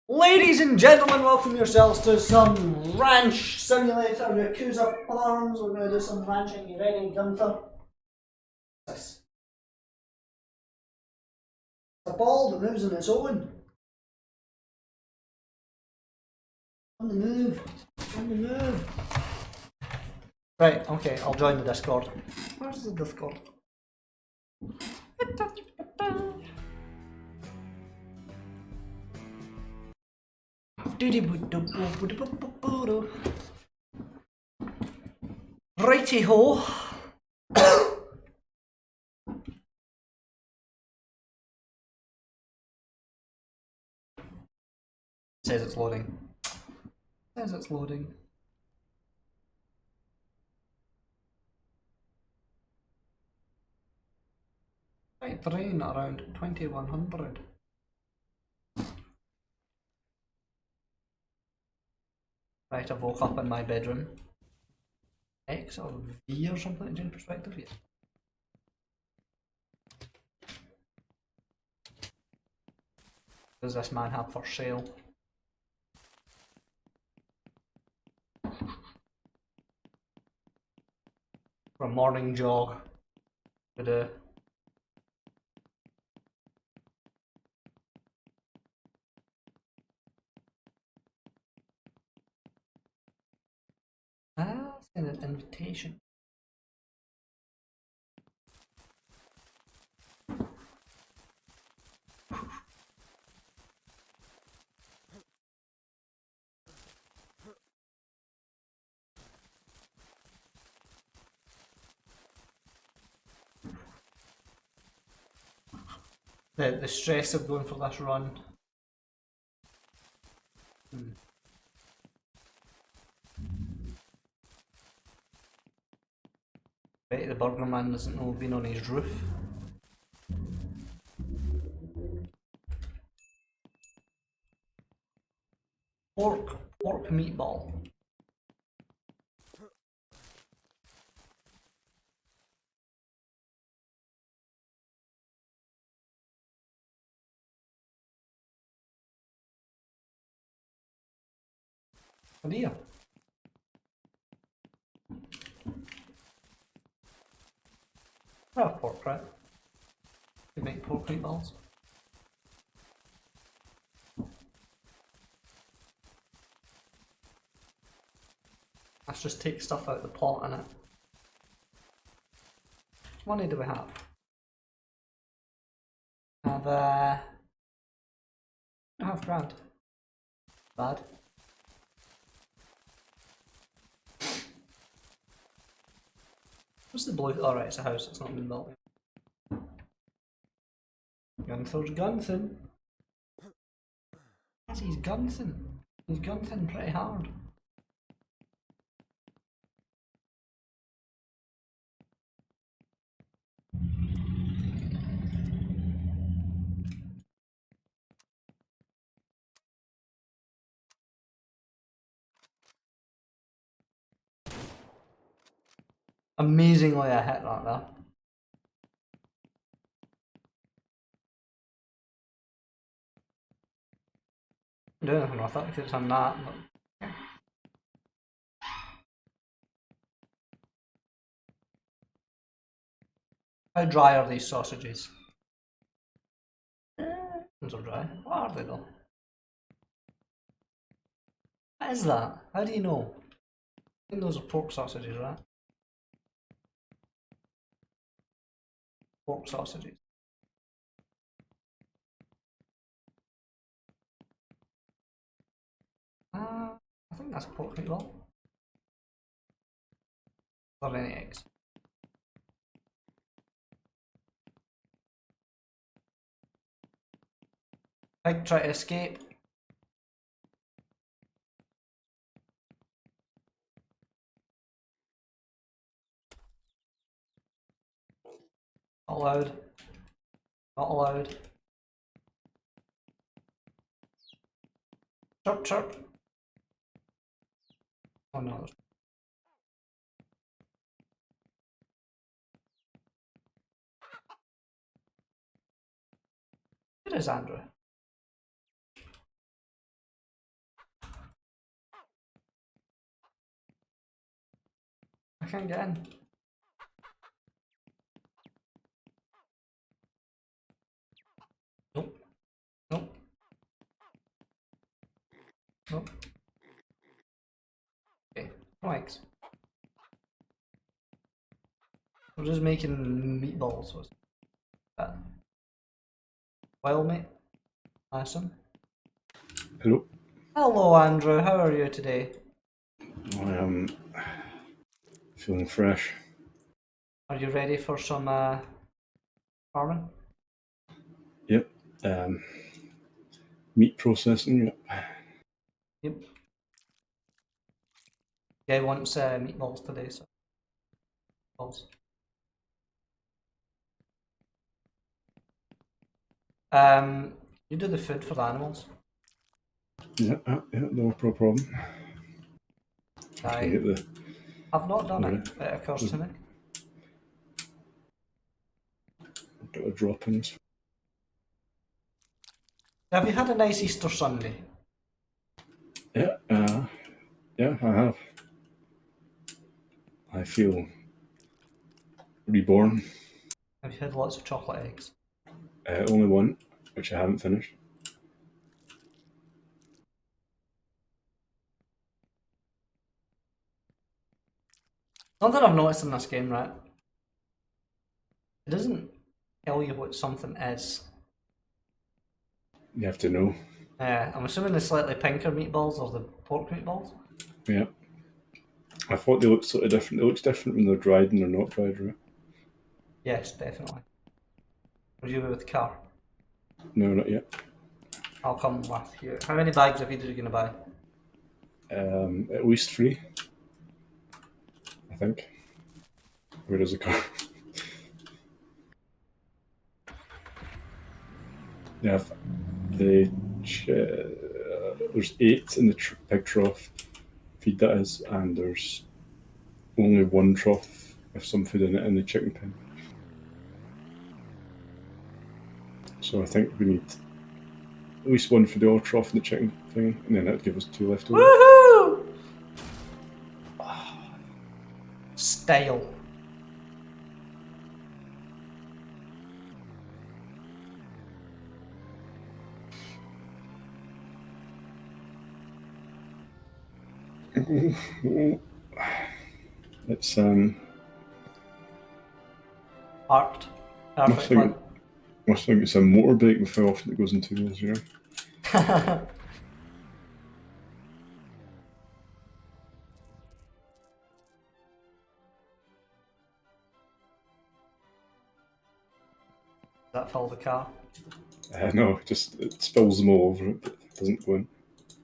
Ladies and gentlemen, welcome yourselves to some Ranch Simulator Yakuza Farms. We're going to do some ranching. You ready, Gunther? Yes. A ball that moves on its own. On the move. On the move. Right, okay, I'll join the Discord. Where's the Discord? Righty ho. Says it's loading. Says it's loading. Right, train around 2100. Right, I woke up in my bedroom. X or V or something to change perspective, yes. Does this man have for sale? For a morning jog. To do. Send an invitation. The stress of going for this run. Bet the burger man doesn't know we've been on his roof. Pork meatball. Oh dear. I have pork, right? You make pork meatballs. Let's just take stuff out of the pot in it. What money do we have? Have half grand. Bad. What's the blue? Alright, it's a house, it's not been built yet. Gunther's Gunthin. Yes, he's Gunthin. He's Gunthin pretty hard. Amazingly I hit that there. I don't know anything with it because it's on that, but... How dry are these sausages? Those are dry. What are they though? What is that? How do you know? I think those are pork sausages, right? Pork sausages. I think that's a pork meatball. Are there any eggs? Pig try to escape. Not allowed. Not allowed. Chirp chirp. Oh no. Where is Andrew? I can't get in. Nope. Nope. Nope. Okay, thanks. We're just making meatballs. What's that? Well, mate. Awesome. Hello. Hello, Andrew. How are you today? I am feeling fresh. Are you ready for some farming? Yep. Meat processing. Yep. Yep. Guy wants meatballs today, so meatballs. You do the food for the animals. Yeah, no problem. I Get the have not done Right. it, but it occurs to me. get the droppings. Have you had a nice Easter Sunday? Yeah. Yeah, I have. I feel reborn. Have you had lots of chocolate eggs? Only one, which I haven't finished. Something I've noticed in this game, right? It doesn't tell you what something is. You have to know. I'm assuming the slightly pinker meatballs are the pork meatballs. Yeah. I thought they looked sort of different. It looks different when they're dried and they're not dried, right? Yes, definitely. Are you with the car? No, not yet. I'll come with you. How many bags of feed are you going to buy? At least 3, I think. Where is the car? Yeah, the there's 8 in the pig trough feed, that is, and there's only 1 trough with some food in it in the chicken pen. So I think we need at least 1 for the oil trough in the chicken thing, and then that'd give us 2 left over. Woohoo! Style. It's Parked. Perfectly. must think it's a motorbike with how often it goes into wheels, you know. That fill the car? No, just it spills them all over it, but it doesn't go in.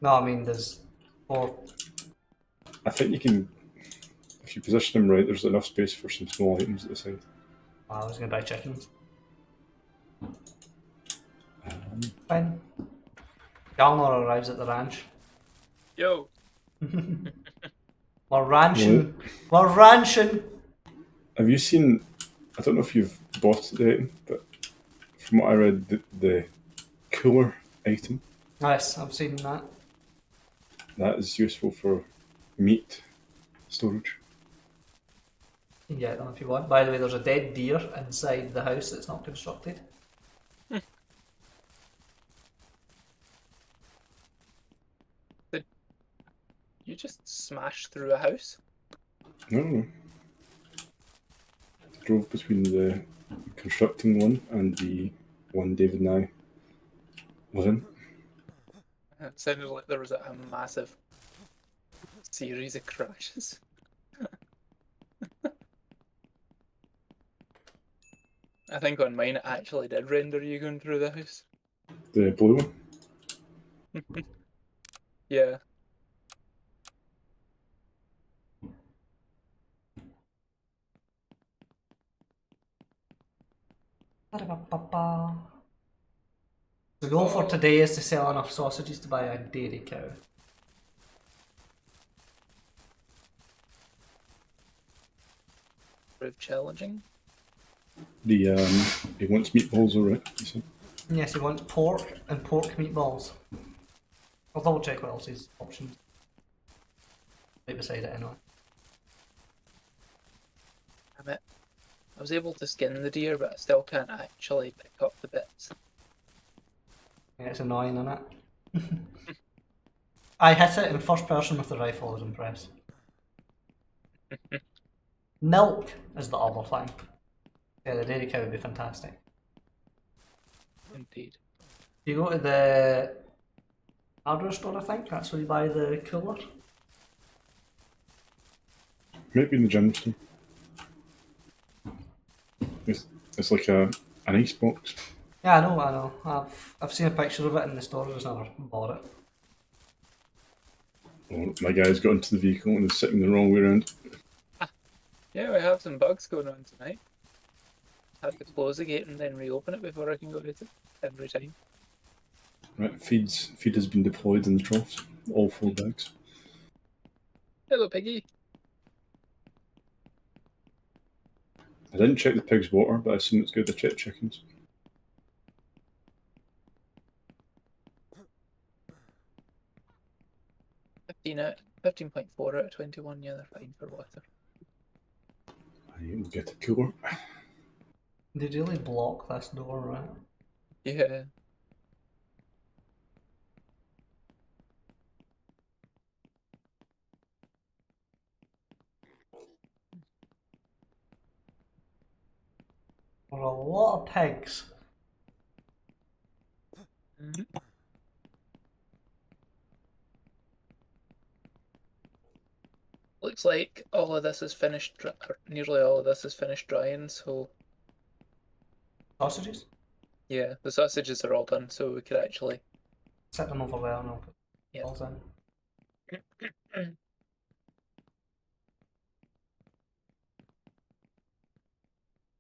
No, I mean there's 4. I think you can, if you position them right, there's enough space for some small items at the side. I was going to buy chickens. Fine. Galnor arrives at the ranch. Yo. We're ranching. We're ranching. Have you seen? I don't know if you've bought the item, but from what I read, the cooler item Yes, I've seen that. that is useful for meat storage. You can get them if you want. By the way, there's a dead deer inside the house that's not constructed. You just smashed through a house? No. Drove between the constructing one and the one David and I live in. It sounded like there was a massive series of crashes. I think on mine it actually did render you going through the house. The blue one. Yeah. Ba-da-ba-ba-ba. The goal for today is to sell enough sausages to buy a dairy cow. Prove challenging. He wants meatballs, alright. Yes, he wants pork and pork meatballs. I'll double check what else his options. Right beside it anyway. I was able to skin the deer, but I still can't actually pick up the bits. Yeah, it's annoying, isn't it? I hit it in first person with the rifle, I was impressed. Milk is the other thing. Yeah, the dairy cow would be fantastic. Indeed. You go to the hardware store, I think, that's where you buy the cooler. Maybe in the gym too. It's like an ice box. Yeah, I know. I've seen a picture of it in the store, I just never bought it. Oh, my guy's got into the vehicle and is sitting the wrong way around. Yeah, we have some bugs going on tonight. Have to close the gate and then reopen it before I can go to it every time. Right, feed has been deployed in the troughs. All 4 bags. Hello, piggy. I didn't check the pig's water, but I assume it's good to check chickens. At 15.4 out of 21. Yeah, they're fine for water. We'll get a cooler. They really block this door, right? Yeah. There are a lot of pigs. Mhm. Looks like all of this is finished, or nearly all of this is finished drying, so Sausages? yeah, the sausages are all done, so we could actually. Set them over there and I'll put Yeah. balls in. Right.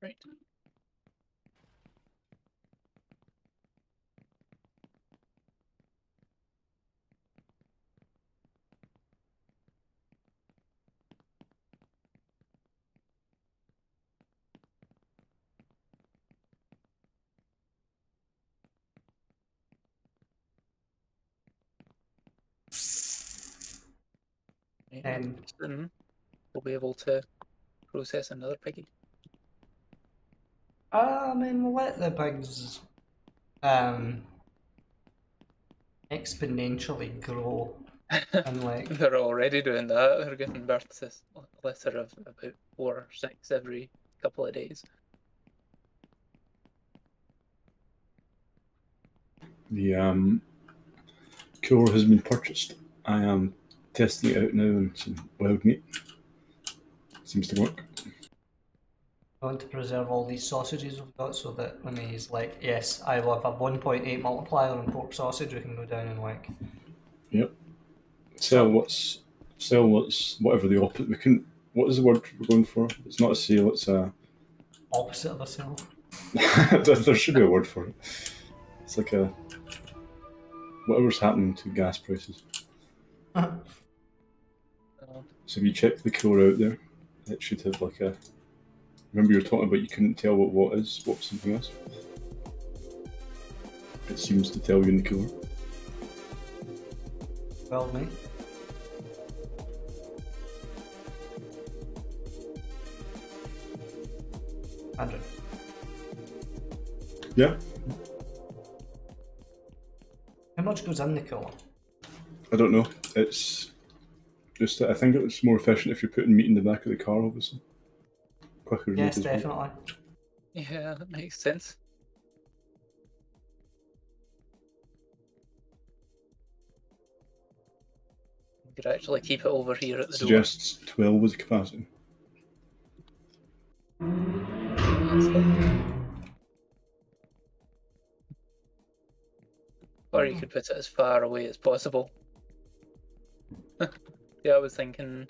Right. Soon we'll be able to process another piggy. I mean, we'll let the pigs exponentially grow and like They're already doing that. They're giving birth to a litter of about 4 or 6 every couple of days. The cooler has been purchased. I am testing it out now on some wild meat. Seems to work. I want to preserve all these sausages we've got so that when he's like, yes, I will have a 1.8 multiplier on pork sausage, we can go down and like. Yep. Sell what's whatever the opposite. We couldn't. What is the word we're going for? It's not a sale. It's a. Opposite of a sale. There should be a word for it. It's like a. Whatever's happening to gas prices. So if you check the cooler out there, it should have like a. Remember you were talking about you couldn't tell what is what's something else. It seems to tell you in the cooler. Well, mate. Andrew. Yeah. How much goes in the cooler? I don't know. It's just that I think it's more efficient if you're putting meat in the back of the car, obviously. Quicker. Yes, as well. definitely. Yeah, that makes sense. We could actually keep it over here at the Suggests 12 as a capacity. door. Or you could put it as far away as possible. Yeah, I was thinking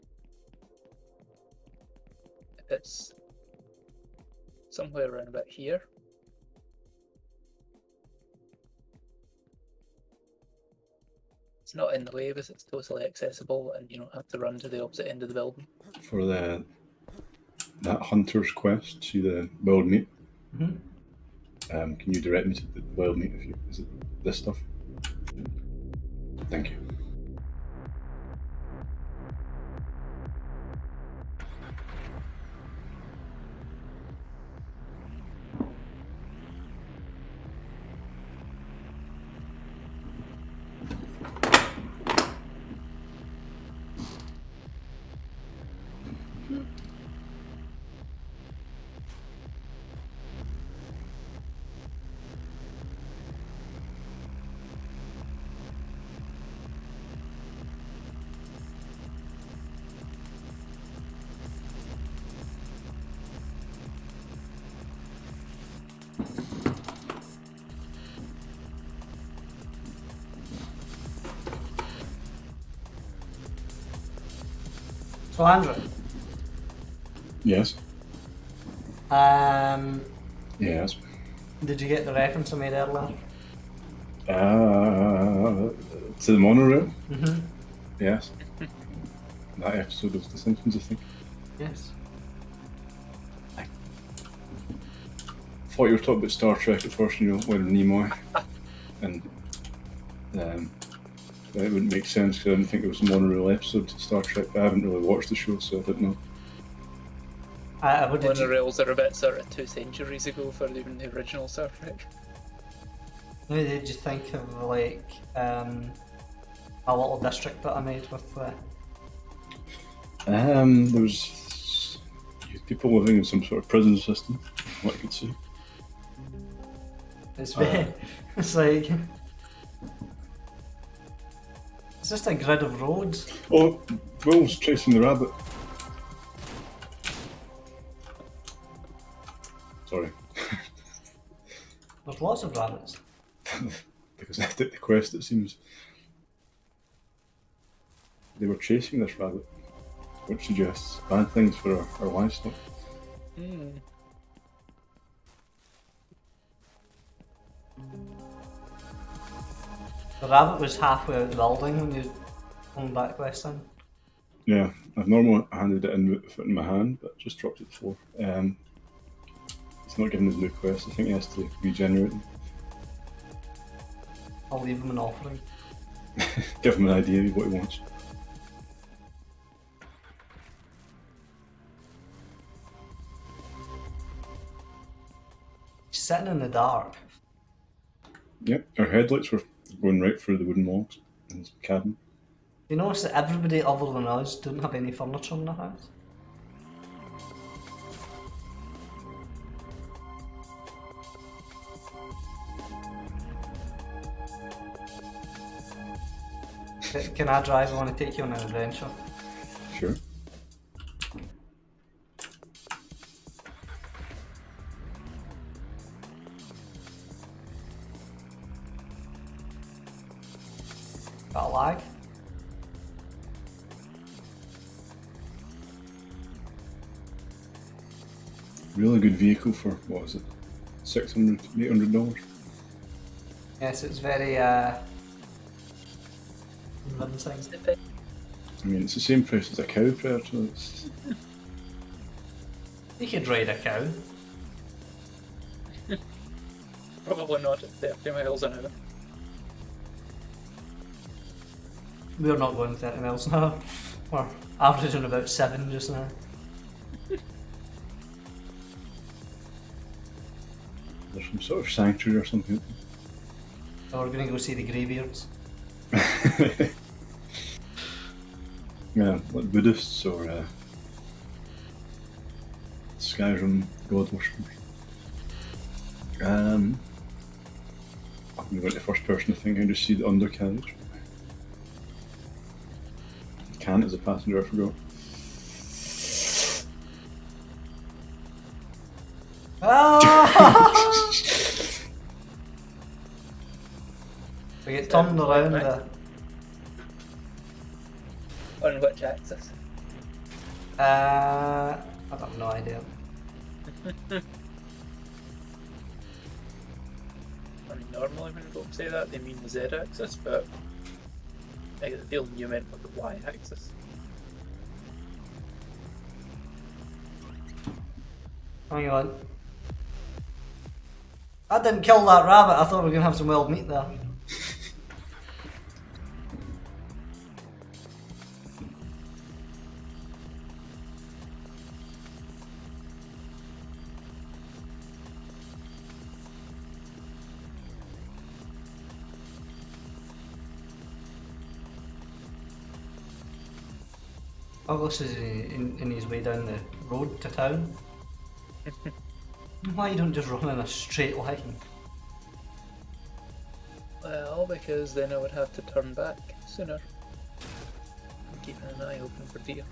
if it's somewhere around about here. It's not in the way because it's totally accessible and you don't have to run to the opposite end of the building. For that hunter's quest to the wild meat. Mm-hmm. Can you direct me to the wild meat? Is it this stuff? Thank you. So Andrew, Yes. Yes. did you get the reference I made earlier? To the monorail? Mm-hmm. Yes. That episode of The Simpsons, I think. Yes. Thought you were talking about Star Trek at first, you know, with Nimoy. And it wouldn't make sense because I didn't think it was a monorail episode to Star Trek. I haven't really watched the show, so I didn't know. What did you, Monorails are a bit sort of 2 centuries ago for even the original Star Trek. what did you think of like a little district that I made with There was people living in some sort of prison system, from what I could see. it's very, it's like it's just a grid of roads. Oh, Will's chasing the rabbit. Sorry. There's lots of rabbits. Because I did the quest, it seems. They were chasing this rabbit, which suggests bad things for our livestock. Hmm. The rabbit was halfway out the building when you come back this time. Yeah, I've normally handed it in with it in my hand, but just dropped it to the floor. It's not giving us new quest, I think he has to regenerate them. I'll leave him an offering. Give him an idea of what he wants. He's sitting in the dark. Yep, our headlights were going right through the wooden logs in his cabin. You notice that everybody other than us didn't have any furniture in the house? Can I drive? I want to take you on an adventure. Sure. Got a lag? Really good vehicle for, what is it, $600, $800? Yes, it's very convincing. I mean, it's the same price as a cow Predator. It's, You could ride a cow. Probably not at 30 miles an hour. We're not going 30 miles an hour. We're averaging about 7 just now. there's some sort of sanctuary or something. So we're going to go see the Greybeards. Yeah, like Buddhists or Skyrim god worshippers. I'm going to go into first person, I think, and just see the undercarriage. Can't as a passenger, I forgot. Ah! We get turned around there. On which axis? I have no idea. I mean, normally when folks say that, they mean the z-axis, but I get the feeling you meant with the y-axis. Hang on. I didn't kill that rabbit, I thought we were going to have some wild meat there. Douglas is in his way down the road to town. Why you don't just run in a straight line? Well, because then I would have to turn back sooner. I'm keeping an eye open for deer.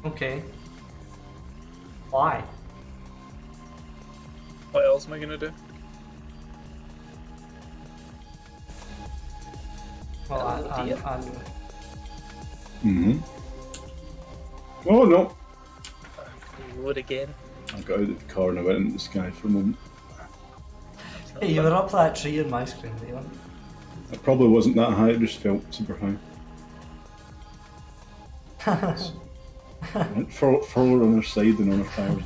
Okay. Why? What else am I gonna do? Well, Deer. I Mm-hmm. Oh no! Load again. I got out of the car and I went into the sky for a moment. That's not Hey, you fun. were up that tree on my screen, you weren't? It probably wasn't that high, it just felt super high. I went further on her side than on her tires.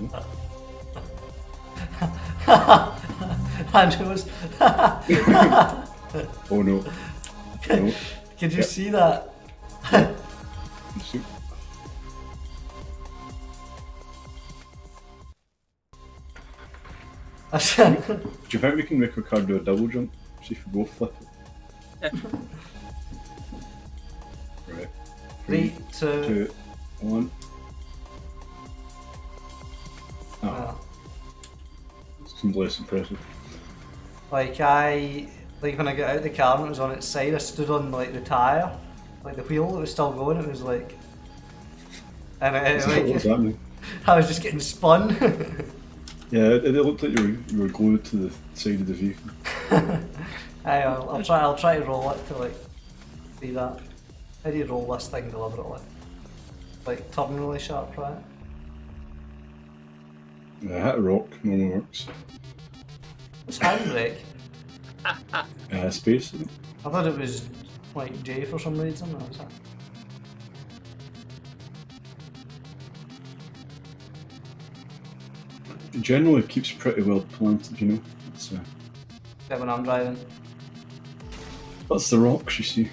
And it was. Oh no. No. Could you Yep. see that? See- I said, Do you think we can make our car do a double jump? See if we both flip it. Right. 3, 2. 2, 1. Oh, uh, seems less impressive. Like when I got out of the car and it was on its side, I stood on like the tyre, like the wheel, it was still going. It was like, and What was happening? I was just getting spun. Yeah, it looked like you were glued to the side of the vehicle. I'll try to roll it to like see that. How do you roll this thing deliberately? Like turn really sharp, right? Yeah, hit a rock, normal works. It's handbrake. Space. I thought it was like J for some reason. Or was that? It generally keeps pretty well planted, you know. It's, Yeah, when I'm driving. that's the rocks, you see.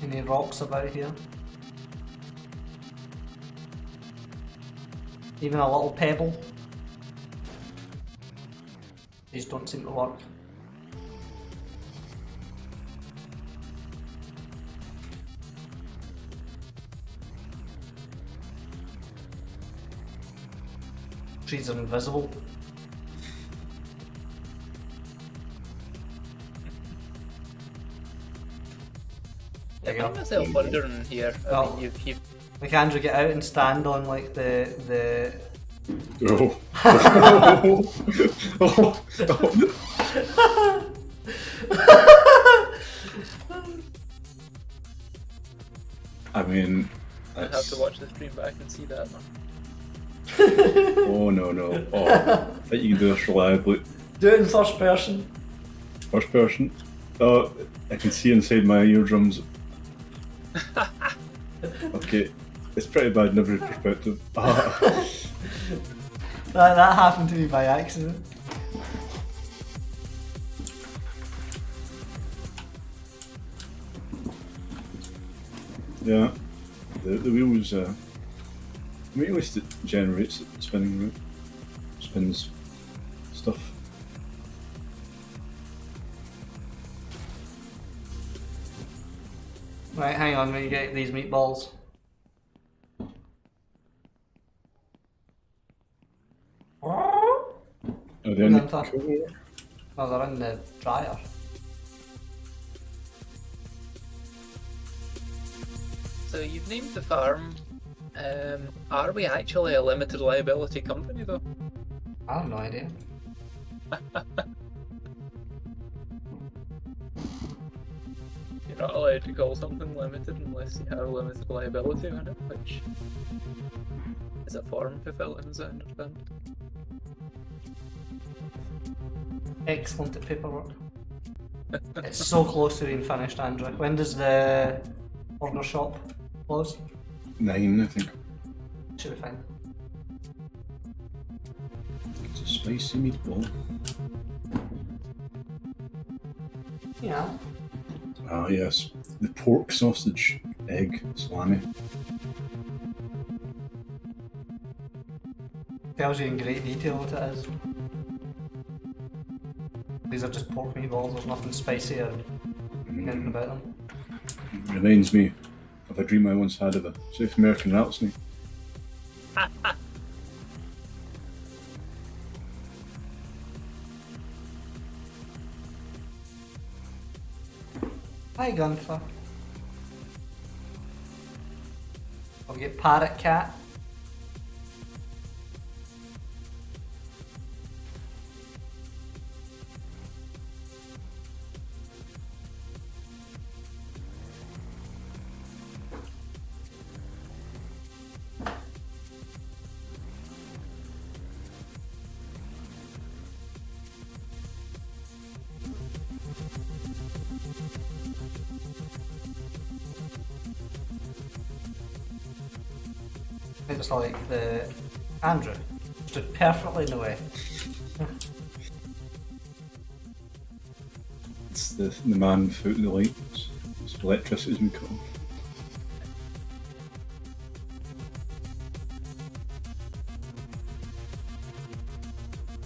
Any rocks about here? Even a little pebble? These don't seem to work. Trees are invisible. I There you found go. myself wondering here. I Oh. mean, you've Like Andrew, get out and stand on like the Oh. Oh. I mean, I have that's... to watch the stream back and see that one. Oh no. Oh, I think you can do this reliably. do it in first person. First person. Oh, I can see inside my eardrums. Okay, it's pretty bad in every perspective. That happened to me by accident. Yeah, the wheels. I mean, at least it generates it spinning, right? Spins stuff. Right, hang on, when you get these meatballs. Oh, they're in Gunter. the cooler. No, they're in the dryer. So you've named the farm. Are we actually a limited liability company though? I have no idea. You're not allowed to call something limited unless you have limited liability on it, which is a form fulfilling, as I understand. Excellent at paperwork. It's so close to being finished, Andrew. When does the order shop close? 9, I think. Should be fine. It's a spicy meatball. Yeah. Ah, yes. The pork sausage egg salami. Tells you in great detail what it is. These are just pork meatballs, there's nothing spicy or anything about them. Reminds me of a dream I once had of a South American rattlesnake. Hi Gunther. I'll get Parrot Cat. It was like the Andrew stood perfectly in the way. It's the man without the lights. It's electricity's been cut off.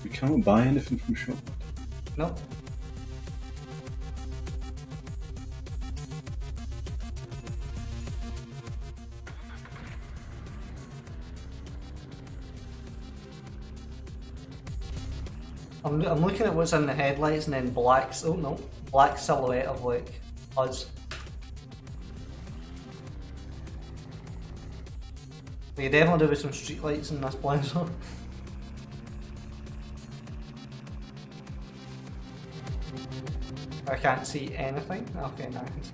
We can't buy anything from shop. No. I'm looking at what's in the headlights and then black. Oh no, black silhouette of like us. We could definitely do with some street lights in this Blazer. I can't see anything. Okay, now I can see.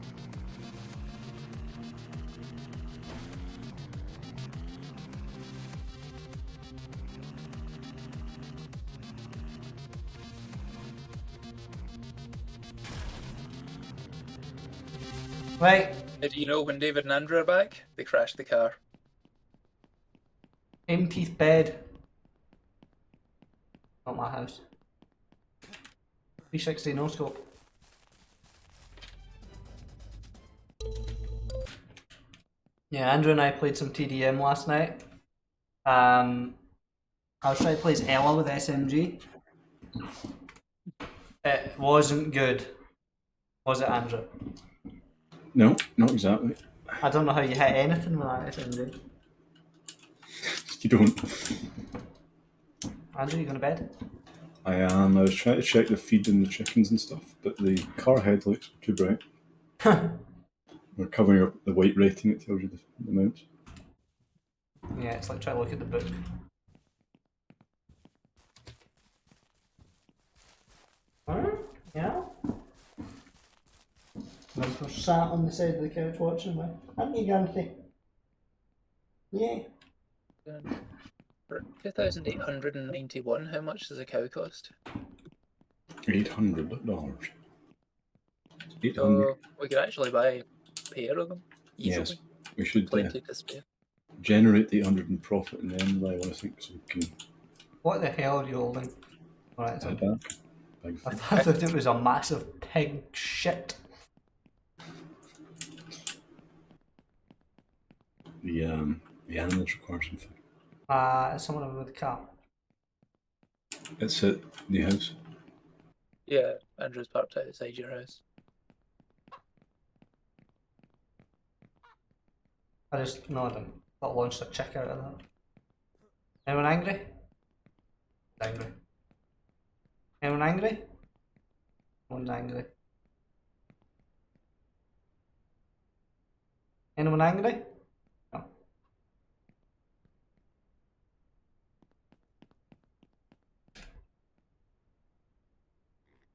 Right, Do you know when David and Andrew are back? They crashed the car. M-teeth bed. Not my house. 360 no scope. Yeah, Andrew and I played some TDM last night. I was trying to play as Ella with SMG. It wasn't good. Was it, Andrew? No, not exactly. I don't know how you hit anything with that SMG. You don't. Andrew, you going to bed? I am. I was trying to check the feed and the chickens and stuff, but the car headlights are too bright. We're covering up the white rating, it tells you the amount. Yeah, it's like trying to look at the book. Alright, yeah. We're sat on the side of the couch watching me. Aren't you, Ganthy? Yeah. For 2,891, how much does a cow cost? $800. $800. So we could actually buy a pair of them easily. Yes, we should Plenty to spare. generate the 800 in profit and then buy one, I think, so we can What the hell are you holding? Alright, buy so back. Big I thing. thought it was a massive pig shit. The animals require something. It's someone with a car. It's at the house. Yeah, Andrew's parked outside your house. I just nodded. Got launched a chick out of that. Anyone angry? Angry. Anyone angry? No one's angry. Anyone angry? No.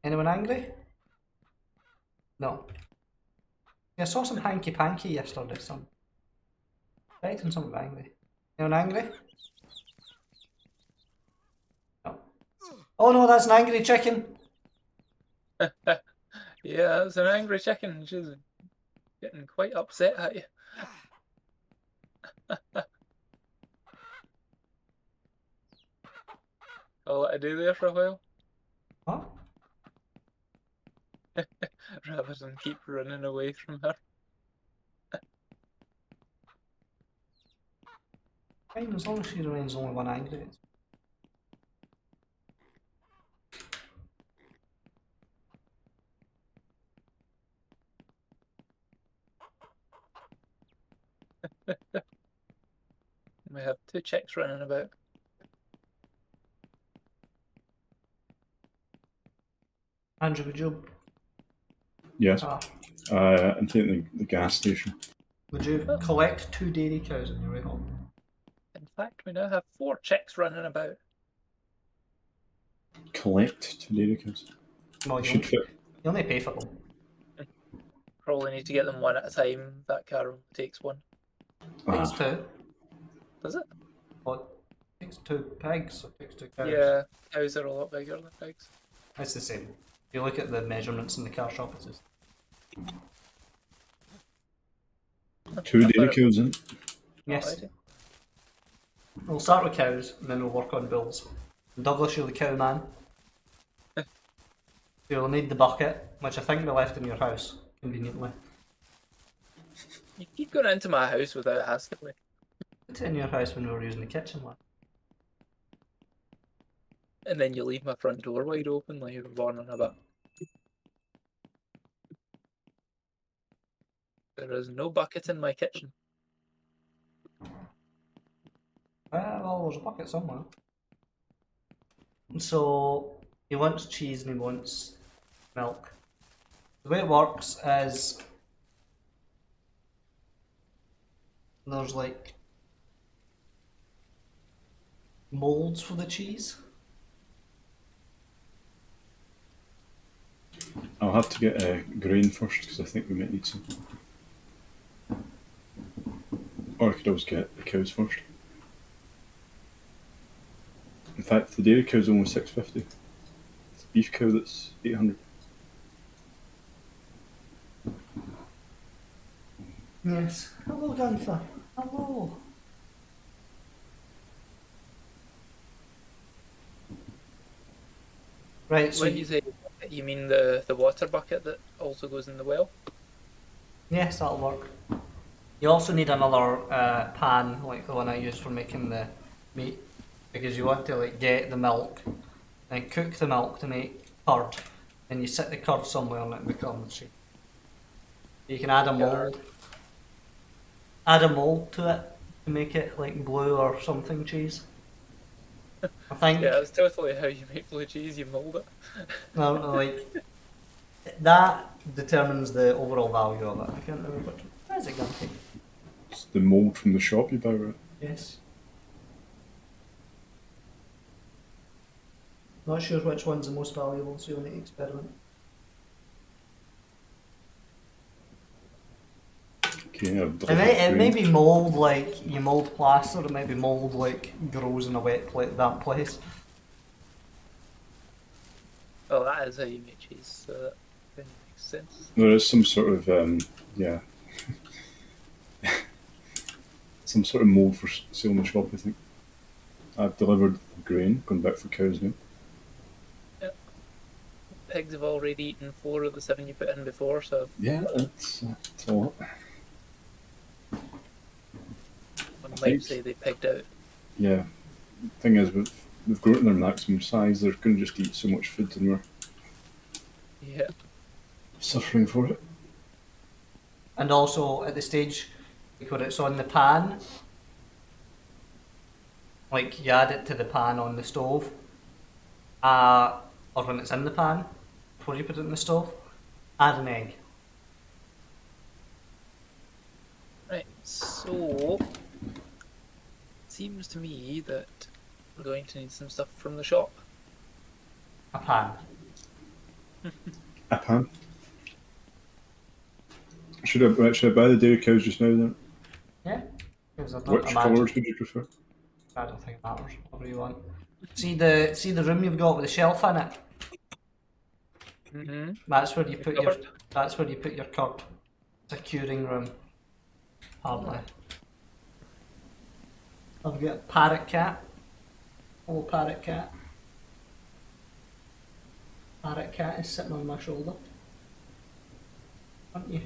Anyone angry? No. Yeah, I saw some hanky panky yesterday. Some. Expecting something angry. Anyone angry? No. Oh no, that's an angry chicken. Yeah, that's an angry chicken. She's getting quite upset at you. I'll let her do there for a while, What? rather than keep running away from her. Fine, as long as she remains only one angry. We have 2 chicks running about. Andrew, would you Yes. uh, I'm taking the gas station. would you collect 2 dairy cows on your way home? In fact, we now have 4 chicks running about. Collect 2 dairy cows. No, You you should only, fit. you only pay for them. Probably need to get them one at a time. That car takes one. Takes Ah, 2. Does it? Well, it takes 2 pigs, so it takes 2 cows. Yeah, cows are a lot bigger than pigs. It's the same. If you look at the measurements in the car shop, it's just 2 I dairy thought it- cows in. yes. Alrighty. We'll start with cows, and then we'll work on bulls. Douglas, you're the cow man. You'll need the bucket, which I think we left in your house, conveniently. You keep going into my house without asking me. Put it in your house when we were using the kitchen one. And then you leave my front door wide open like you're born on a bit. There is no bucket in my kitchen. Well, there's a bucket somewhere. So, he wants cheese and he wants milk. The way it works is there's like molds for the cheese. I'll have to get grain first because I think we might need some. Or I could always get the cows first. In fact, the dairy cow's only 650. It's the beef cow that's 800. Yes. Hello, Gunther. Hello. Right, so When you say bucket, you mean the water bucket that also goes in the well? yes, that'll work. You also need another pan, like the one I use for making the meat, because you want to like get the milk and cook the milk to make curd, and you set the curd somewhere and it becomes cheese. You can add a mold. Add a mold to it to make it like blue or something cheese. I think Yeah, that's totally how you make blue cheese, you mould it. no, like that determines the overall value of it. I can't remember which. Where is it going to? It's the mould from the shop you buy, right? Yes. Not sure which one's the most valuable, so you'll need to experiment. Okay, I've It delivered may grain. be mold like you mold plaster, it might be mold like grows in a wet damp place. Well, that is how you make cheese, so that kind of makes sense. There is some sort of, yeah. Some sort of mould for sale in the shop, I think. I've delivered grain, going back for cows now. Pigs have already eaten 4 of the 7 you put in before, so Yeah, that's a lot. one might Thanks. say they pigged out. Yeah. Thing is, we've grown to their maximum size, they're going to just eat so much food and we're Yeah. suffering for it. And also at the stage like when it's on the pan, like you add it to the pan on the stove, or when it's in the pan before you put it in the stove, add an egg. Right, so seems to me that we're going to need some stuff from the shop. A pan. A pan. Should I buy the dairy cows just now then? Yeah. Because I don't Which imagine. colours would you prefer? I don't think it matters. Whatever you want. See the room you've got with the shelf in it. Mm-hmm. That's where you put your. Cupboard. That's where you put your curd. It's a curing room. Apparently. I've got a parrot cat. Hello, parrot cat. Parrot cat is sitting on my shoulder. Aren't you?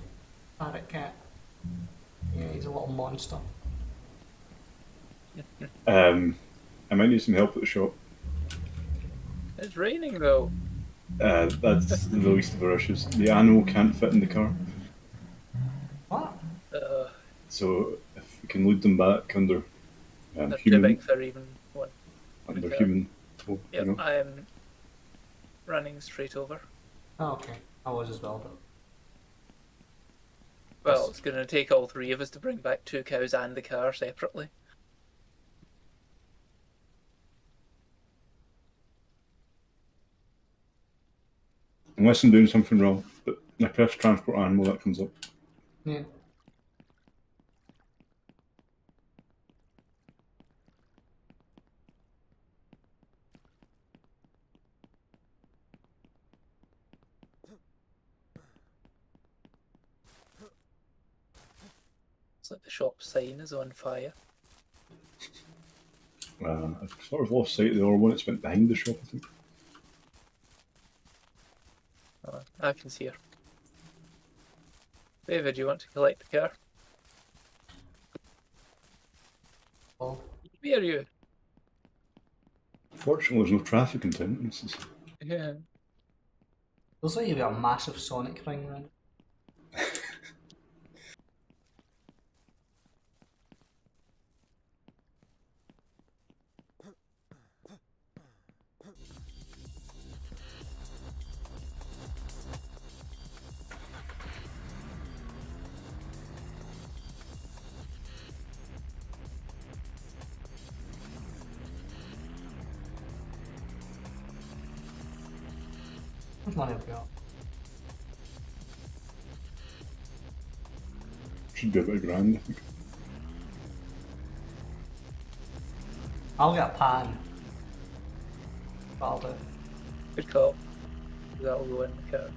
Parrot cat. Yeah, he's a little monster. I might need some help at the shop. It's raining though. That's the least of our issues. The animal can't fit in the car, What? so if we can lead them back under They're too human, big for even one. under Okay. human toll, Yep, you know. I'm running straight over. Oh, okay. I was as well, but. Well, it's going to take all 3 of us to bring back 2 cows and the car separately. Unless I'm doing something wrong, but I press transport animal, that comes up. Yeah. It's like the shop sign is on fire. I've sort of lost sight of the other one. It's went behind the shop, I think. Oh, I can see her. David, do you want to collect the car? Oh, Where are you? Fortunately, there's no traffic in town. This is... Yeah. looks like you've got a massive Sonic ring around. Which money have we got? Should be about £1,000, I think. I'll get a pan. That'll do. Good call. That'll go in the car.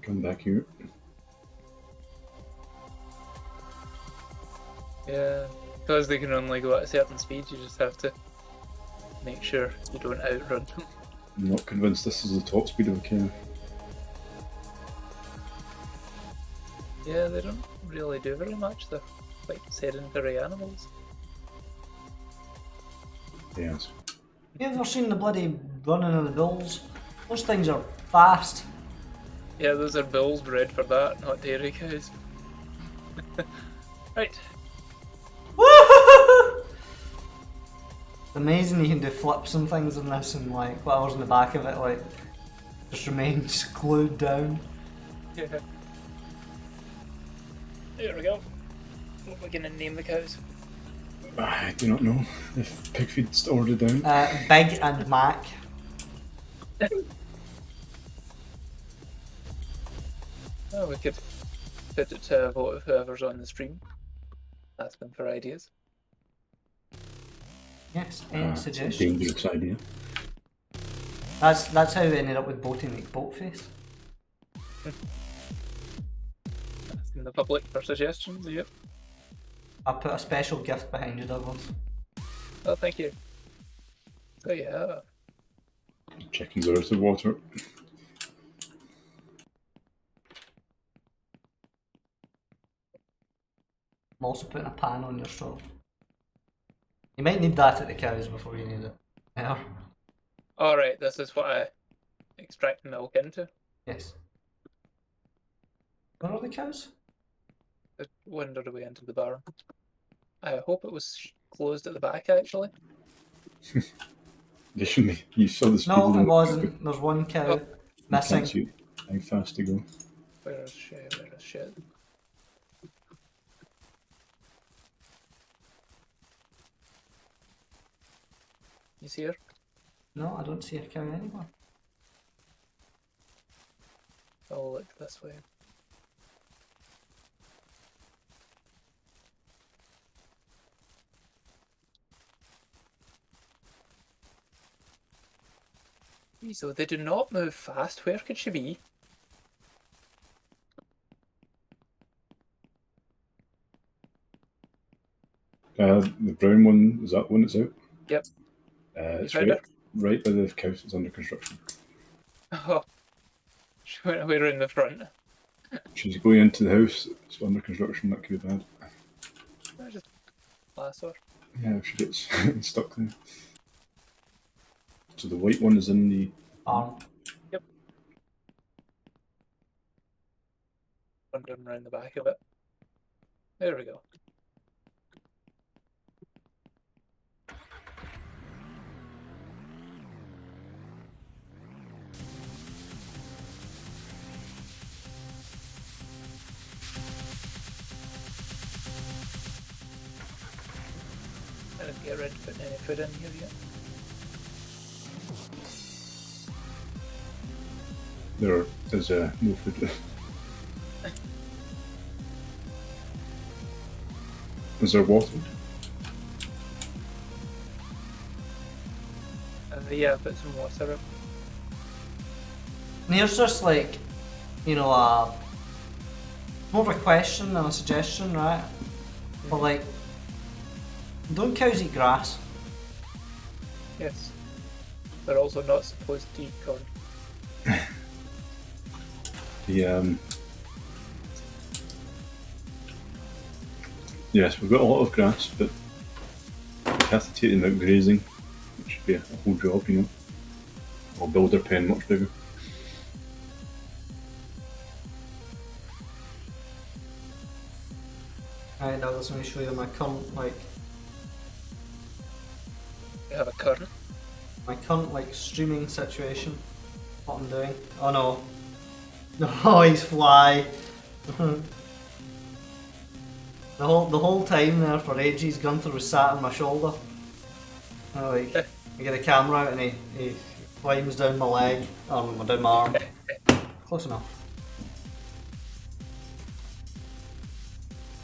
Come back here. Yeah. Because they can only go at a certain speed, you just have to make sure you don't outrun them. I'm not convinced this is the top speed of a car. Yeah, they don't really do very much. They're quite sedentary animals. Yes. You ever seen the bloody running of the bulls? Those things are fast. Yeah, those are bulls bred for that, not dairy cows. Right. Woo! It's amazing you can do flips and things in this, and like whatever's in the back of it, like just remains glued down. Yeah. There we go. What are we gonna name the cows? I do not know if pig feed's ordered down. Big and Mac. Oh, we could put it to a vote of whoever's on the stream. Ask them for ideas. Yes. It's Any a suggestions? dangerous idea. That's how we ended up with Boaty McBoatface. Asking the public for suggestions, yep. I put a special gift behind you, Douglas. Oh, thank you. Oh yeah. Chickens are out of water. I'm also putting a pan on your stove. You might need that at the cows before you need it. Yeah. Alright, this is what I extract milk into. Yes. Where are the cows? I wandered away into the barn. I hope it was closed at the back, actually. They shouldn't be. You saw the speed No, of it them. wasn't. There's one cow Oh. You missing. can't see how fast they go. Where is she? Where is she? You see her? No, I don't see a cow anywhere. I'll look this way. So they do not move fast. Where could she be? The brown one, is that one that's out? Yep. It's found right by the house that's under construction. Oh, We're in the front. She's going into the house. It's under construction. That could be bad. I just pass her. Yeah, if she gets stuck there. So the white one is in the. Arm. Wandering around the back of it. There we go. I didn't get ready to put any food in here yet. There is no food. Is there water? Yeah, put some water up. And here's just like, you know, more of a question than a suggestion, right? But like, don't cows eat grass? Yes. They're also not supposed to eat corn. The yes, we've got a lot of grass, but we have to take them out grazing, which should be a whole job, you know. Or build their pen much bigger. Alright, now let me show you my current You have a current. streaming situation. What I'm doing. Oh no. No, he's fly. The whole time there for ages, Gunther was sat on my shoulder. I get the camera out and he climbs down my leg, or down my arm. Close enough.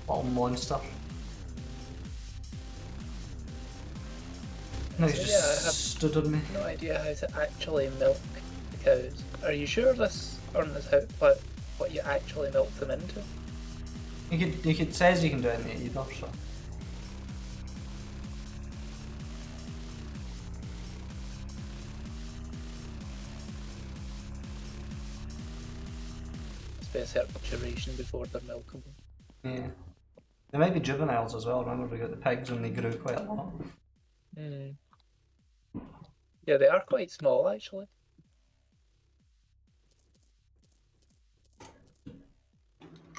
Little monster. No, he's So, just yeah, I have stood on me. no idea how to actually milk the cows. Are you sure this is how what you actually milk them into? You could says you can do it in the either, so. Must be a certain duration before they're milkable. Yeah. They might be juveniles as well, remember we got the pigs and they grew quite a lot. Mm. Yeah, they are quite small actually.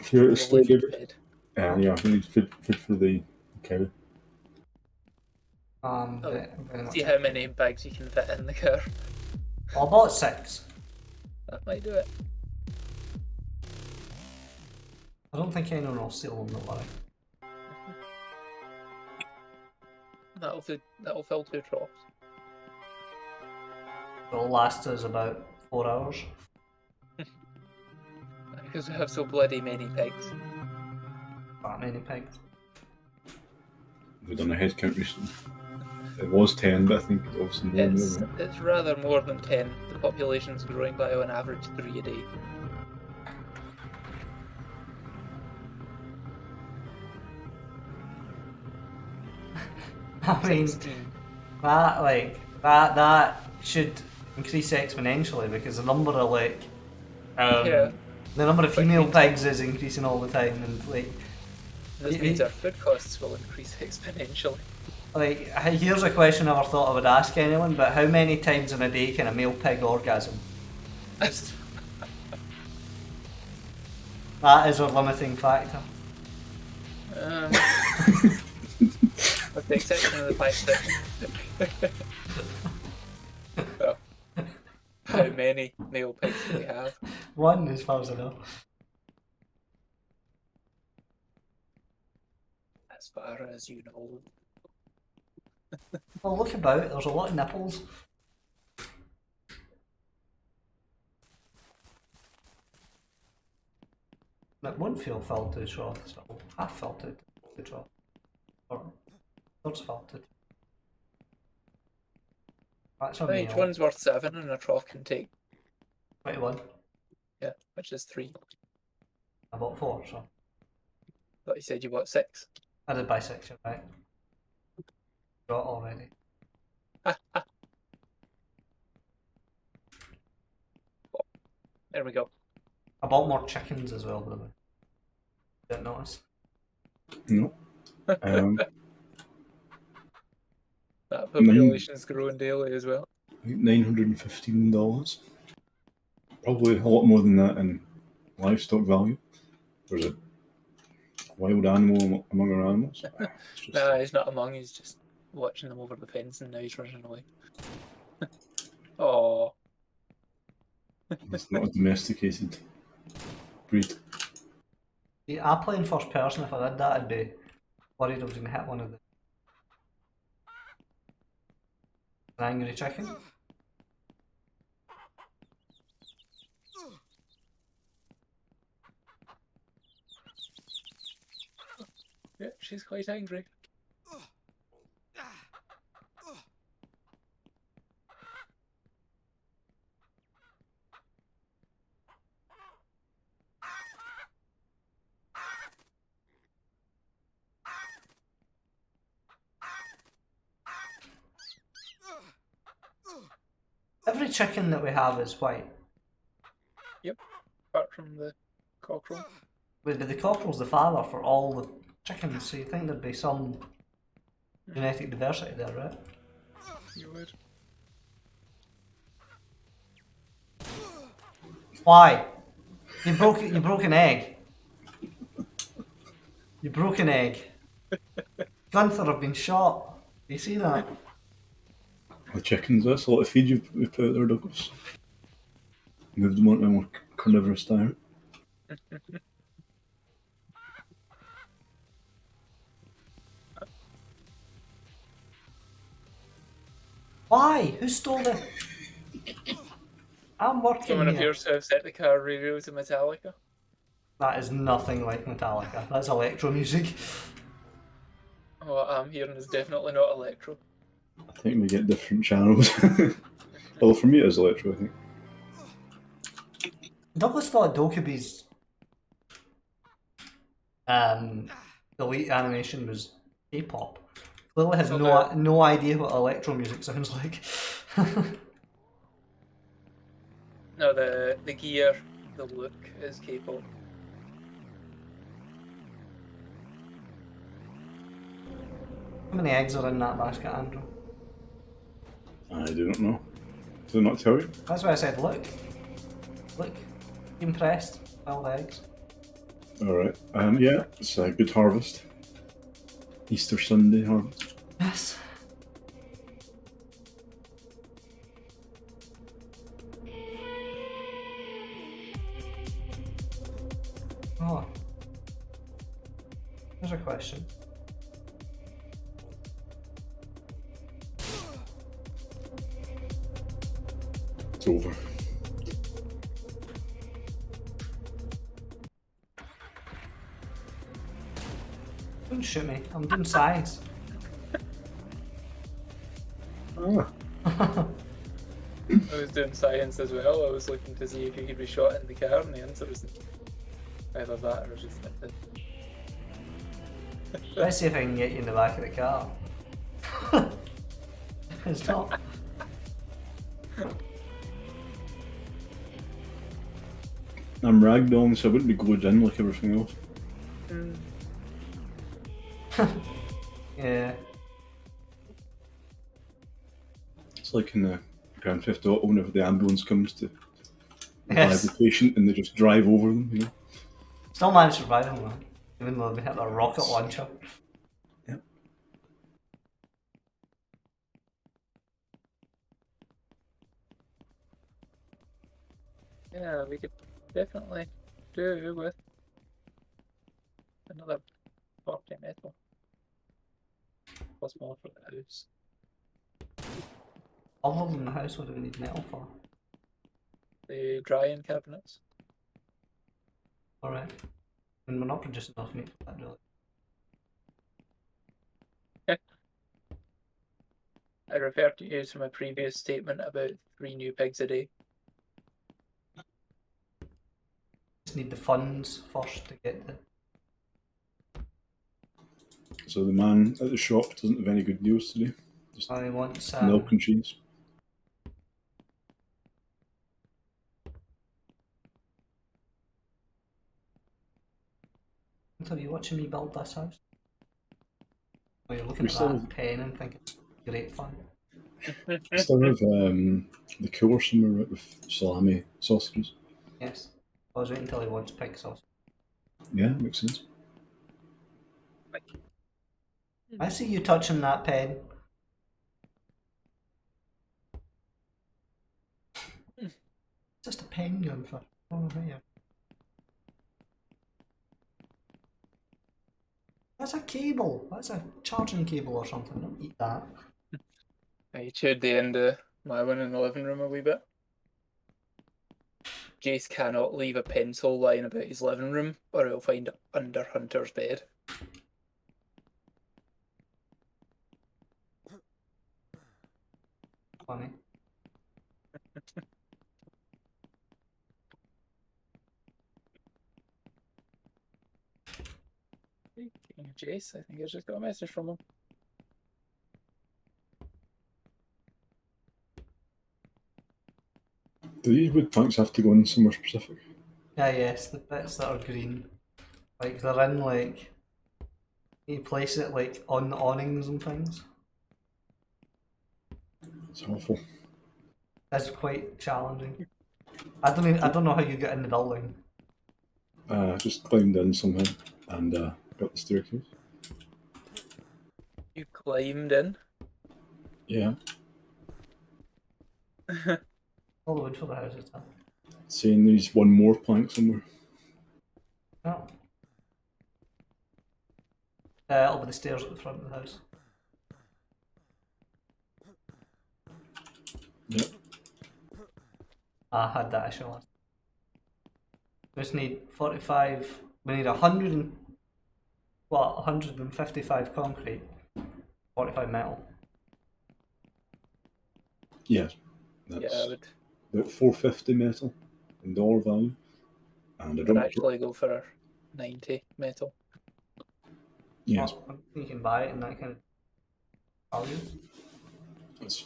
Here it's Well, still fed. yeah, we need food for the cow. Very much. See how many bags you can fit in the car. Well, I bought 6. That might do it. I don't think anyone will steal them, don't worry. That'll fill 2 troughs. It'll last us about 4 hours. Because we have so bloody many pigs. That many pigs. We've done a head count recently. It was 10, but I think it's obviously more than that. It's rather more than 10. The population's growing by on average 3 a day. I mean, 16. that should increase exponentially because the number of Yeah. the number of female pigs is increasing all the time, and This means our food costs will increase exponentially. here's a question I never thought I would ask anyone, but how many times in a day can a male pig orgasm? That is a limiting factor. With the exception of the fact that well, how many male pigs do we have? 1 as far as I know. As far as you know. Well, look about, there's a lot of nipples. It won't feel filled to the trough, so half filled to the trough. Or thirds filled to. That's a Each meal. one's worth 7 and a trough can take 21. Yeah, which is 3. I bought 4, so. But you said you bought 6. I did buy 6, you're right. Got already. There we go. I bought more chickens as well, by the way. Didn't notice. No. Um, That population's growing daily as well. $915. Probably a lot more than that in livestock value. There's a wild animal among our animals. It's just, Nah, he's not among, he's just watching them over the fence and now he's running away. Oh, it's not a domesticated breed. See, I play in first person. If I did that, I'd be worried I was going to hit one of the an angry chicken. yeah, she's quite angry. Every chicken that we have is white. Yep, apart from the cockerel. But the cockerel's the father for all the chickens, so you think there'd be some genetic diversity there, right? You would. Why? You broke it. You broke an egg. You broke an egg. Gunther have been shot. Do you see that? The chickens, that's a lot of feed you've put out there, Douglas. Moved them on to a more carnivorous diet. Why? Who stole it? I'm working Someone here. appears to have set the car radio to Metallica. That is nothing like Metallica. That's electro music. What I'm hearing is definitely not electro. I think we get different channels. Well, for me, it is electro, I think. Douglas thought Dokubi's elite animation was K-pop. Clearly has no idea what electro music sounds like. No, the gear, the look is K-pop. How many eggs are in that basket, Andrew? I do not know. Did I not tell you? That's why I said look. Look. Impressed. 12 eggs. Alright. Yeah, it's a good harvest. Easter Sunday harvest. Yes. Oh. Here's a question. It's over. Don't shoot me. I'm doing science. Ah, I was doing science as well. I was looking to see if you could be shot in the car, and the answer was either that or just that. Let's see if I can get you in the back of the car. It's not. I'm ragdolling, so I wouldn't be glued in like everything else. Yeah. It's like in the Grand Theft Auto whenever the ambulance comes to revive Yes. the patient and they just drive over them, you know? Still managed to survive him, man. Even though they hit a rocket launcher. Yep. Yeah, we could definitely do with another 40 metal. Plus more for the house. Other than the house, what do we need metal for? The drying cabinets. Alright. And we're not producing enough meat for that, really. I refer to you to my previous statement about 3 new pigs a day. Just need the funds first to get the. So the man at the shop doesn't have any good deals today. Just I want milk and cheese. Are you watching me build this house? Oh, you're looking We at still that have- pen and thinking, great fun. I still have the cooler somewhere out with salami sausages. Yes. I was waiting until he wants pig sauce. Yeah, makes sense. I see you touching that pen. Just a pen going for. Oh, here. That's a cable. That's a charging cable or something. Don't eat that. I chewed the end of my one in the living room a wee bit. Jace cannot leave a pencil lying about his living room, or he'll find it under Hunter's bed. Funny. Jace, I think I just got a message from him. Do these wood planks have to go in somewhere specific? Yeah, yes, the bits that are green. Like, they're in, like, you place it, like, on the awnings and things. It's awful. It's quite challenging. I don't know how you get in the building. I just climbed in somehow and got the staircase. You climbed in. Yeah, All the wood for the house is done. saying there's one more plank somewhere. Oh. Over the stairs at the front of the house. Yep. I had that issue last. We just need 45. We need 155 concrete, 45 metal. Yeah, Yeah, that's I would about 450 metal in dollar value. And I don't. actually go for 90 metal. Yes, Well, you can buy it in that kind of value. that's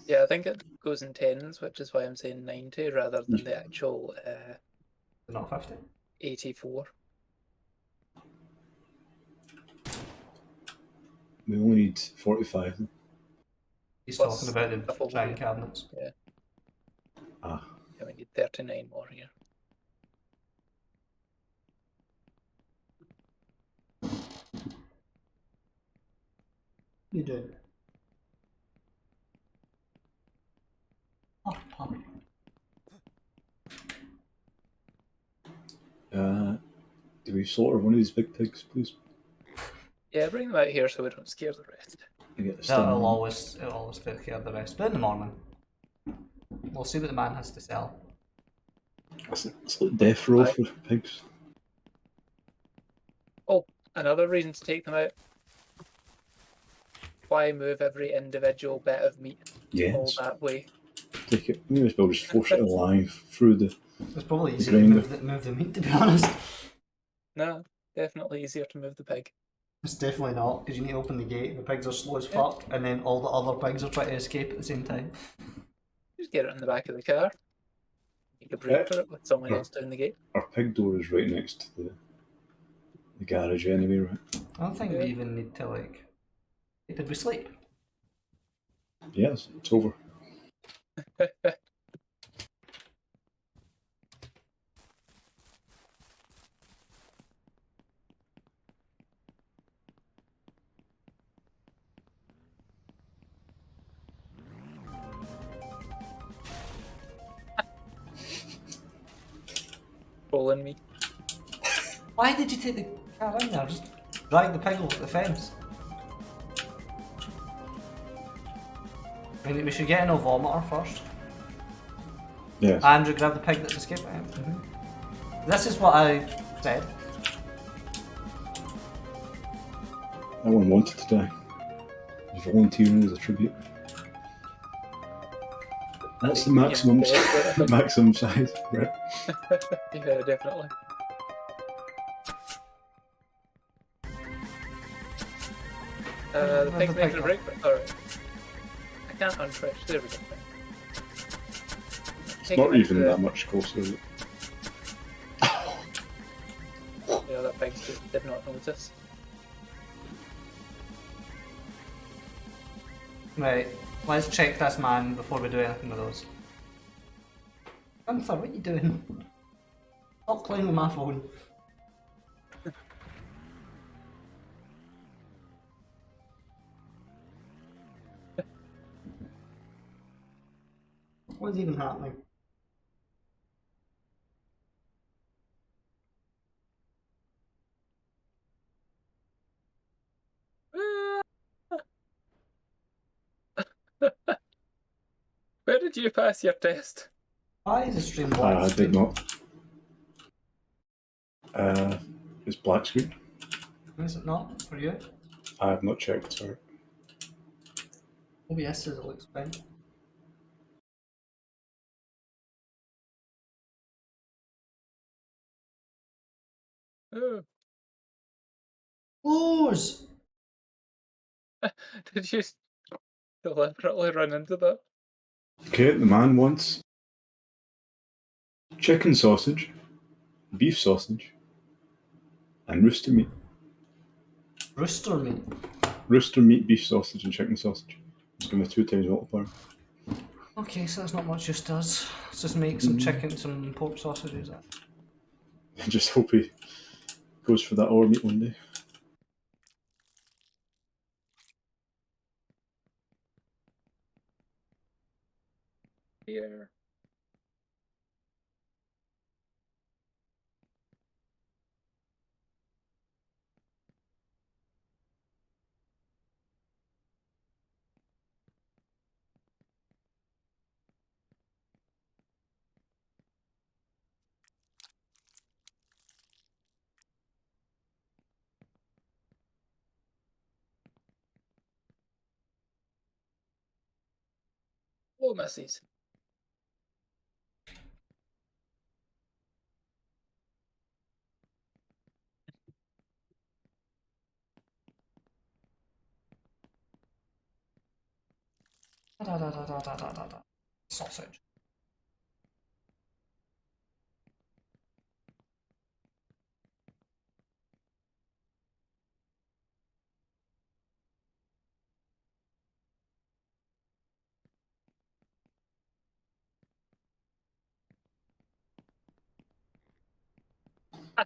Yeah, I think it goes in tens, which is why I'm saying 90 rather than the actual Not 50. 84. we only need 45. He's What's talking about the full the giant weight? cabinets. Ah, Yeah, we need 39 more here. You do. Oh, puppy. do we slaughter one of these big pigs, please? Yeah, bring them out here so we don't scare the rest. I get the No, stem. it'll always take care of the rest. But in the morning, we'll see what the man has to sell. It's like death row Aye. for pigs. Another reason to take them out. Why move every individual bit of meat all Yes, that way? take it. Maybe as well just force it alive through the. It's probably easier to grinder. move the meat, to be honest. No, definitely easier to move the pig. It's definitely not, because you need to open the gate, the pigs are slow as fuck, and then all the other pigs are trying to escape at the same time. Just get it in the back of the car. You could break for it with someone else down the gate. Our pig door is right next to the garage anyway, right? I don't think Yeah. we even need to, like... Did we sleep? Yes, it's over. Pulling me. Why did you take the car in there? Just drag the pig over the fence. I mean, we should get in a vomiter first. Yes. Andrew, grab the pig that's escaping. This is what I said. That one wanted to die. He's volunteering as a tribute. That's the maximum, Yeah, maximum size, right? yeah, definitely. The Where's pig's the making pig a break. Alright. I can't unfresh. There we go. It's not even that much closer, is it? Yeah, that pig just did not notice. Right, let's check this man before we do anything with those. Gunther, what are you doing? Stop playing with my phone. What is even happening? Where did you pass your test? Why is the stream black I screen? did not. It's black screen. Is it not for you? I have not checked, sorry. OBS says it looks fine. Oh, Close! did you deliberately run into that? Okay, the man wants chicken sausage, beef sausage, and rooster meat. Rooster meat. Rooster meat, beef sausage, and chicken sausage. It's going to be 2 times multiplier. Okay, so that's not much use to us. Let's just make some chicken, some pork sausages. I just hope he goes for that or meat one day. Here. Oh, misses. Sausage.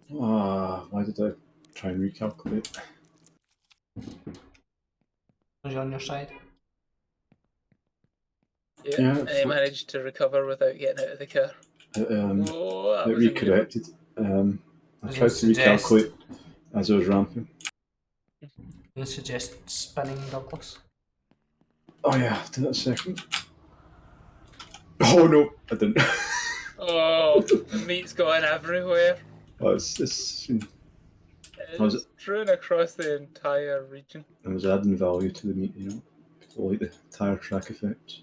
Why did I try and recalculate? Was you on your side? Yeah, Yeah, and he managed to recover without getting out of the car. It, Oh, that it was amazing. recorrected. I Does tried it to suggest- recalculate as I was ramping. You suggest spinning Douglas? Oh yeah, do that a second. Oh no, I didn't. Oh, the meat's going everywhere. Oh, it's Was It's strewn across the entire region. I was adding value to the meat, you know. People like the tire track effects.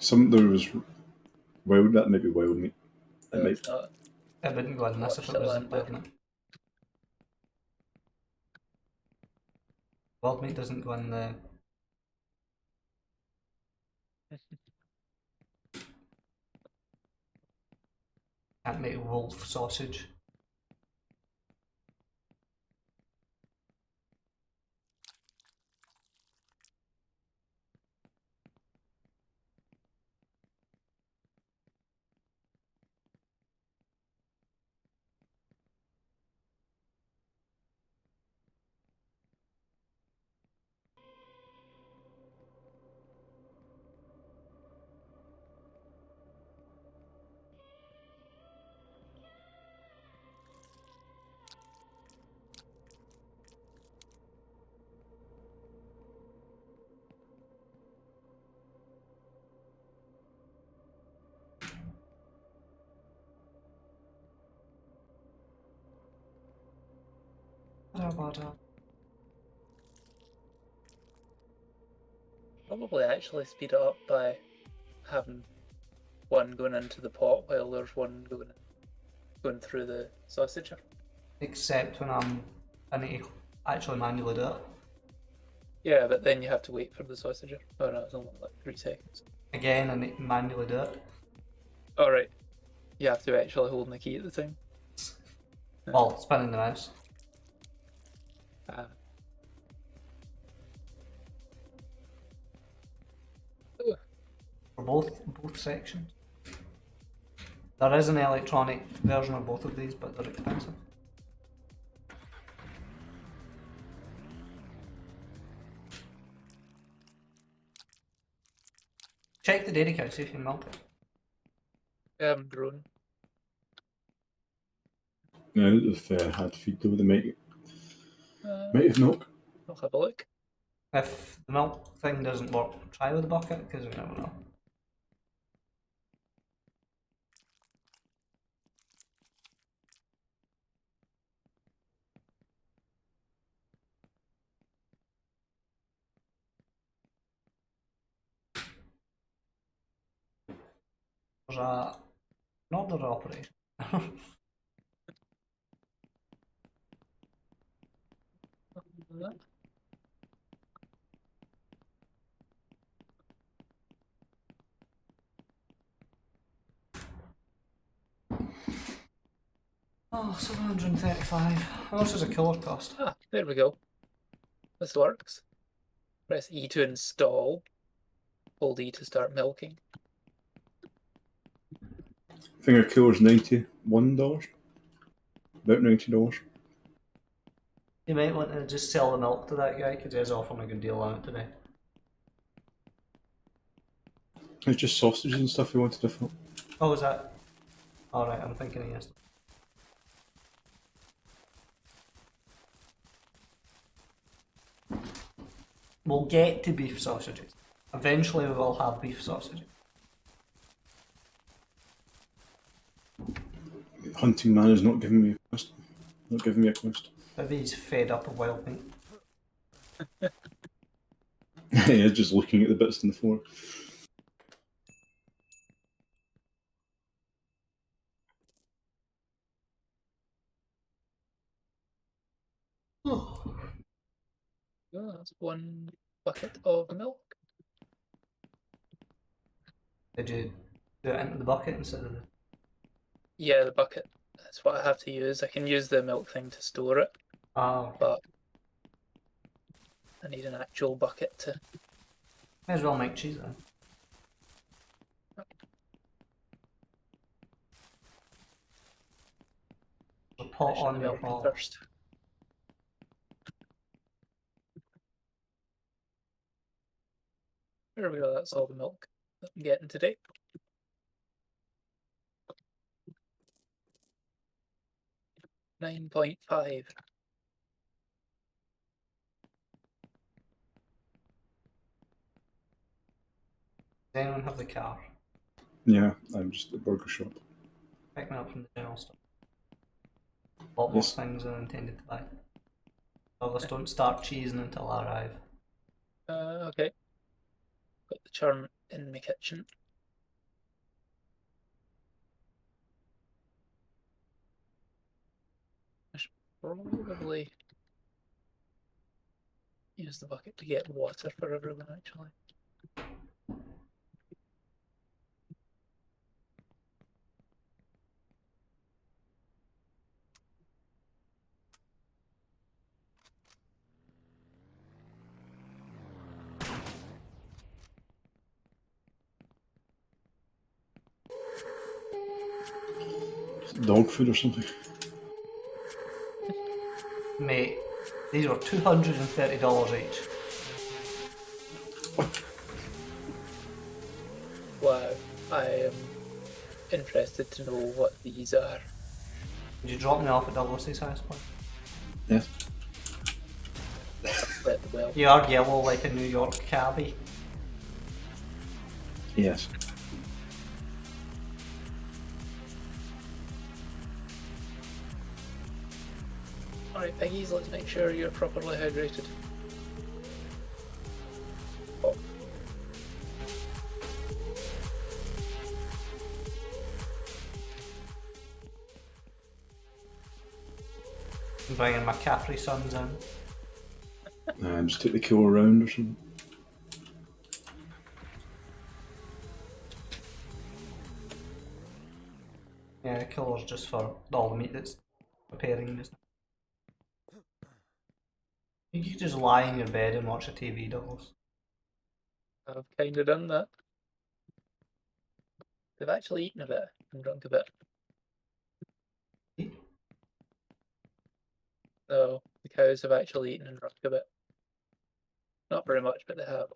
There was wild. That might be wild meat. It No, might. it's not. It wouldn't go in this if it wasn't wild meat. Wild meat doesn't go in the... Can't make wolf sausage. Probably actually speed it up by having one going into the pot while there's one going through the sausager. Except when I need to actually manually do it. Yeah, but then you have to wait for the sausager. Oh no, it's only like 3 seconds. Again, I need to manually do it. Alright. You have to actually hold the key at the time. Well, spinning the mouse. Ah. For both sections. There is an electronic version of both of these, but they're expensive. Check the dairy cow, see if you can milk it. Drone. Now that they've had feed though, they might Uh, have milk. I'll have a look. If the milk thing doesn't work, try with the bucket, because we never know. There's an order operation. Oh, 735. How much does a killer cost? Ah, there we go. This works. Press E to install. Hold E to start milking. I think a killer's $91. About $90. You might want to just sell the milk to that guy, because he's offering a good deal on it today. It's just sausages and stuff we wanted to fill. Oh, is that? Alright, I'm thinking of yes. We'll get to beef sausages. Eventually we will have beef sausages. Hunting man is not giving me a quest. Not giving me a quest. Maybe he's fed up of wild meat. He is just looking at the bits on the floor. Oh, that's 1 bucket of milk. Did you do it into the bucket instead of the... Yeah, the bucket. That's what I have to use. I can use the milk thing to store it, Oh, but I need an actual bucket to. may as well make cheese then. A pot finish on the your milk wall. first. There we go. That's all the milk that I'm getting today. $9.5. Does anyone have the car? Yeah, I'm just at the burger shop. Pick me up from the general store. Bought Yes. more things than I intended to buy. Douglas, don't start cheesing until I arrive. Okay. Got the churn in my kitchen. I should probably use the bucket to get water for everyone actually. Dog food or something. Mate, these are $230 each. Wow, I am interested to know what these are. Would you drop me off at Douglas's house, please? Yes. Let the well. You are yellow like a New York cabbie. Yes. Alright, piggies, let's make sure you're properly hydrated. Oh. I'm bringing my Capri Suns in. Just take the cooler around or something. Yeah, the cooler's just for all the meat that's preparing just now. You could just lie in your bed and watch a TV, Douglas. I've kind of done that. They've actually eaten a bit and drunk a bit. So the cows have actually eaten and drunk a bit. Not very much, but they have.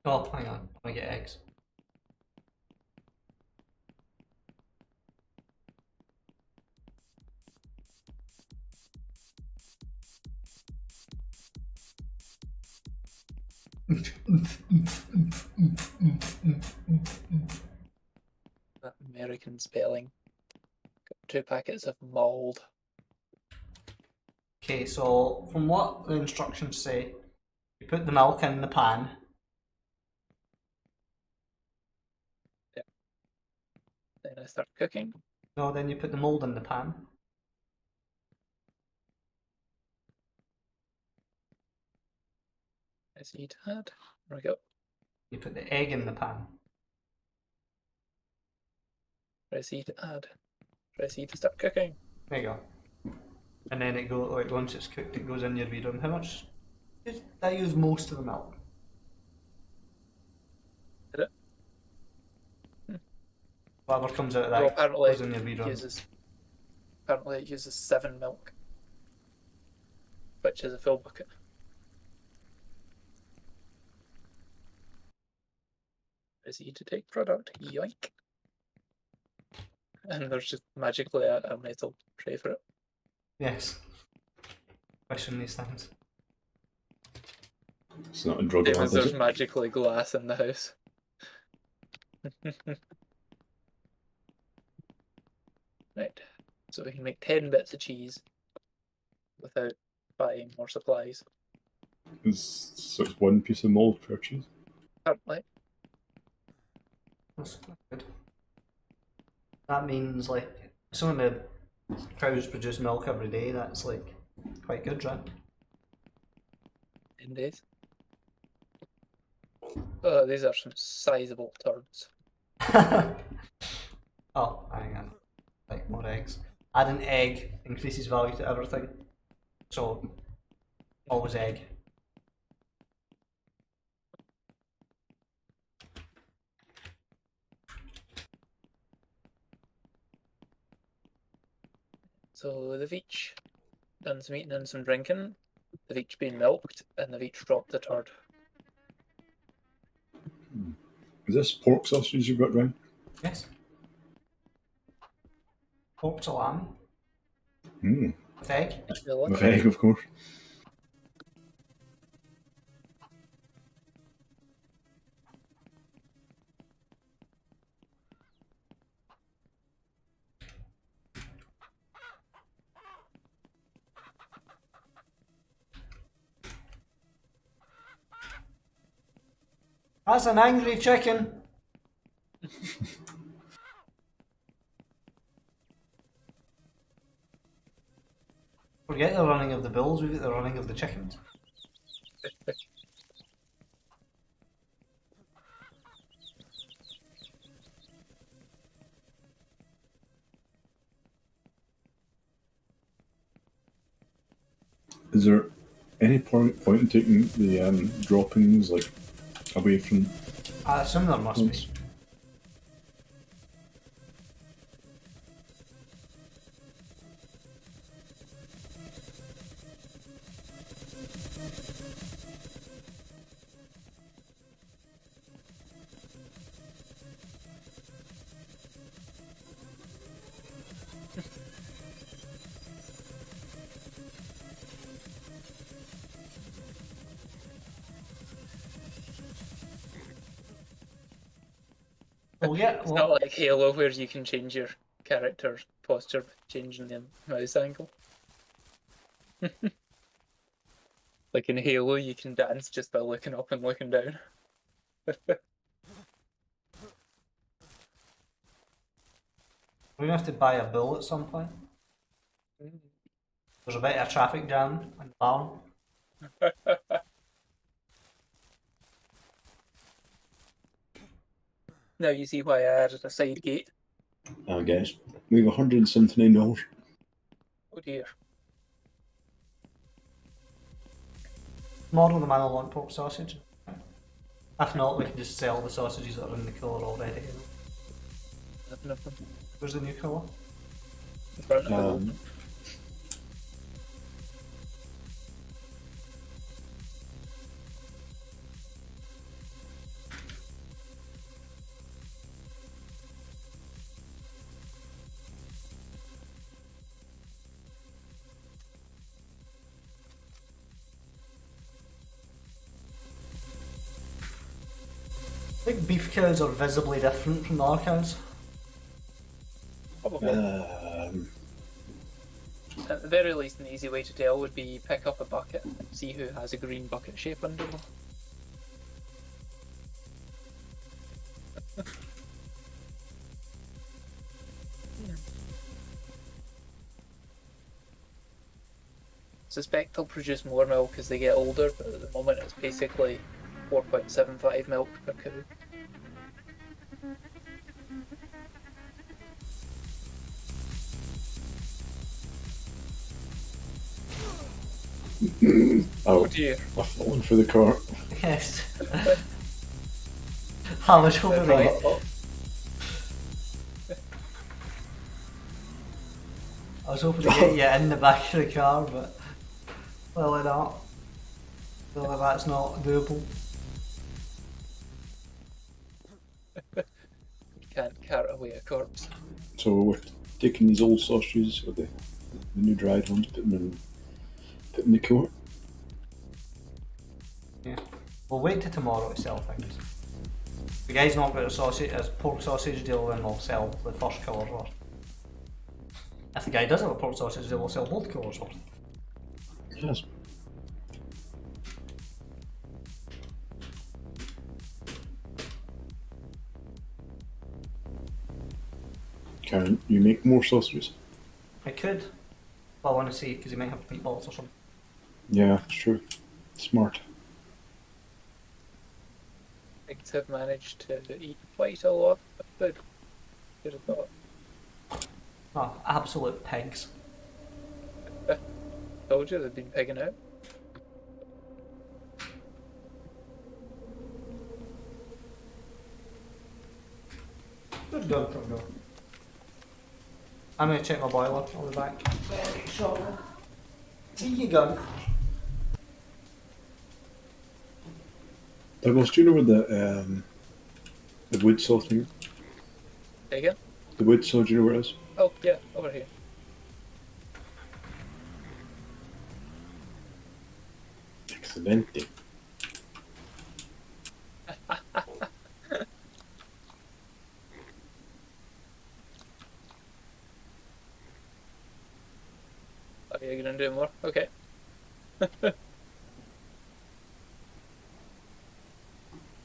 Oh, hang on. I get eggs. That American spelling. Got 2 packets of mould. Okay, so from what the instructions say, you put the milk in the pan. Then I start cooking. No, then you put the mold in the pan. Press E to add. There we go. You put the egg in the pan. Press E to add. Press E to start cooking. There you go. And then it goes, like, once it's cooked, it goes in your reader. And how much? I use most of the milk. Did it? Whatever comes out of that Well, apparently goes in your reader. Apparently it uses 7 milk, which is a full bucket. Press E to take product. Yoink. And there's just magically a metal tray for it. Yes. Question these things. It's not a drug Same lab, as is there's it? magically glass in the house. Right, so we can make 10 bits of cheese without buying more supplies. So it's one piece of mold per cheese. Apparently, That's quite good. That means, like, some of the cows produce milk every day. That's, like, quite good, right? 10 days. Oh, these are some sizable turds. Oh, hang on. Like, more eggs. Add an egg increases value to everything. So, always egg. So they've each done some eating and some drinking. They've each been milked, and they've each dropped a turd. Is this pork sausage you've got, Ryan? Yes. Pork salami Mm. with egg. If you look With at it, egg, of course. That's an angry chicken. Forget the running of the bulls, we've got the running of the chickens. Is there any point in taking the droppings like away from? I assume there must be. Well, yeah, it's not like Halo where you can change your character's posture by changing the mouse angle. Like in Halo, you can dance just by looking up and looking down. We're gonna have to buy a bull at some point. Mm. There's a bit of a traffic jam in Barn. Now you see why I added a side gate. Guys, we have $179. Oh dear. Tomorrow the man will want pork sausage. If not, we can just sell the sausages that are in the cooler already. Nothing of them. Where's the new cooler? In front of it. Um, I think beef cows are visibly different from the other cows. Probably. At the very least, an easy way to tell would be pick up a bucket and see who has a green bucket shape under them. Suspect they'll produce more milk as they get older, but at the moment it's basically 4.75 milk per cow. oh, dear. I've fallen for the car. Yes. I was hoping to get, I was hoping to get you in the back of the car, but clearly not. Clearly that's not doable. You can't cart away a corpse. So we're taking these old sausages, or the new dried ones, putting them in the cooler. Yeah. We'll wait till tomorrow to sell things. If the guy's not got a sausage, a pork sausage deal, then we'll sell the first colour first. If the guy does have a pork sausage deal, we'll sell both colours first. Yes. Can you make more sausages? I could. Well, I want to see, because he might have meatballs or something. Yeah, it's true. Smart. Pigs have managed to eat quite a lot of food. Should have thought. Oh, absolute pigs. Told you they've been pigging out. Good gun from go. I'm going to check my boiler. I'll be back very shortly. See you gun. Douglas, do you know where the wood saw thing? Say again? The wood saw, do you know where it is? Oh, yeah, over here. Excelente. Are you gonna do more? Okay.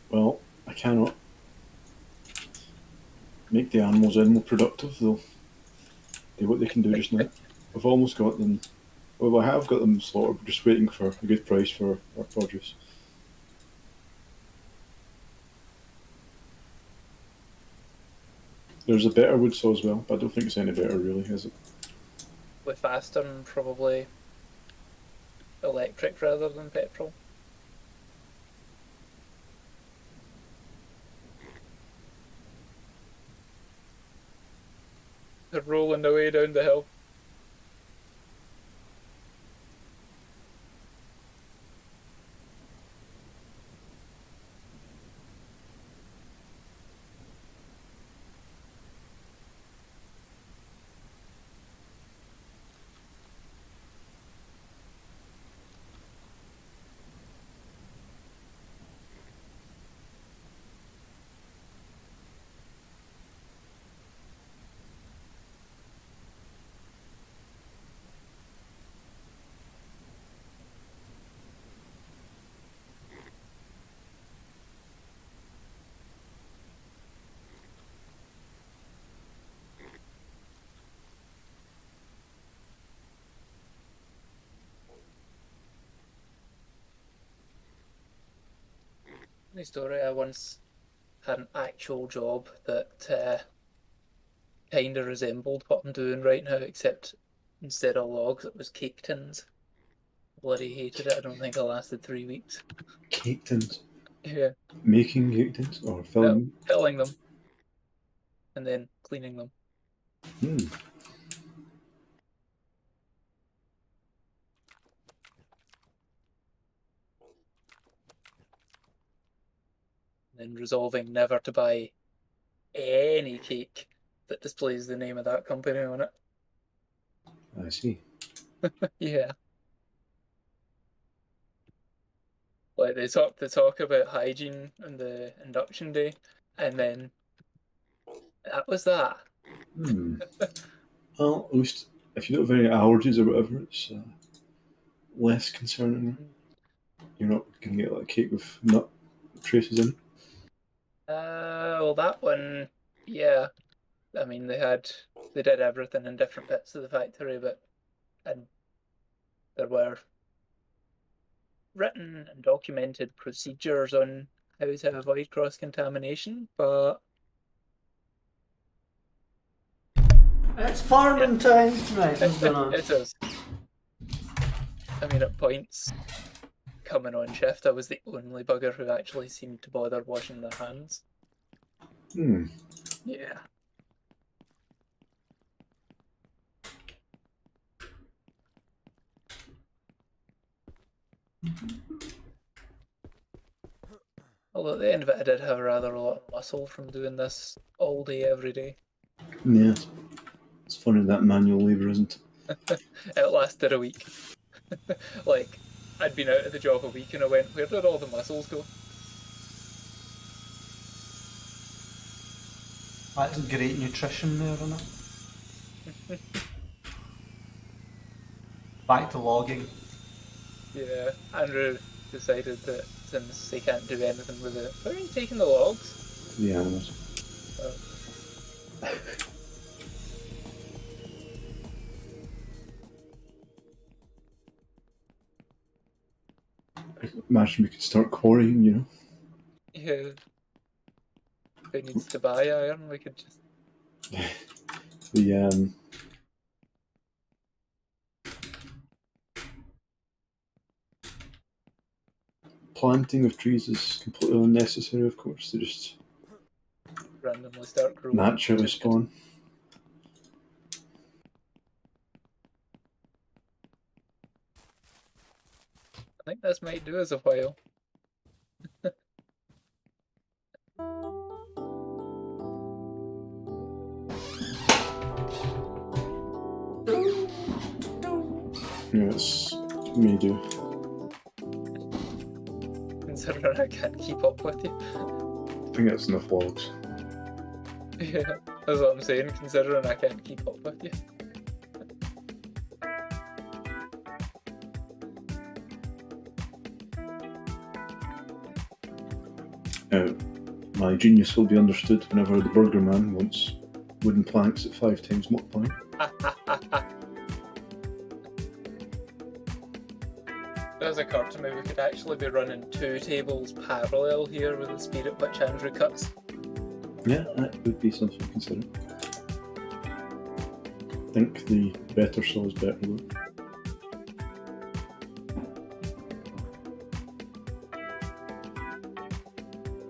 Well, I cannot make the animals any more productive, though. Do what they can do just now. I've almost got them. Well, I have got them slaughtered, but just waiting for a good price for our produce. There's a better wood saw as well, but I don't think it's any better, really, is it? With faster and probably electric rather than petrol. They're rolling away down the hill. Funny story, I once had an actual job that kind of resembled what I'm doing right now, except instead of logs, it was cake tins. Bloody hated it. I don't think I lasted 3 weeks. Cake tins. Yeah, Making cake tins or filling? filling them and then cleaning them. Hmm. And then resolving never to buy any cake that displays the name of that company on it. I see. Yeah. Like they talk about hygiene on the induction day, and then that was that. Hmm. Well, at least if you don't have any allergies or whatever, it's less concerning. You're not going to get like cake with nut traces in. Well, that one, yeah. I mean, they did everything in different bits of the factory, but and there were written and documented procedures on how to avoid cross contamination, but It's farming time. Right, what's going on? it is. I mean, at points coming on shift, I was the only bugger who actually seemed to bother washing their hands. Hmm. Yeah. Although at the end of it, I did have rather a lot of muscle from doing this all day, every day. Yeah. It's funny that manual labour, isn't it? It lasted a week. Like, I'd been out of the job a week and I went, where did all the muscles go? That's great nutrition there, isn't it? Back to logging. Yeah, Andrew decided that since they can't do anything with it, where are you taking the logs? The animals. I imagine we could start quarrying, you know? Yeah. Who needs to buy iron? We could just. The planting of trees is completely unnecessary, of course. They just Randomly start growing. naturally spawn. I think this might do us a while. Yes, me do. Considering I can't keep up with you. I think that's enough logs. Yeah, that's what I'm saying, considering I can't keep up with you. My genius will be understood whenever the Burger Man wants wooden planks at 5 times multiplying. It has occurred to me we could actually be running 2 tables parallel here with the speed at which Andrew cuts. Yeah, that would be something to consider. I think the better saw is better though.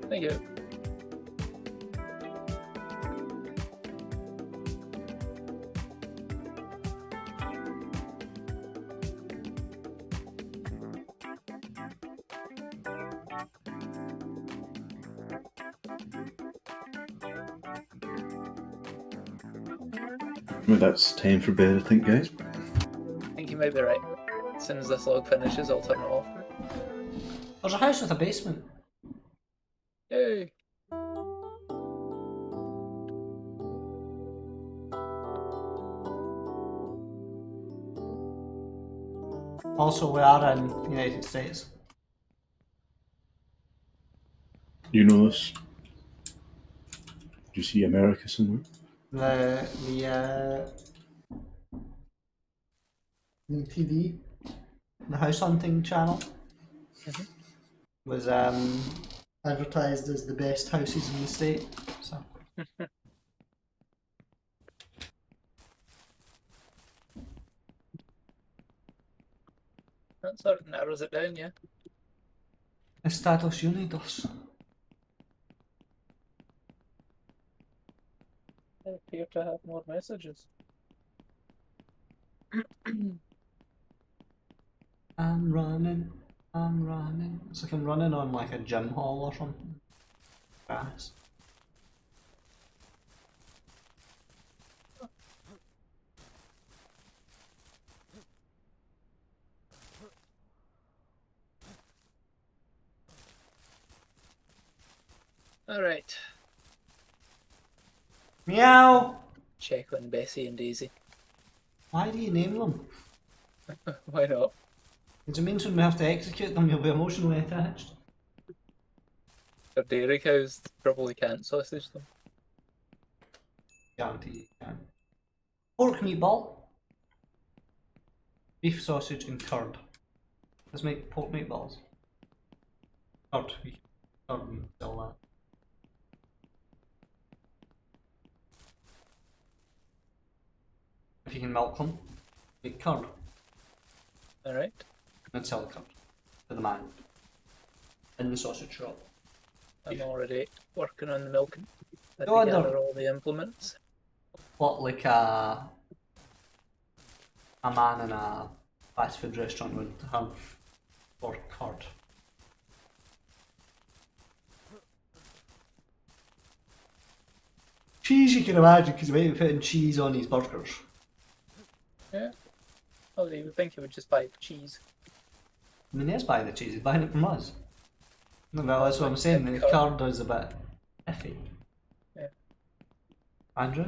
Thank you. Well, that's time for bed, I think, guys. I think you might be right. As soon as this log finishes, I'll turn it off. There's a house with a basement. Yay! Also, we are in the United States. You know this? Do you see America somewhere? The TV, the house hunting channel, was advertised as the best houses in the state. So That sort of narrows it down, yeah. Estados Unidos. They appear to have more messages. I'm running. I'm running. It's like I'm running on like a gym hall or something. Grass. Alright, Meow! check on Bessie and Daisy. Why do you name them? Why not? Because it means when we have to execute them, you'll be emotionally attached. They're dairy cows, probably can't sausage them. Guarantee you can. Pork meatball. Beef sausage and curd. Let's make pork meatballs. Curd. We curd and sell that. If you can milk them, make curd Alright, and sell the curd to the man in the sausage shop. I'm already working on the milking. Had Go on, to gather then. all the implements. What, like a man in a fast food restaurant would have for curd? Cheese you can imagine, because he might be putting cheese on his burgers. Yeah. Oh, you would think he would just buy cheese. I mean, he's buying the cheese, he's buying it from us. No, well, that's what I'm saying, the curd is a bit iffy. Yeah. Andrew?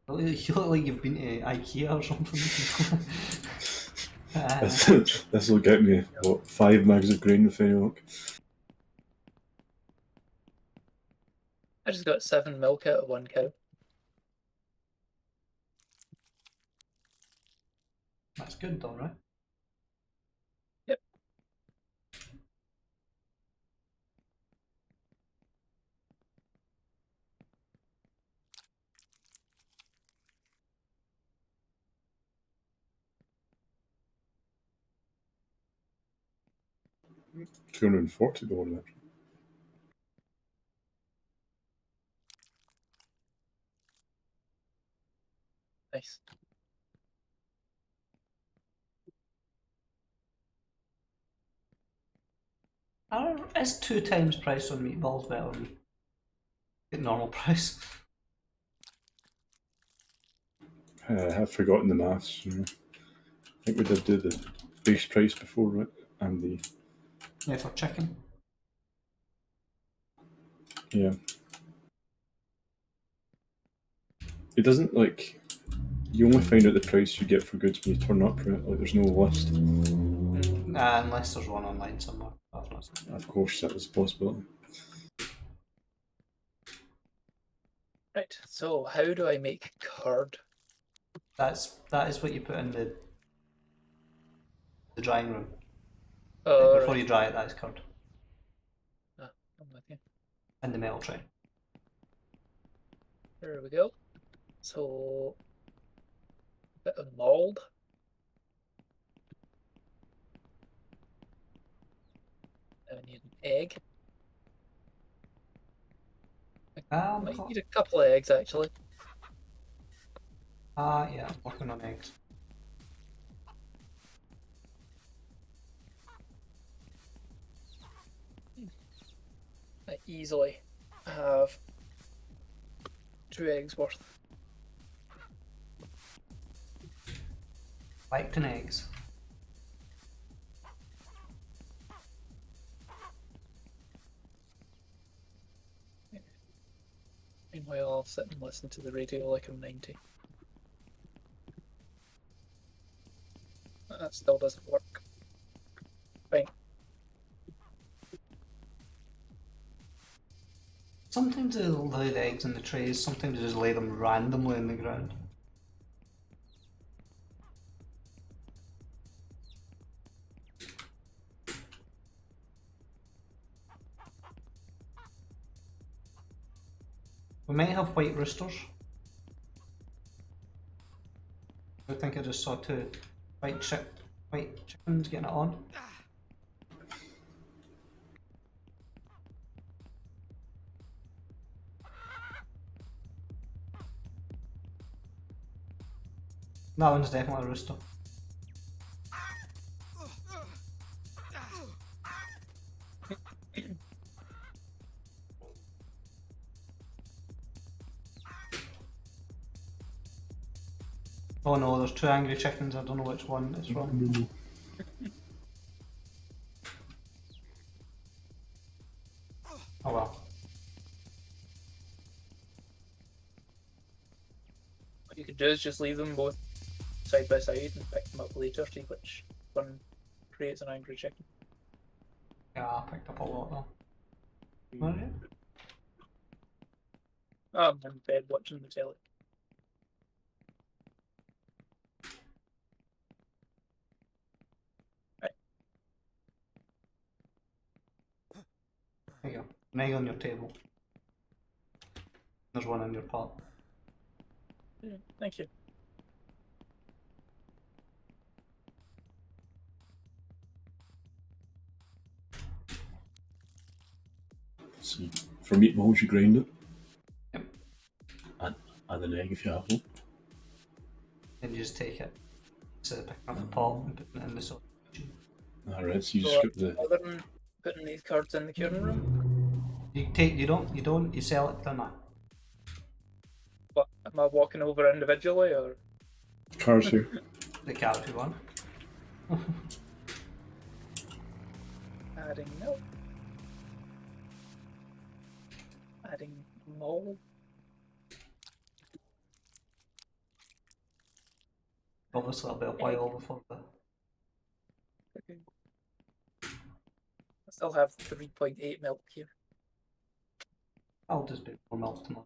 You look like you've been to IKEA or something. This will get me, what, 5 mags of grain with any luck. I just got 7 milk out of 1 cow. That's good though, right? Yep. $240 actually. Nice. Is 2 times price on meatballs better than the normal price? I've forgotten the maths. You know. I think we did do the base price before, right? And the Yeah, for chicken. yeah. It doesn't like you only find out the price you get for goods when you turn up, right? Like there's no list. Unless there's one online somewhere. I've not seen. Of course, that was a possibility. Right, so how do I make curd? That is what you put in the drying room. Oh, Before right. you dry it, that's curd. I'm with you. In the metal tray. There we go. So, a bit of mold. Now I need an egg. Might need a couple of eggs actually. Yeah, I'm working on eggs. I easily have 2 eggs worth. White and eggs. Meanwhile, I'll sit and listen to the radio like I'm 90. That still doesn't work. Fine. Sometimes they'll lay the eggs in the trays, sometimes they just lay them randomly in the ground. We might have white roosters. I think I just saw two white chickens getting it on. That one's definitely a rooster. Oh no, there's two angry chickens. I don't know which one it's from. Oh well. What you could do is just leave them both side by side and pick them up later, see which one creates an angry chicken. Yeah, I picked up a lot though. What is it? Oh, I'm in bed watching the telly. There you go. An egg on your table. There's one in your pot. Yeah, thank you. So for meatballs, you grind it. Yep. Add an egg if you have one. And you just take it. Instead of picking up the pot and putting it in the sauce. Alright, so you just So, strip the. other than putting these cards in the curing room, You don't, you sell it to them. what am I walking over individually or? Cars here. The car if you want. Adding milk. Adding mold. Obviously it'll be a while before the... Okay. I still have 3.8 milk here. I'll just be more milk tomorrow.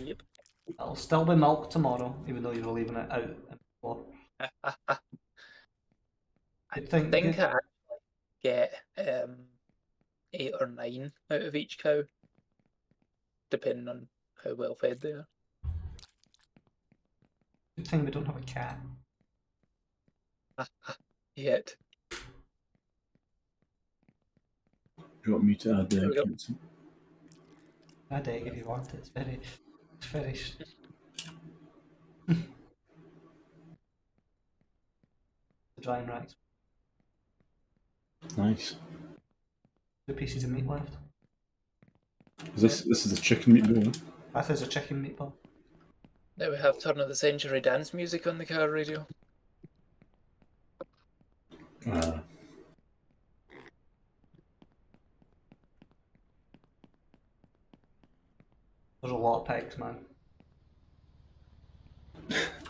Yep. It'll still be milk tomorrow, even though you're leaving it out in the floor. I Good think good. I actually get 8 or 9 out of each cow, depending on how well fed they are. Good thing we don't have a cat. Yet. Do you want me to add There we go. the Add egg if you want it. It's very... The drying racks. Nice. 2 pieces of meat left. This is a chicken meatball. That is a chicken meatball. Now we have turn of the century dance music on the car radio. Uh, There's a lot of pigs, man.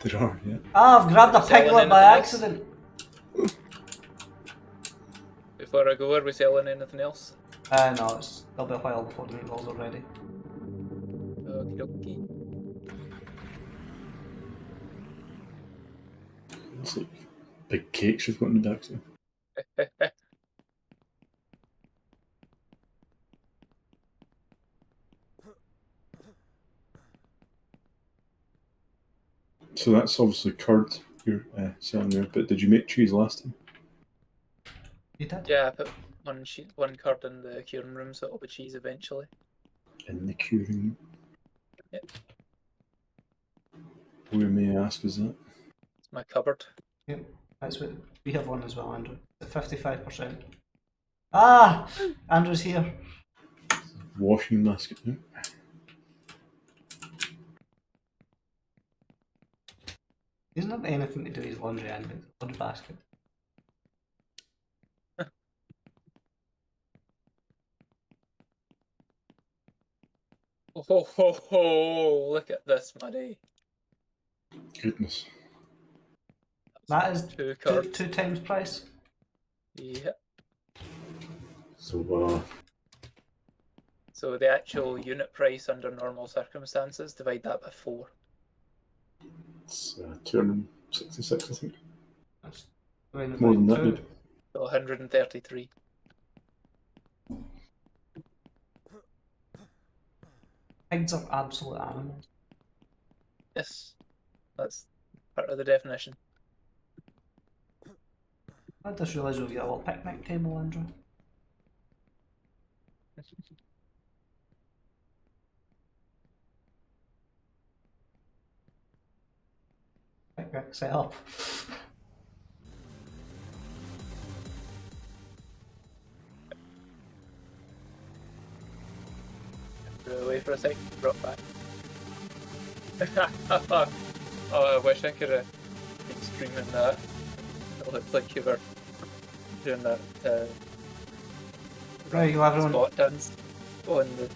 there are, yeah. Ah, I've grabbed a Selling piglet by anything else? accident. Before I go, are we selling anything else? No, it'll be a while before the meatballs are ready. Okie dokie. It's like big cakes we've got in the back there. So that's obviously curd you're selling there, but did you make cheese last time? You did? Yeah, I put one card in the curing room, so it'll be cheese eventually. In the curing. Yep. Where may I ask is that? It's my cupboard. Yep. That's what we have one as well, Andrew. At 55%. Ah! Andrew's here. Washing basket now. He doesn't have anything to do with his laundry, Andrew. It's a laundry basket. Oh ho ho ho! Look at this money. Goodness. That is Two cards. two times price. Yeah. So So the actual unit price under normal circumstances, divide that by 4. it's 266, I think. That's divided More by than that, 2. dude. So 133. Pigs are absolute animals. Yes, that's part of the definition. I just realised we've got a little picnic table, Andrew. Picnic set up. Threw away for a second, brought back. Oh, I wish I could have been streaming that. It looked like you were doing that Right, you everyone. spot dance on the.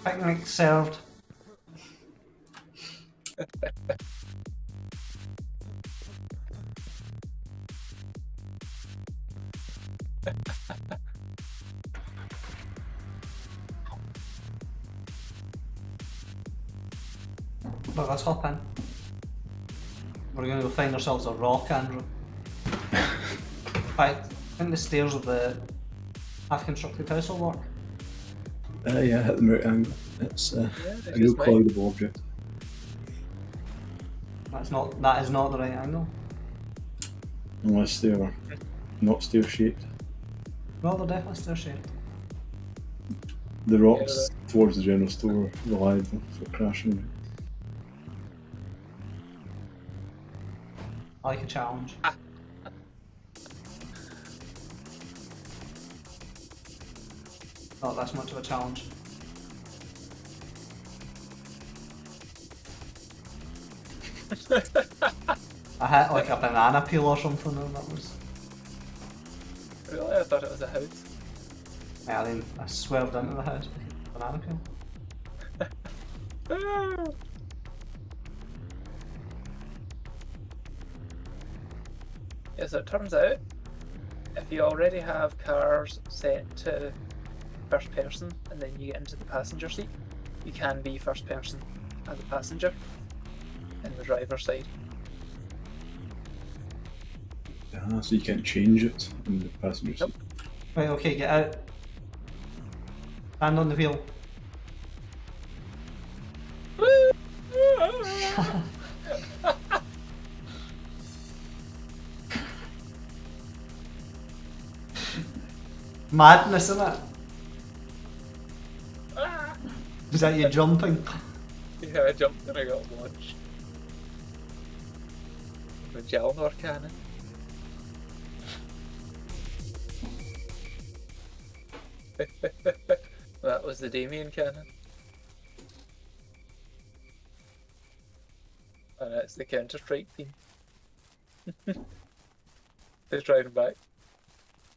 Picnic served. Well, let's hop in. We're going to go find ourselves a rock, Andrew. Right, I think the stairs of the half-constructed house will work. Yeah, hit them right angle. It's Yeah, a they real just might. collidable object. That is not the right angle. Unless they're not stair shaped. Well, they're definitely stair shaped. The rocks towards the general store reliable for crashing. I like a challenge. Not that much of a challenge. I hit like a banana peel or something, and that was. Really? I thought it was a house. Yeah, then I swerved into the house with a banana peel. Yes, it turns out if you already have cars set to first person and then you get into the passenger seat, you can be first person as a passenger in the driver's side. So you can't change it in the passenger seat. Nope. Right, okay, get out. Stand on the wheel. Madness, isn't it? Is that you jumping? Yeah, I jumped and I got launched. The Jalnor cannon. That was the Damien cannon. And it's the Counter-Strike team. Who's driving back?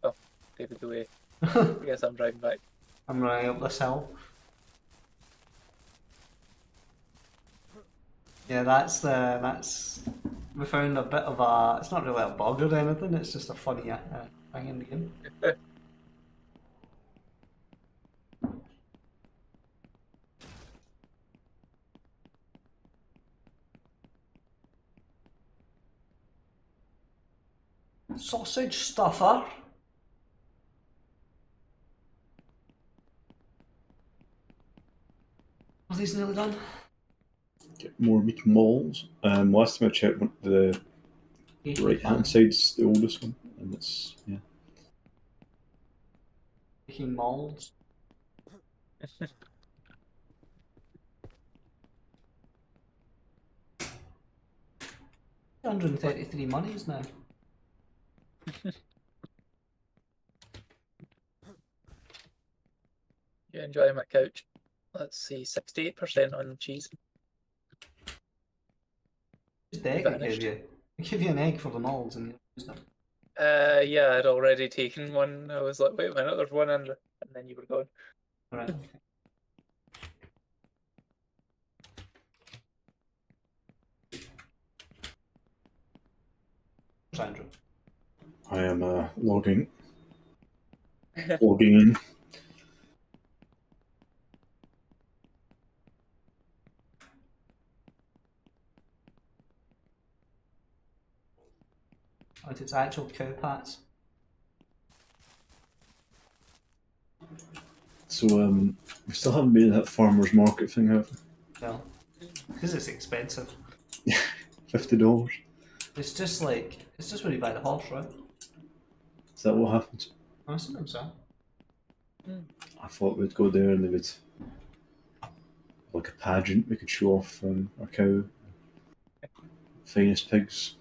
Oh, David's away. I guess I'm driving back. I'm running up this hill. Yeah, that's we found a bit of a. It's not really a bug or anything. It's just a funny thing in the game. Sausage stuffer. Are these nearly done? Get more meat malls. Last time I checked, the right hand side's the oldest one, and it's Making molds. 133 monies now. You enjoy my couch? Let's see, 68% on cheese. Just egg I gave you. I gave you an egg for the molds and you used them. Yeah, I'd already taken one. I was like, wait a minute, there's one under, and then you were gone. Alright, okay. Andrew. I am logging in. Like its actual cow pats. So we still haven't made that farmers market thing, have we? No, because it's expensive. $50. It's just where you buy the horse, right? Is that what happens? I suppose so. I thought we'd go there and they would like a pageant. We could show off our cow, finest pigs.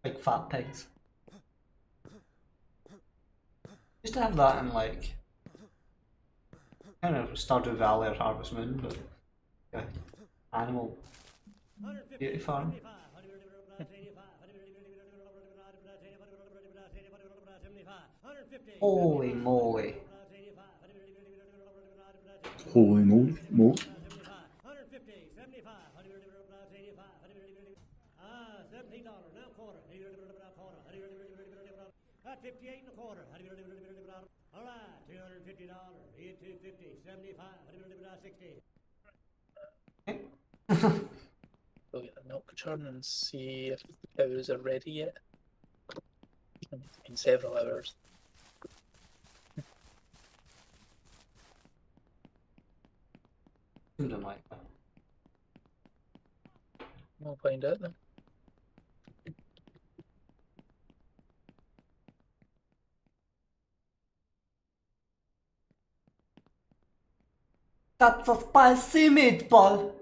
Big fat pigs. Used to have that in like kind of Stardew Valley or Harvest Moon, but yeah, animal beauty farm. Holy moly! Holy moly! At 58 and a quarter. All right, $250. 250, 75, 60. Go get a milk churn and see if the cows are ready yet. It's been several hours. Something like that. We'll find out then. That's a spicy meatball.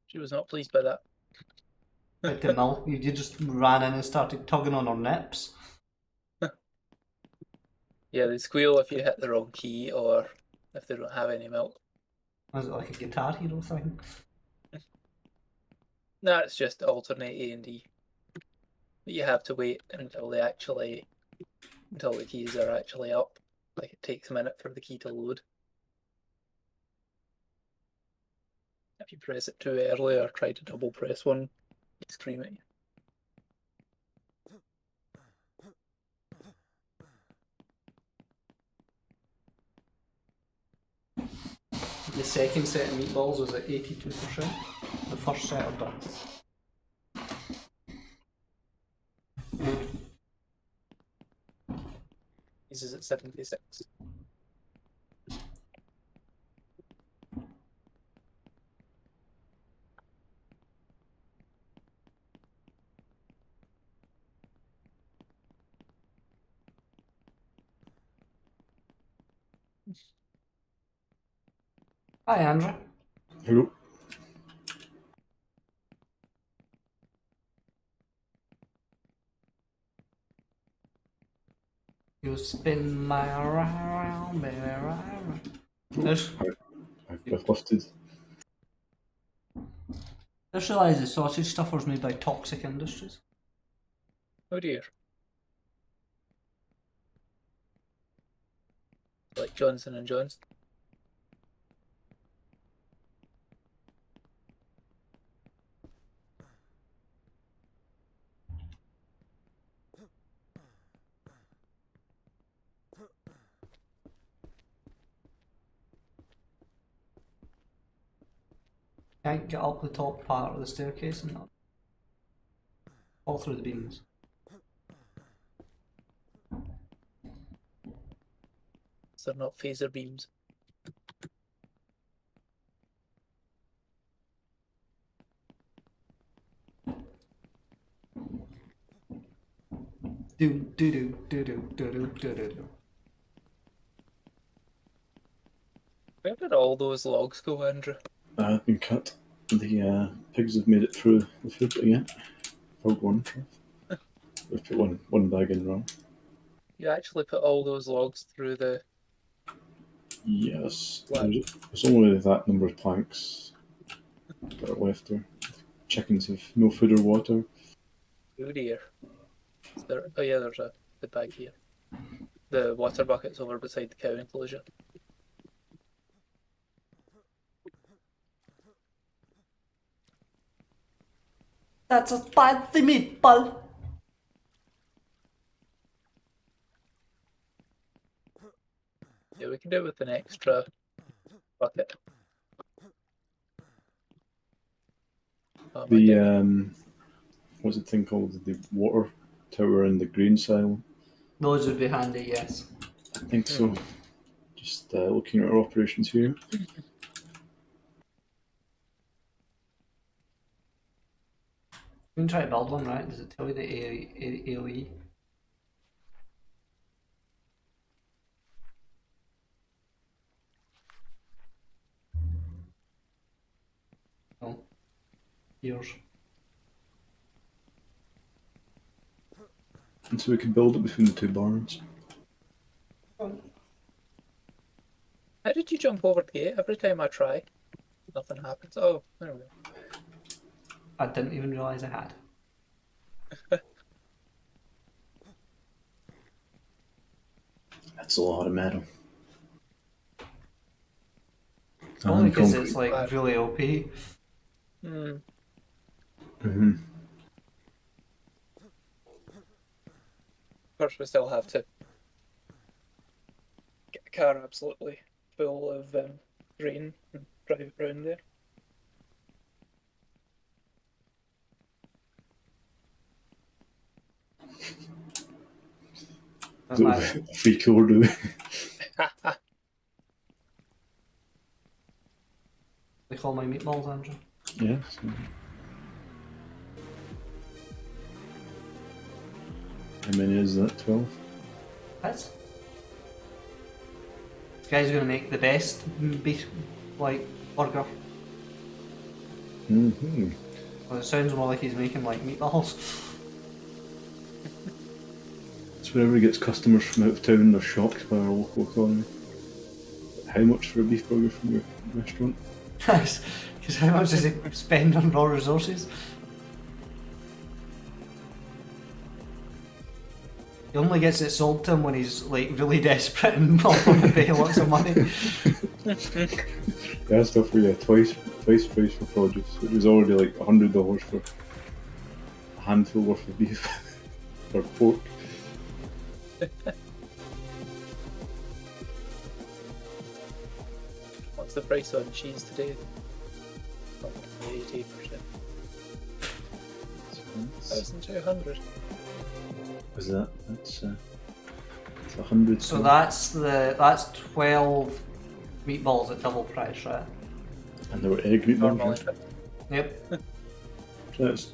She was not pleased by that. Like the milk, you just ran in and started tugging on her nips. Yeah, they squeal if you hit the wrong key or if they don't have any milk. Was it like a Guitar Hero thing? No, it's just alternate A and D. But you have to wait until the keys are actually up. Like it takes a minute for the key to load. If you press it too early or try to double press one, they scream at you. The second set of meatballs was at 82%. The first set are done. This is at 76. Hi, Andrew. Hello. You spin my around, baby, around. There's, I've lifted. just realised the sausage stuffer's made by Toxic Industries. Oh dear. Like Johnson and Johnson. Can't get up the top part of the staircase and fall through the beams. So they're not phaser beams. Do do do do do do do do do. Where did all those logs go, Andrew? I've been cut. The pigs have made it through the food again. For one. We've put one bag in wrong. You actually put all those logs through the... Yes. What? There's only that number of planks that are left there. Chickens have no food or water. Oh dear. Is there... Oh yeah, there's a food bag here. The water bucket's over beside the cow enclosure. That's a spicy meatball. Yeah, we can do it with an extra bucket. The what's the thing called? The water tower in the green silo. Those would be handy, yes. I think so. Just looking at our operations here. You can try to build one, right? Does it tell you the AoE? No. Yours. And so we could build it between the two barns. How did you jump over gate? Every time I try, nothing happens. Oh, there we go. I didn't even realise I had. That's a lot of metal. Only And because it's concrete. like really OP. Hmm. Mhm. Of course, we still have to get the car absolutely full of grain and drive it around there. But So, my- 3 kilo do we? They call my meatballs, Andrew. Yeah. So. How many is that? 12? That's. This guy's gonna make the best beef like burger. Mm-hmm. Well, it sounds more like he's making like meatballs. So whenever he gets customers from out of town, they're shocked by our local economy. How much for a beef burger from your restaurant? Because how much does he spend on raw resources? He only gets it sold to him when he's like really desperate and not going to pay lots of money. They asked for twice price for produce, which was already like $100 for a handful worth of beef or pork. What's the price on cheese today? 80%. So 1,200. was that? That's 100. So that's 12 meatballs at double price, right? And there were egg meatballs. Normally, right? Yep. So that's,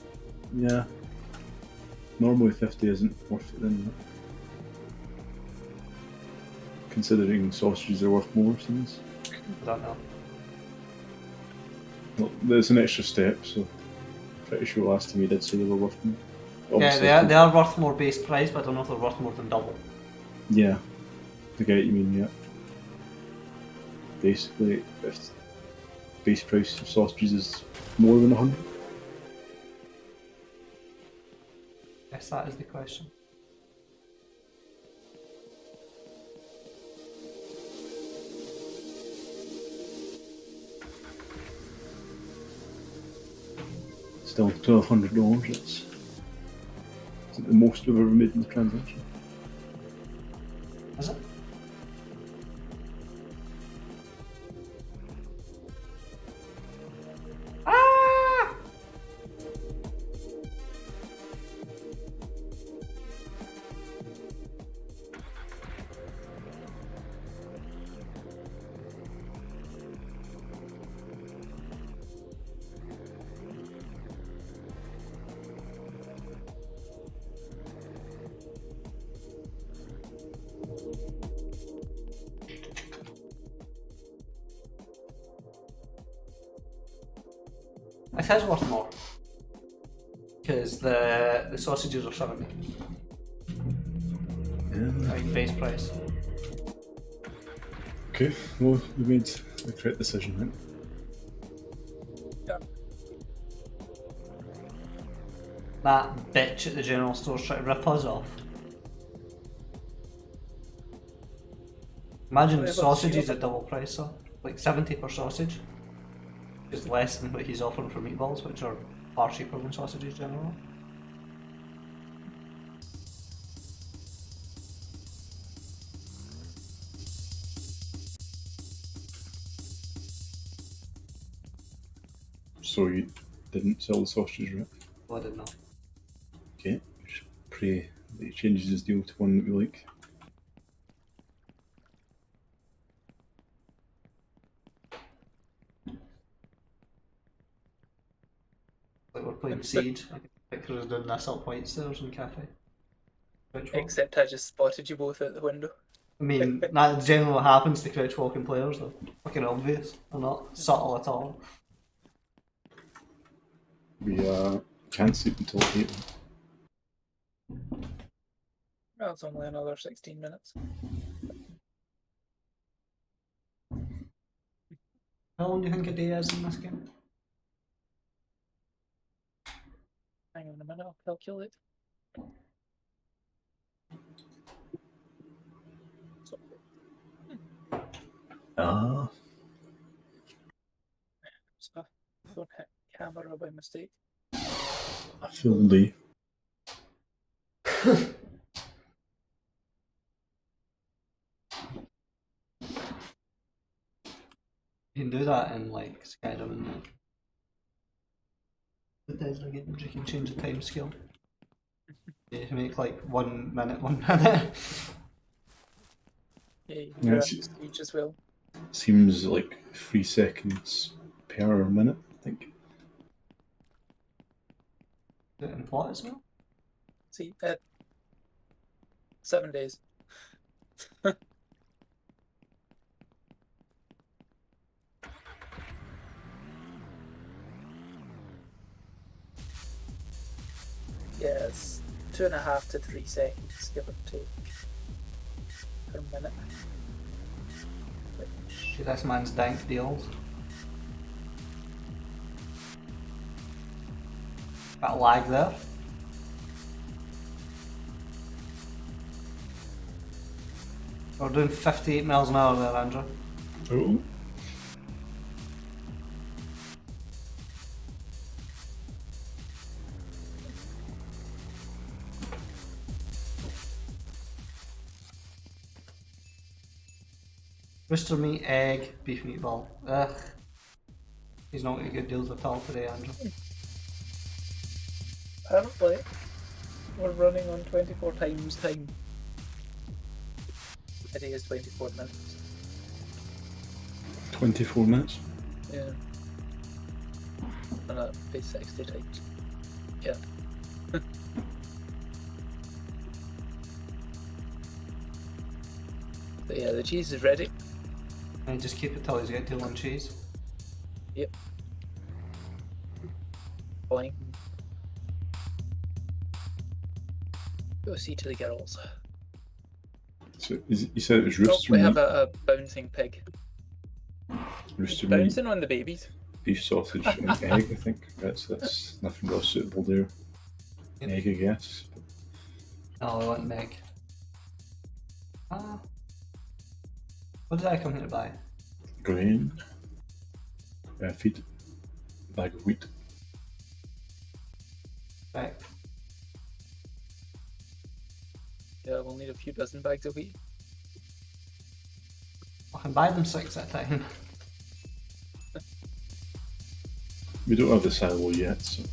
yeah. Normally 50 isn't worth it then. Considering sausages are worth more since. I don't know. Well, there's an extra step, so pretty sure last time you did say they were worth more. Yeah, Obviously, they are worth more base price, but I don't know if they're worth more than double. Yeah, I get what you mean, yeah. Basically, if base price of sausages is more than 100. Yes, that is the question. Still $1,200, that's the most we've ever made in the transaction. Is it? Ah! It is worth more. Because the sausages are 70. Yeah. Like base price. Okay, well, we made the correct decision then. That bitch at the general store's trying to rip us off. Imagine Whatever, sausages see, at double price, though. Like 70 per sausage. Is less than what he's offering for meatballs, which are far cheaper than sausages generally. So you didn't sell the sausages, right? Well, I did not. Okay, we should pray He changes his deal to one that we like. Like we're playing Siege. I can picture us doing this up Whitestairs in Cafe. Crouch walk. Except I just spotted you both out the window. I mean, that's generally what happens to crouch walking players, though. Fucking obvious. They're not subtle at all. We can't sleep until 8. Well, it's only another 16 minutes. How long do you think a day is in this game? Hang on a minute, I'll calculate. Ah. So, don't hit camera by mistake. A full day. You can do that in like Skyrim and Bethesda games. You can change the time scale. You can make like 1 minute, 1 minute. Yeah, you can Yeah, do that it's- in Siege as well. Seems like 3 seconds per minute, I think. Do it in plot as well. See, 7 days. Yeah, it's 2.5 to 3 seconds, give or take, per minute. See, this man's dank deals. Bit of lag there. We're doing 58 miles an hour there, Andrew. Oh. Rooster meat, egg, beef meatball. Ugh. He's not getting good deals at all today, Andrew. Apparently, we're running on 24 times time. A day is 24 minutes. 24 minutes. Yeah. And that be 60 times. Yeah. But yeah, the cheese is ready. And just keep it till he's got deal on cheese. Yep. Fine. Go see to the girls. So you said it was Oh, rooster we meat, have a bouncing pig. rooster meat, Bouncing on the babies. beef sausage, and egg. I think that's nothing real suitable there. Yep. Egg, I guess. No, I want Meg. Ah. What did I come here to buy? Grain, feed, bag of wheat. Right. Yeah, we'll need a few dozen bags of wheat. I can buy them 6 at a time. We don't have the silo yet, so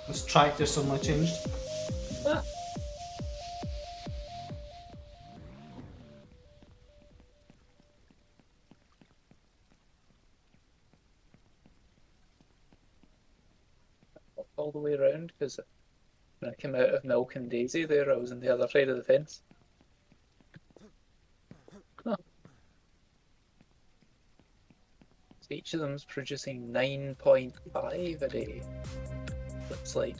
This tractor suddenly changed. Ah. All the way around, because when I came out of Milk and Daisy there, I was on the other side of the fence. Huh. So each of them's producing 9.5 a day. Looks like.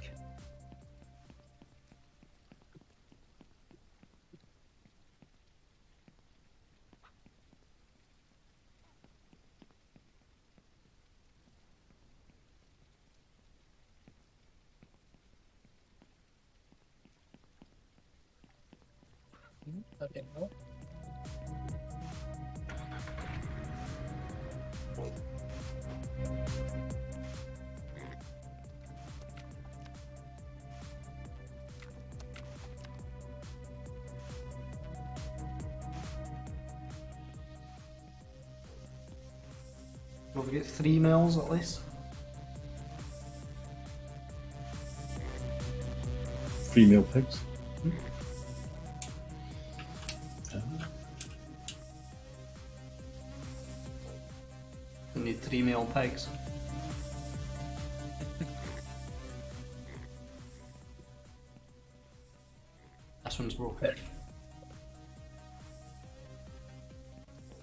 Okay, no. Will we get 3 mils at least? 3 male pigs. We need 3 male pigs. This one's broken.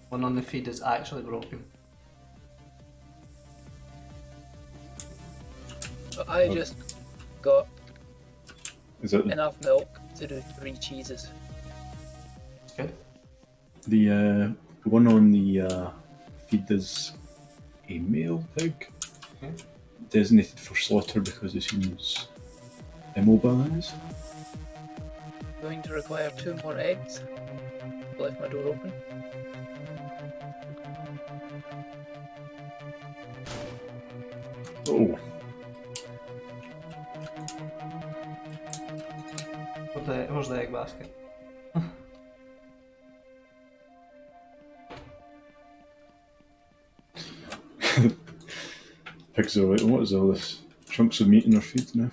One on the feed is actually broken. But I just got Is that enough milk to do 3 cheeses. It's good. the one on the feed is a male pig, Okay. designated for slaughter because it seems immobilized. Going to require 2 more eggs. Left my door open. Oh, Where's the egg basket? pigs are like, what is all this? Chunks of meat in their feed now.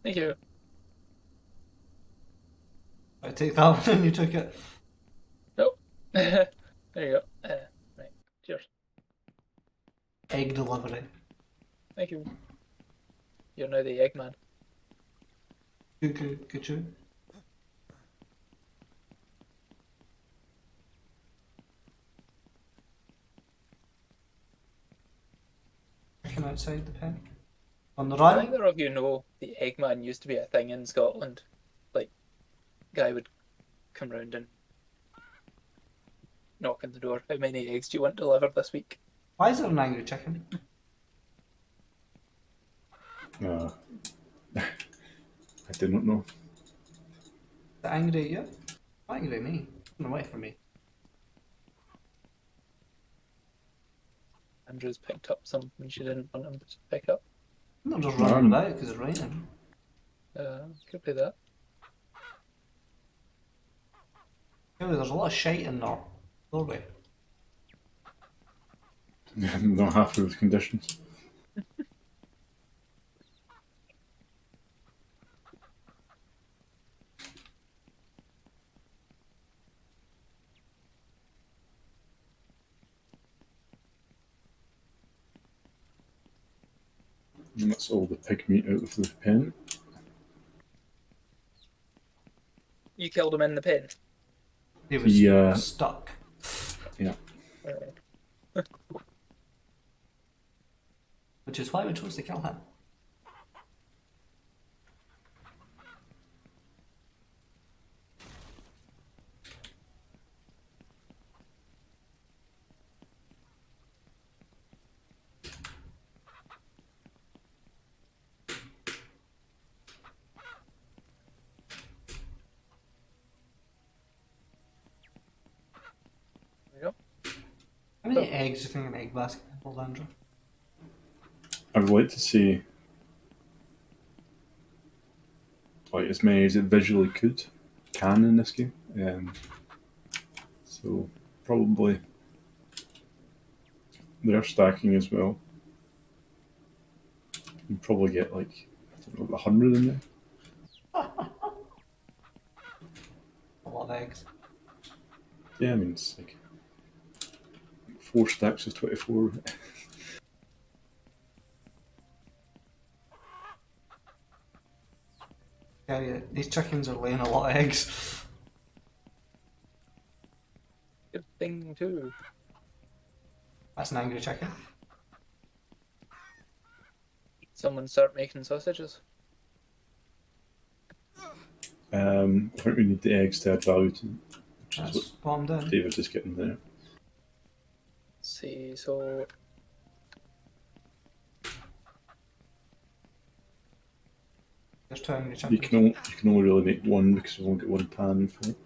Thank you. I take that one and you took it. Nope. There you go. Right. Cheers. Egg delivery. Thank you. You're now the egg man. Cuckoo. Chicken outside the pen. On the run. Neither of you know the Eggman used to be a thing in Scotland. Like, guy would come round and knock on the door. How many eggs do you want delivered this week? Why is there an angry chicken? I did not know. Is it angry at you? Not angry at me. Run away from me. Andrew's picked up something she didn't want him to pick up. I'm not just running about because it's raining. Could be that. Anyway, there's a lot of shite in there. Doorway. I'm not happy with conditions. And that's all the pig meat out of the pen. You killed him in the pen. He was Yeah. stuck. Yeah. Which is why we chose to kill him. There you go. How many eggs do you think an egg basket can hold, Andrew? I would like to say like as many as it visually can in this game. So probably they're stacking as well. You probably get like I don't know 100 in there. A lot of eggs. Yeah, I mean it's like 4 stacks of 24. Yeah, these chickens are laying a lot of eggs. Good thing too. That's an angry chicken. Someone start making sausages. I think we need the eggs to add value to them, which is That's what I'm what doing. David is getting there. Let's see, so There's 2 angry You chickens. can only really make one because we've only got one pan for it.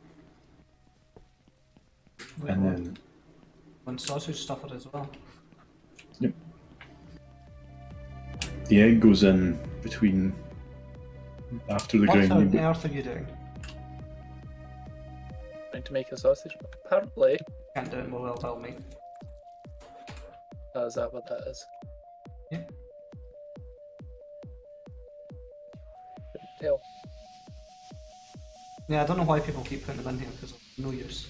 Wait, And what? then One sausage stuffer as well. the egg goes in between after the What grinding. on But earth are you doing? Trying to make a sausage, but apparently, Can't do it, well tell me. is that what that is? Yeah. Couldn't tell. Yeah, I don't know why people keep putting them in here because no use.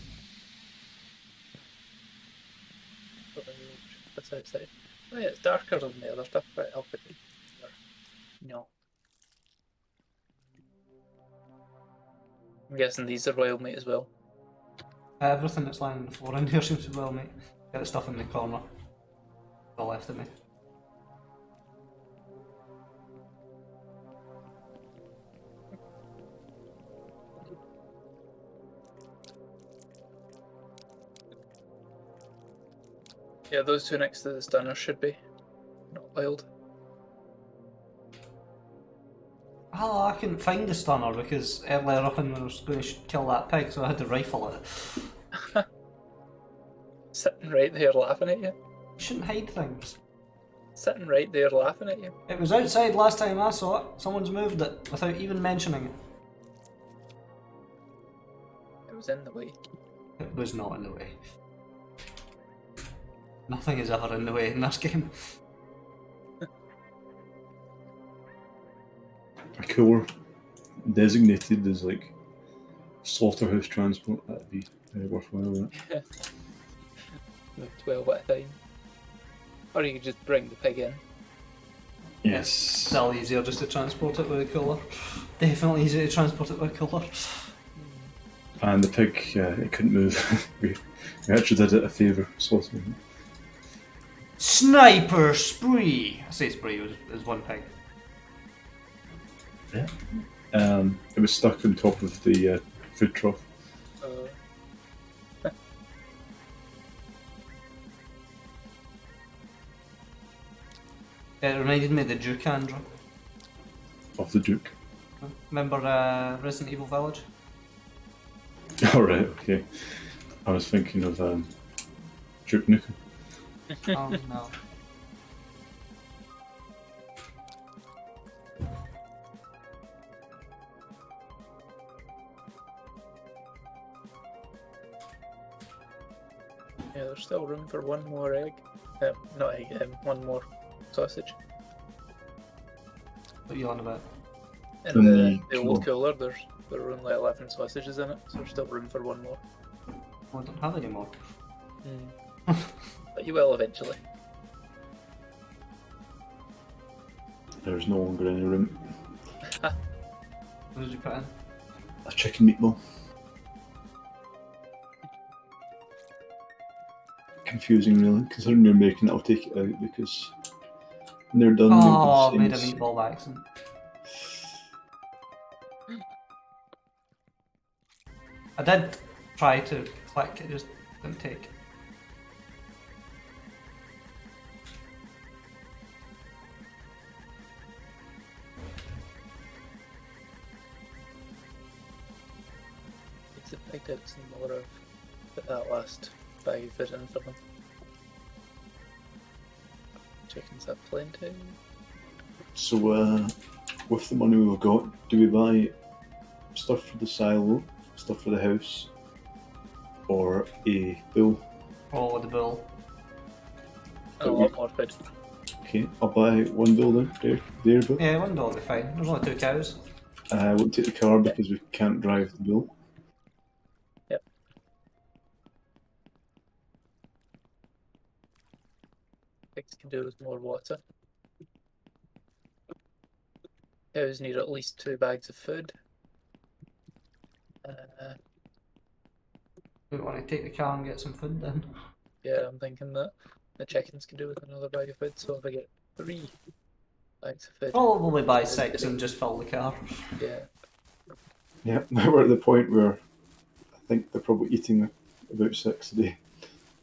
That's outside. Oh yeah, it's darker than the other stuff, but I'll put it there. No. I'm guessing these are wild meat as well. Everything that's lying on the floor in here seems to be well, mate. Get the stuff in the corner. All left of me. Yeah, those two next to the stunner should be not wild. Oh, I couldn't find the stunner because earlier on when I was going to kill that pig, so I had to rifle it. Sitting right there laughing at you. You shouldn't hide things. Sitting right there laughing at you. It was outside last time I saw it. Someone's moved it without even mentioning it. It was in the way. It was not in the way. Nothing is ever in the way in this game. a cooler designated as like slaughterhouse transport, that'd be very worthwhile. Wouldn't it? 12 at a time. Or you could just bring the pig in. Yes. Still easier just to transport it with a cooler. Definitely easier to transport it with a cooler. And the pig, it couldn't move. we actually did it a favour, slaughtering it. Sniper spree! I say spree, it was one pig. Yeah. It was stuck on top of the food trough. It reminded me of the Duke, Andrew. Of the Duke. Remember Resident Evil Village? Alright, okay. I was thinking of Duke Nukem. Oh no. Yeah, there's still room for one more egg. Not egg, one more sausage. What are you on about? In In the the old cooler. cooler, there are only 11 sausages in it, so there's still room for one more. Oh, I don't have any more. But you will eventually. There's no longer any room. What did you put in? A chicken meatball. Confusing, really. Considering you're making it, I'll take it out because when they're done, Oh, they'll I be made the a same. meatball by accident. I did try to click, it just didn't take. It's a picked out some more of that last bag of food in for them. Chickens have plenty. So, with the money we've got, do we buy stuff for the silo, stuff for the house, or a bill? Oh, the bull. And a lot more food. Okay, I'll buy one bill then. There, bill. Yeah, one dog will be fine. There's only 2 cows. I won't take the car because we can't drive the bill. Yep. Pigs can do with more water. Cows need at least 2 bags of food. We want to take the car and get some food then. Yeah, I'm thinking that the chickens can do with another bag of food, so if I get 3 bags of food. Probably buy 6 and just fill the car. Yeah. Yeah, now we're at the point where I think they're probably eating about 6 a day.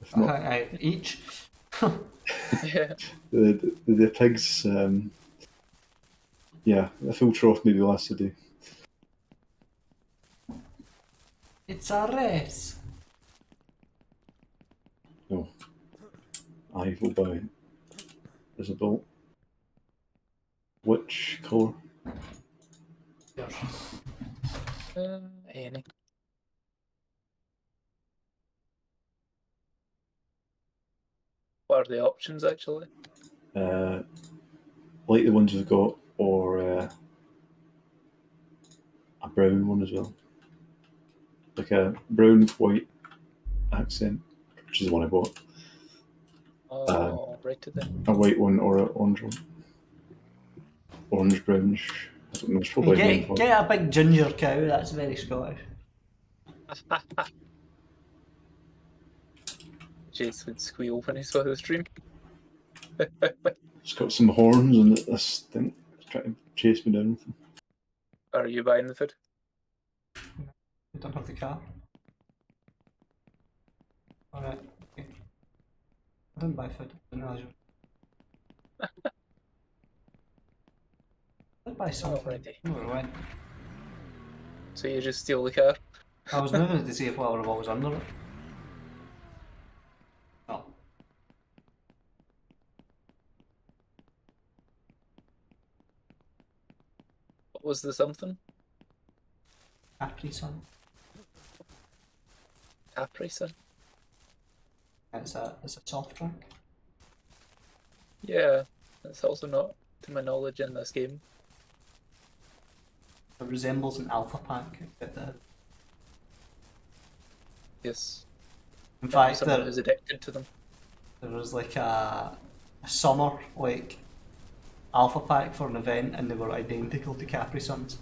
If not, Each. Yeah. the pigs, Yeah, a full trough maybe lasts a day. It's a race. No. I will buy Isabel. Which colour? Yours. Any. What are the options actually? Like the ones we've got, or a brown one as well. Like a brown with white accent, which is the one I bought. Oh, right to the. A white one or an orange one. Orange brownish. I don't know, it's probably a name for it. Get a big ginger cow, that's very Scottish. Jace would squeal when he saw the stream. It's got some horns and this thing. It's trying to chase me down with them. Are you buying the food? You don't have the car. Alright. Okay. I didn't buy food. I didn't realise you. I did buy something. Already. I don't know where it went. So you just steal the car? I was moving it to see if what was under it. Oh. What was the something? Capri Sun. Capri Sun? It's a soft drink. Yeah, that's also not, to my knowledge, in this game. It resembles an alpha pack. Yes. In fact, Someone who's addicted to them. there was like a summer like alpha pack for an event, and they were identical to Capri Suns.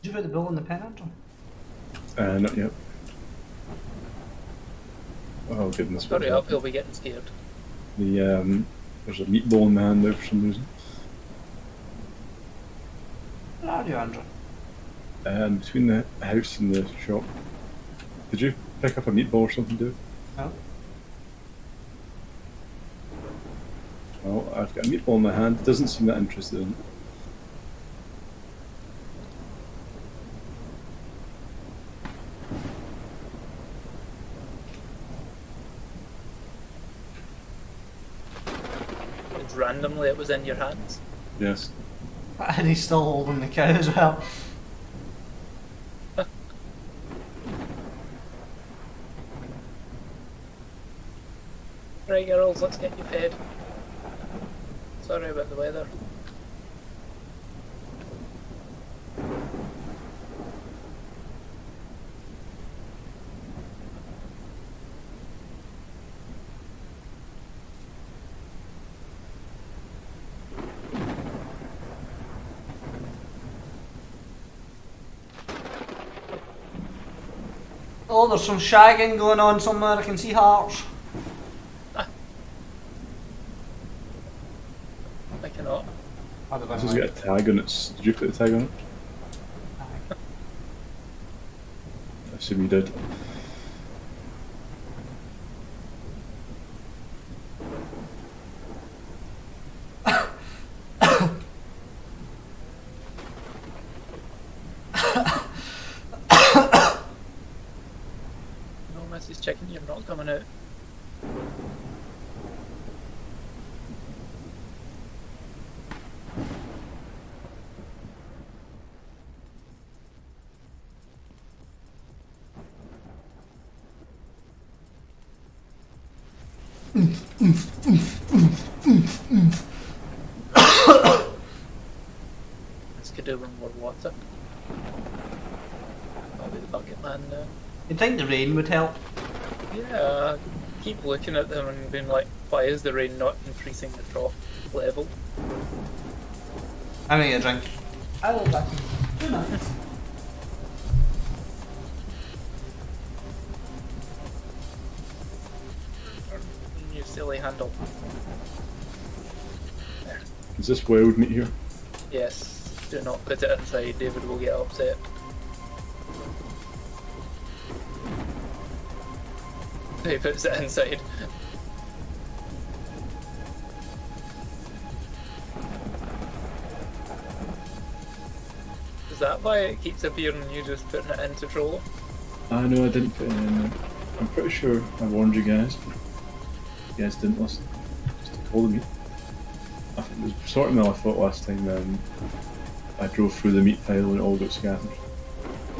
Did you put the bill in the pen, Andrew? Not yet. Oh goodness. Hurry up, he'll be getting scared. There's a meatball in my hand there for some reason. Where are you, Andrew? Between the house and the shop. Did you pick up a meatball or something, dude? No. Well, I've got a meatball in my hand. Doesn't seem that interested in it. And randomly it was in your hands. Yes. And he's still holding the cow as well. Right, girls, let's get you fed. Sorry about the weather. Oh, there's some shagging going on somewhere. I can see hearts. I cannot. I don't know. This has got a tag on it. Did you put the tag on it? I assume you did. No, Mrs. Chicken, you're not coming out. This could do with more water. I'll be the bucket man now. You'd think the rain would help. Yeah, I keep looking at them and being like, why is the rain not increasing the trough level? I'm gonna get a drink. I will back in 2 minutes. Your silly handle. Is this wild meat here? Yes, do not put it inside, David will get upset. He puts it inside. Is that why it keeps appearing and you just putting it into troll? I know I didn't put it in there. I'm pretty sure I warned you guys, but you guys didn't listen. Just to call the meat. I think it was sort of my thought last time I drove through the meat pile and it all got scattered.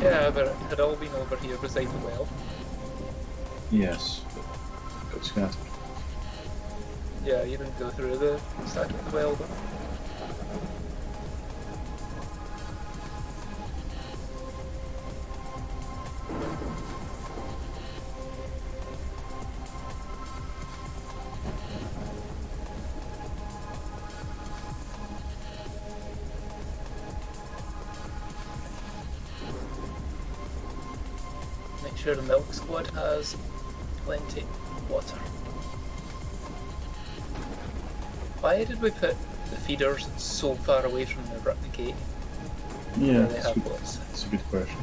Yeah, but it had all been over here beside the well. Yes, but it got scattered. Yeah, you didn't go through the stack of the well, but... Make sure the milk squad has plenty of water. Why did we put the feeders so far away from the gate? Yeah, Where they have lots. that's a good question.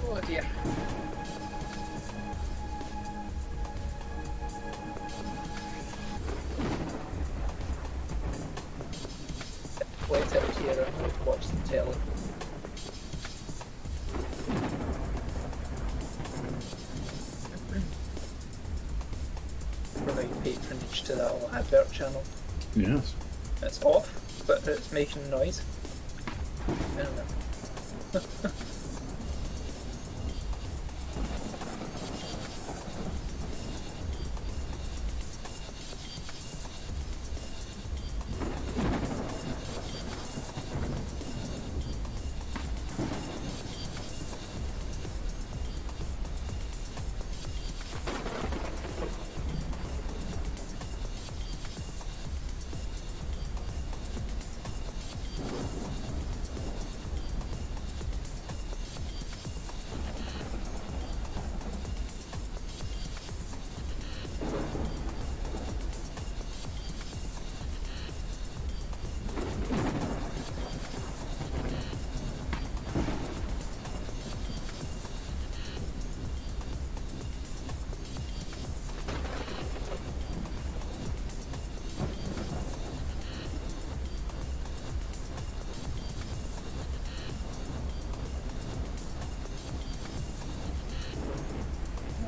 Oh dear. Wait out here and watch the telly. Provide patronage to that little advert channel. Yes. It's off, but it's making noise. I don't know.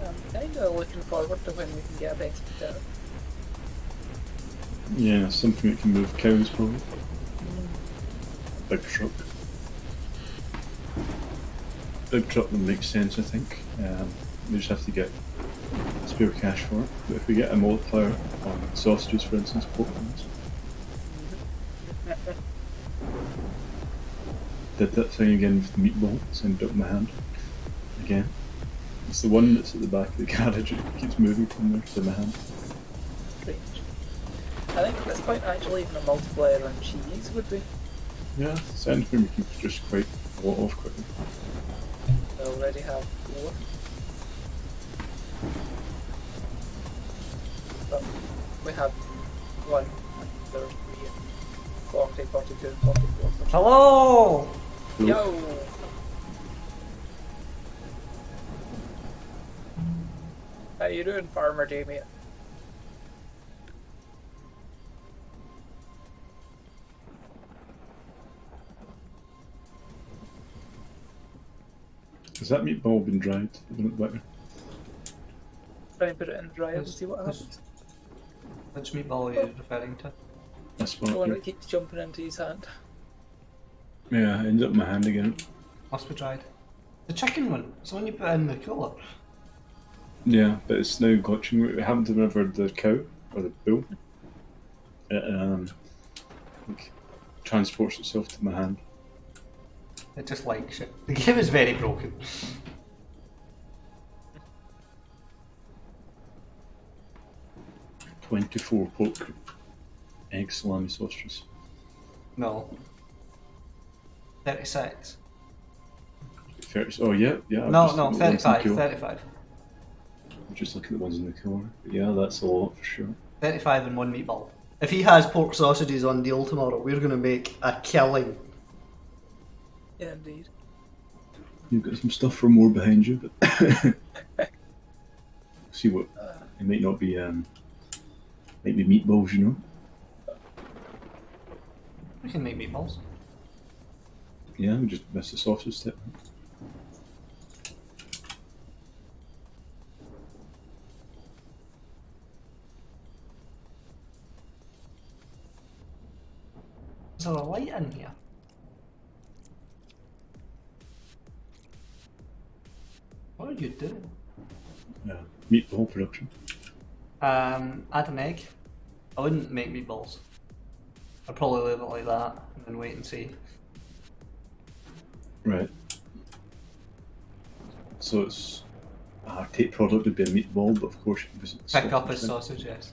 I'm kinda looking forward to when we can get a better car. Yeah, something that can move cows probably. Big truck. Big truck would make sense, I think. We just have to get spare cash for it. But if we get a multiplier on sausages, for instance, pork ones. Did that thing again with the meatballs, ended up in my hand. Again. It's the one that's at the back of the garage, it keeps moving from there to my hand. Strange. I think at this point actually even a multiplier on cheese would be. Yeah, it's anything we can produce quite a lot of quickly. We already have 4. But we have 1, and there's 3, and 40, 42, and 44. Hello! Yo! How you doing, Farmer Damien? Has that meatball been dried? Isn't it better? Try and put it in the dryer and Yes, see what yes. happens. Which meatball are you referring to? That's The what. one that keeps jumping into his hand. Yeah, it ends up in my hand again. Must be dried. The chicken one. It's the one you put in the cooler. Yeah, but it's now glitching. It happened whenever the cow or the bull it like, transports itself to my hand. It just likes it. The game is very broken. $24 pork, egg, salami, sausages. No. 36. 30, oh yeah, yeah. I'm No, just no, looking at the ones in the 35. cooler. 35. I'm just looking at the ones in the cooler. But yeah, that's a lot for sure. 35 and one meatball. If he has pork sausages on deal tomorrow, we're going to make a killing. Yeah, indeed. You've got some stuff for more behind you, but see what it might not be. Might be meatballs, you know. We can make meatballs. Yeah, we just missed the sausage step. Is there a light in here? What are you doing? Meatball production. Add an egg. I wouldn't make meatballs. I'd probably leave it like that and then wait and see. Right. So it's a tape product would be a meatball, but of course you can visit the Pick up his sausage sausage, yes.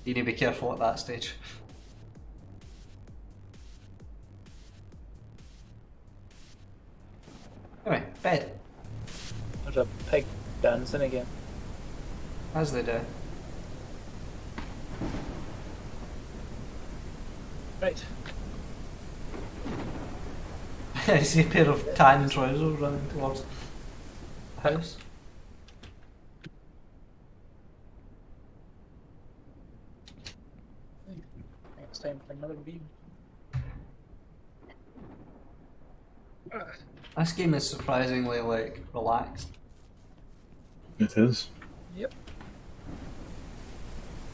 You need to be careful at that stage. Anyway, bed. There's a pig dancing again. As they do. Right. I see a pair of tan trousers running towards the house. I think it's time for another beam. This game is surprisingly like relaxed. It is. Yep.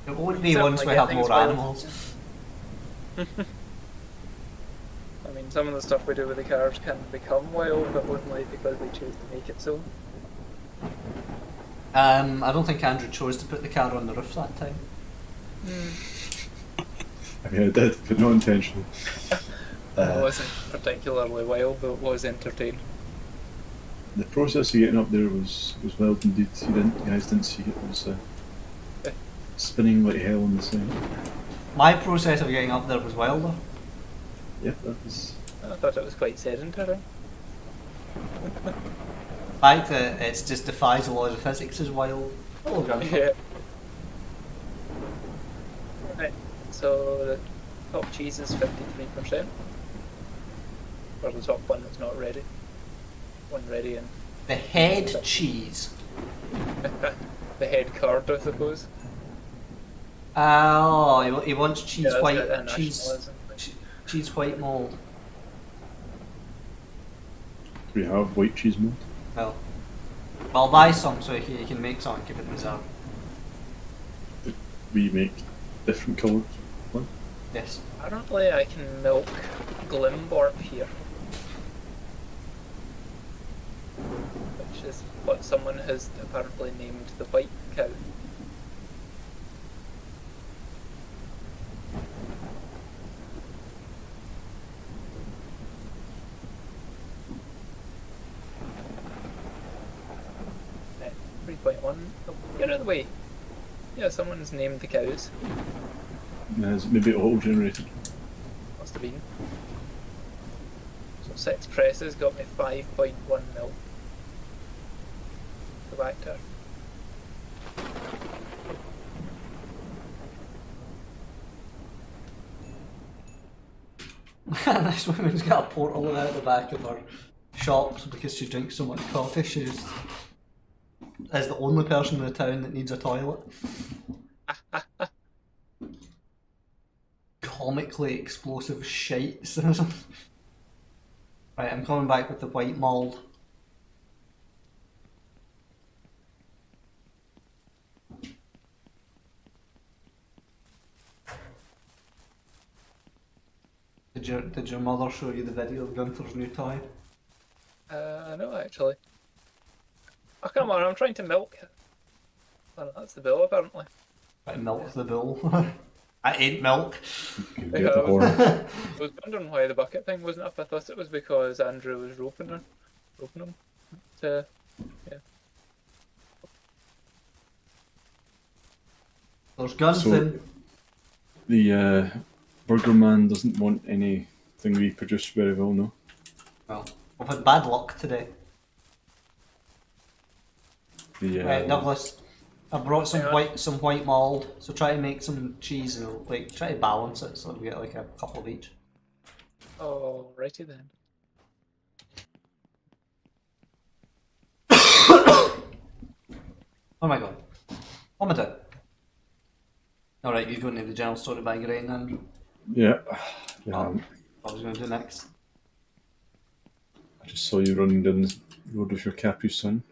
It won't be Certainly once we get have things more wild. animals. I mean, some of the stuff we do with the cars can become wild, but only because we choose to make it so. I don't think Andrew chose to put the car on the roof that time. I mean, I did, but not intentionally. It wasn't particularly wild, but it was entertaining. The process of getting up there was wild indeed. You guys didn't see it. It was spinning like hell on the side. My process of getting up there was wilder. Yeah, that was. I thought it was quite sedentary. The fact that it just defies the laws of physics is wild. Hello, Grandpa. Yeah. Right, so the top cheese is 53%. Or the top one that's not ready. One ready and The head cheese. the head card, I suppose. Oh, he wants cheese Yeah, that's white got that cheese nationalism. cheese white mold. We have white cheese mold. Well, I'll buy some so he can make some and keep it in reserve. We make different coloured one. Yes. Apparently I can milk Glimborp here. Which is what someone has apparently named the white cow. Right, 3.1. Oh, get out of the way. Yeah, someone's named the cows. It's maybe auto generated. Must have been. So 6 presses got me 5.1 mil. Go back to her. This woman's got a portal out the back of her shops because she drinks so much coffee. She just is the only person in the town that needs a toilet. Comically explosive shite. Right, I'm coming back with the white mold. Did your mother show you the video of Gunther's new toy? No, actually. Oh, come on, I'm trying to milk it. Oh, that's the bill, apparently. Trying to milk the bull. That ain't milk. You can Yeah, get the I horn. I was wondering why the bucket thing wasn't up. I thought it was because Andrew was roping him to, yeah. There's Gunther. The Burger Man doesn't want anything reproduced very well, no? Well, I've had bad luck today. The Right, Douglas. I brought some Hang on. white mold, so try to make some cheese and like try to balance it so we get like a couple of each. Alrighty then. Oh my god. What am I doing? Alright, you're going to the general store to buy grain, Andrew. yeah. Yeah, Oh. What was I going to do next? I just saw you running down the road with your Capri Sun.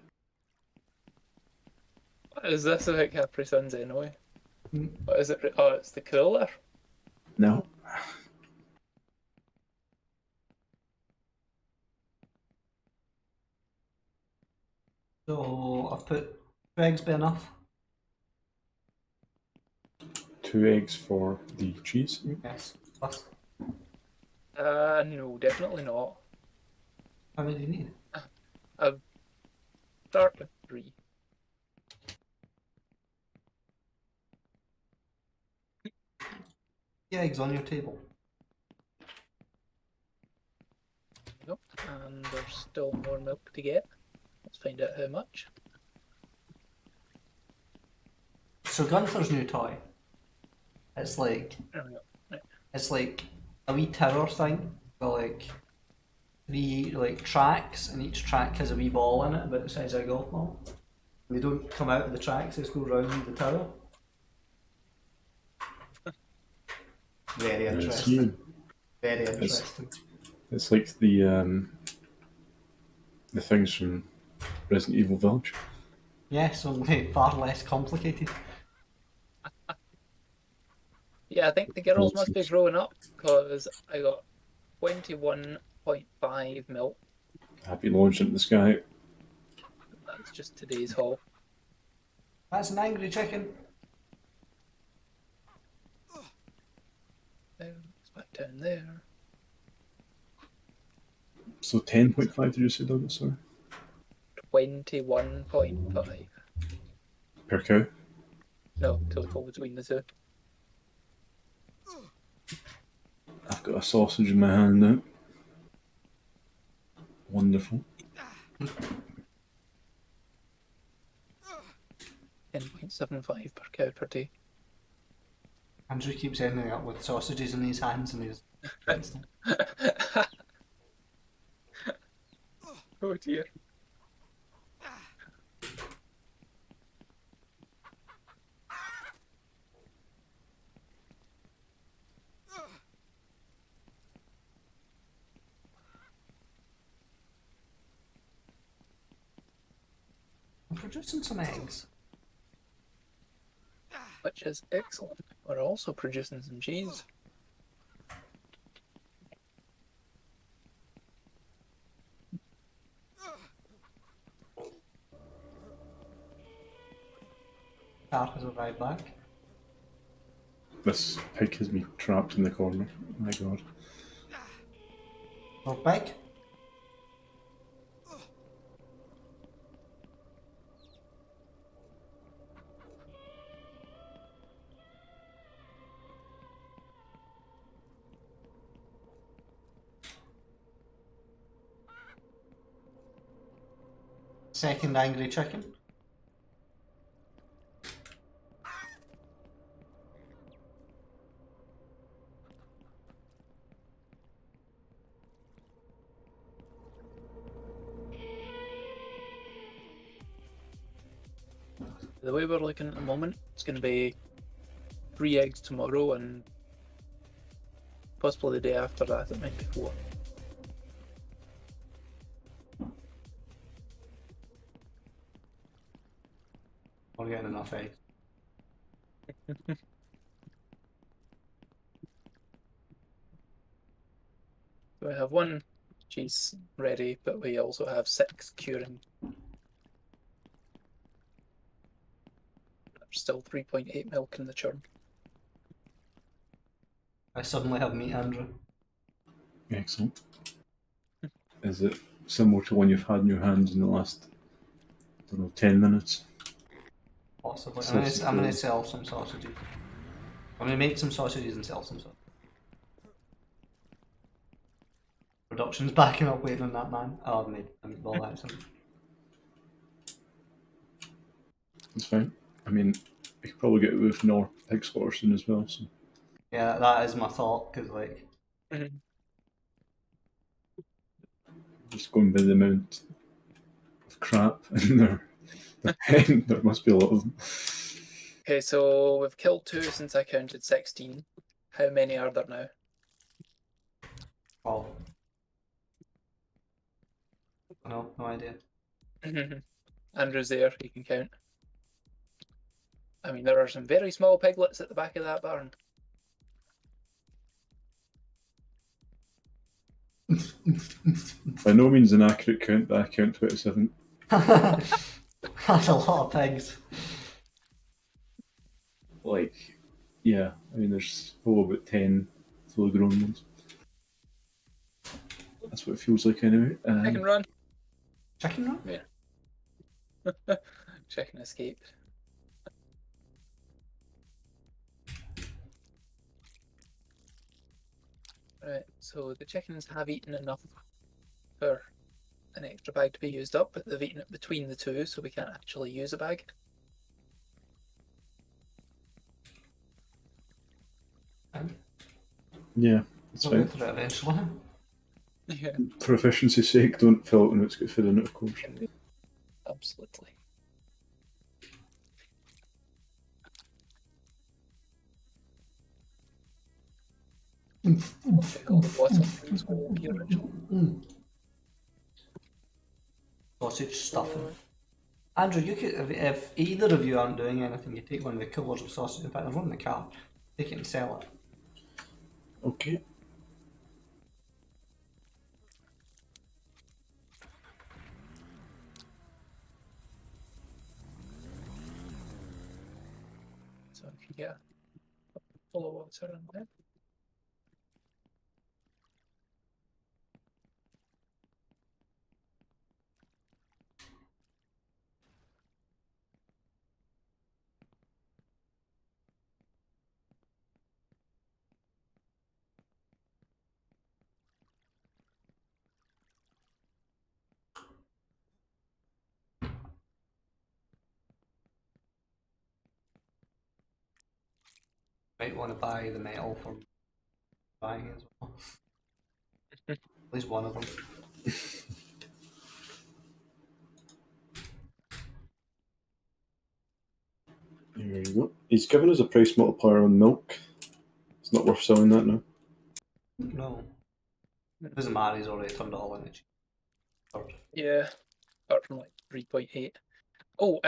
What is this about Capri Suns anyway? Hmm. What is it? Oh, it's the cooler. No. So I've put 2 eggs be enough. 2 eggs for the cheese. Yes. Plus, No, definitely not. how many do you need? Start with 3. The eggs on your table. Nope. And there's still more milk to get. Let's find out how much. So Gunther's new toy. It's like There we go. Right. it's like a wee tower thing with like 3 like tracks, and each track has a wee ball in it about the size of a golf ball. And they don't come out of the tracks; they just go round the tower. Very It's interesting. new. Very interesting. It's like the things from Resident Evil Village. Yes, only far less complicated. Yeah, I think the girls Well, must be growing up because I got 21.5 milk. Happy launch into the sky. That's just today's haul. That's an angry chicken. It's back down there. So 10.5 did you say, Douglas? Sorry. 21.5. Per cow. No, total between the two. I've got a sausage in my hand now. Wonderful. 10.75 per cow per day. Andrew keeps ending up with sausages in his hands and he's. Oh dear. I'm producing some eggs. Which is excellent. We're also producing some cheese. Car has arrived back. This pig has me trapped in the corner. My god. Or big. Second angry chicken. The way we're looking at the moment, it's going to be 3 eggs tomorrow and possibly the day after that it might be 4. We're getting enough eggs. we have 1 cheese ready, but we also have 6 curing. There's still 3.8 milk in the churn. I suddenly have meat, Andrew. Excellent. Is it similar to one you've had in your hands in the last, I don't know, 10 minutes? Possibly. Sausage I'm gonna rolls. sell some sausages. I'm gonna make some sausages and sell some sausages. Production's backing up waiting on that man. Oh, I made a meatball accent. It's fine. I mean, you could probably get it with Nor pig slaughter soon as well, so Yeah, that is my thought, because, like, Mhm. just going by the amount of crap in their pen, there must be a lot of them. Okay, so we've killed 2 since I counted 16. How many are there now? oh. No idea. Andrew's there, he can count. I mean, there are some very small piglets at the back of that barn. By no means an accurate count, but I count 27. That's a lot of pigs. Like, yeah, I mean, there's probably about 10 fully grown ones. That's what it feels like anyway. Chicken run. Chicken run? Yeah. Chicken escaped. Right, so the chickens have eaten enough for an extra bag to be used up, but they've eaten it between the 2, so we can't actually use a bag. Yeah, it's We'll fine. get through it eventually. Yeah, For efficiency's sake, don't fill it when it's got food in it, of course. absolutely. Okay, all the bottom things will be original. Sausage stuffing. Andrew, you could, if either of you aren't doing anything, you take one of the coolers of sausage. In fact, there's one in the car. Take it and sell it. Okay. So if you get full of water in there. Might want to buy the metal for buying as well. At least one of them. There you go. He's given us a price multiplier on milk. It's not worth selling that now. No. Doesn't matter, he's already turned it all into cheese. Yeah, apart from like 3.8. Oh,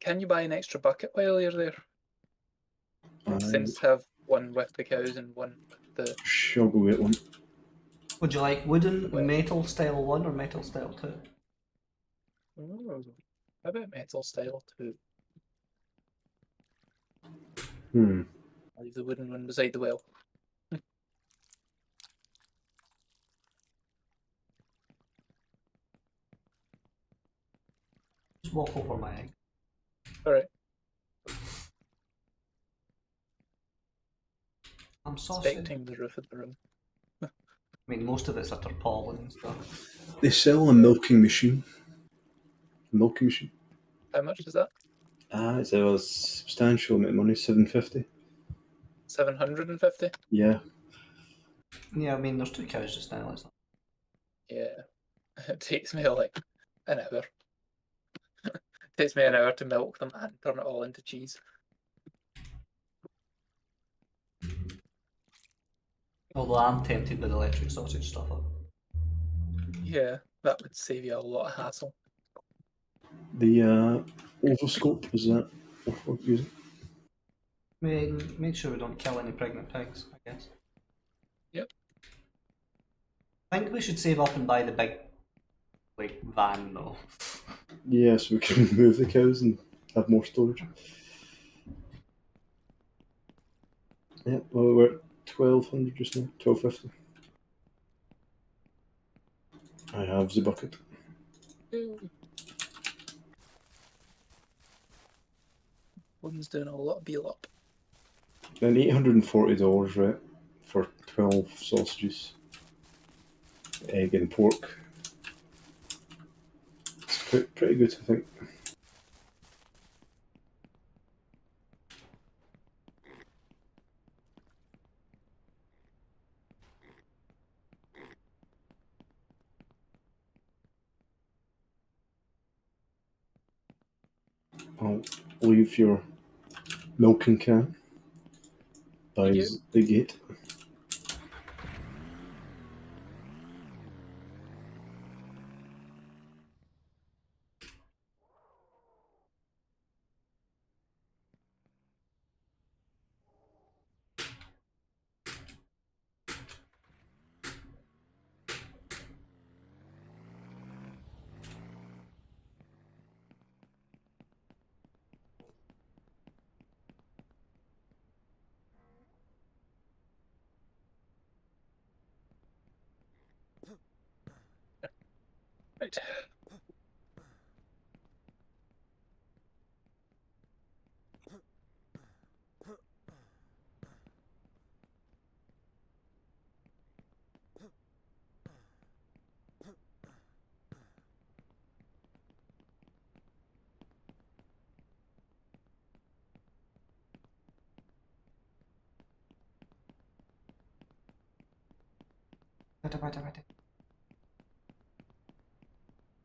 can you buy an extra bucket while you're there? Since have one with the cows and one with the. I'll go get one. Would you like wooden, Well- metal style 1 or metal style 2? Oh, how about metal style too? Hmm. I'll leave the wooden one beside the well. Just walk over my egg. Alright, I'm sausage. inspecting the roof of the room. I mean, most of it's a tarpaulin and stuff. They sell a milking machine. A milking machine. How much is that? It's a substantial amount of money, 750. 750? Yeah. Yeah, I mean, there's 2 cows just now. Let's not. Yeah. It takes me like an hour. It takes me an hour to milk them and turn it all into cheese. Although I'm tempted by the electric sausage stuffer. Yeah, that would save you a lot of hassle. The ovoscope, is that what we're using? Make sure we don't kill any pregnant pigs, I guess. Yep. I think we should save up and buy the big, like, van though. Yeah, so we can move the cows and have more storage. Yeah, well, we're at 1200 just now, 1250. I have the bucket. One's doing a lot of beal up. And $840, right, for 12 sausages, egg and pork. It's pretty good, I think. I'll leave your milking can by You. the gate. Right.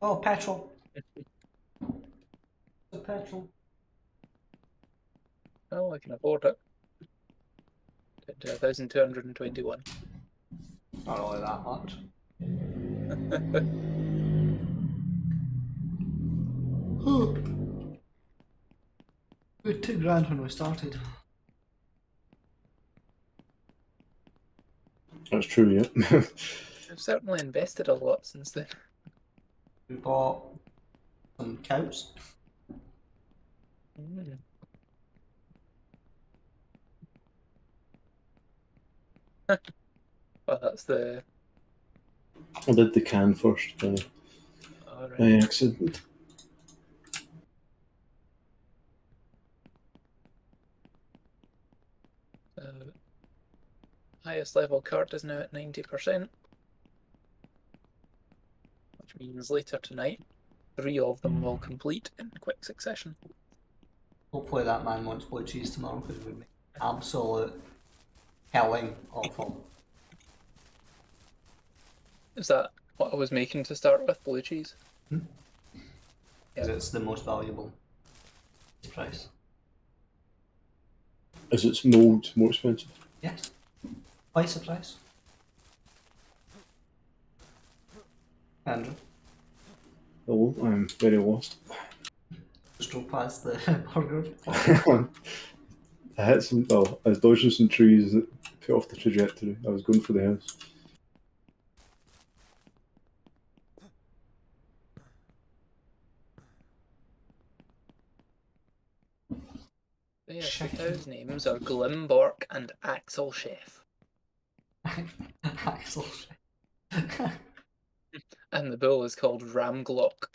Oh, petrol. The petrol. Oh, I can afford it. To 1,221. Not really that much. We had £2 when we started. That's true, yeah. I've certainly invested a lot since then. We bought some cows. Mm. Well, that's the. I did the can first by Alright. accident. Highest level card is now at 90%, which means later tonight, 3 of them will complete in quick succession. Hopefully that man wants blue cheese tomorrow because we make absolute helling of him. Is that what I was making to start with, blue cheese? Because it's the most valuable price. Is its mould more expensive? Yes. Twice the price. Andrew. Oh, I'm very lost. Just drove past the burger. I hit some, well, I was dodging some trees that put off the trajectory. I was going for the house. Yes, Shit. the cows' names are Glimbork and Axel Chef. Axel. And the bull is called Ramglock.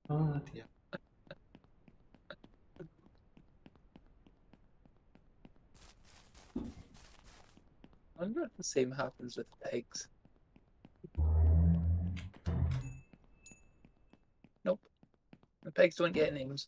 Oh dear. I wonder if the same happens with pigs. Nope. The pigs don't get names.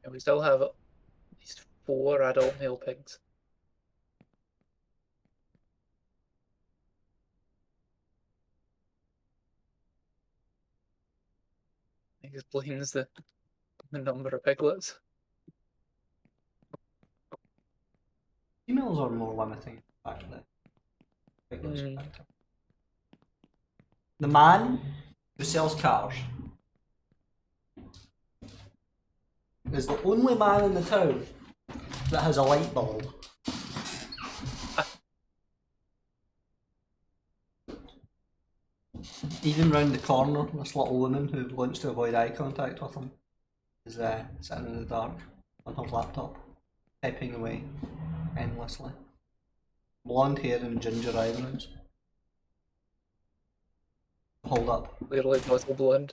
And we still have at least 4 adult male pigs. Explains the number of piglets. Females are more limiting back then. Mm. The man who sells cars is the only man in the town that has a light bulb. Even round the corner, this little woman who wants to avoid eye contact with him is sitting in the dark on her laptop, typing away endlessly. Blonde hair and ginger eyebrows. Hold up. Clearly muzzle blonde.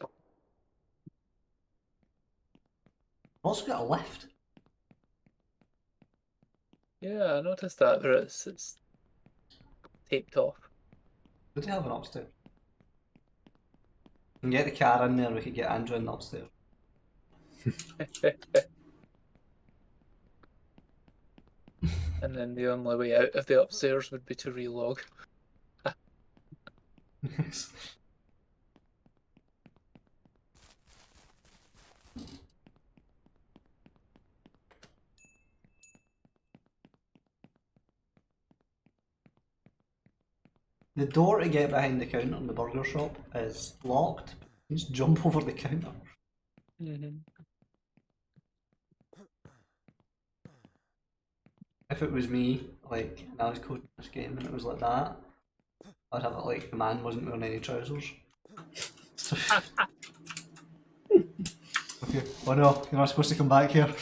Also got a lift. Yeah, I noticed that, but it's taped off. Would you have an upstairs? We can get the car in there, we could get Andrew in the upstairs. And then the only way out of the upstairs would be to relog. Yes. The door to get behind the counter in the burger shop is locked. You just jump over the counter. Mm-hmm. If it was me, like, and I was coding this game and it was like that, I'd have it like the man wasn't wearing any trousers. So- okay. Oh no, you're not supposed to come back here.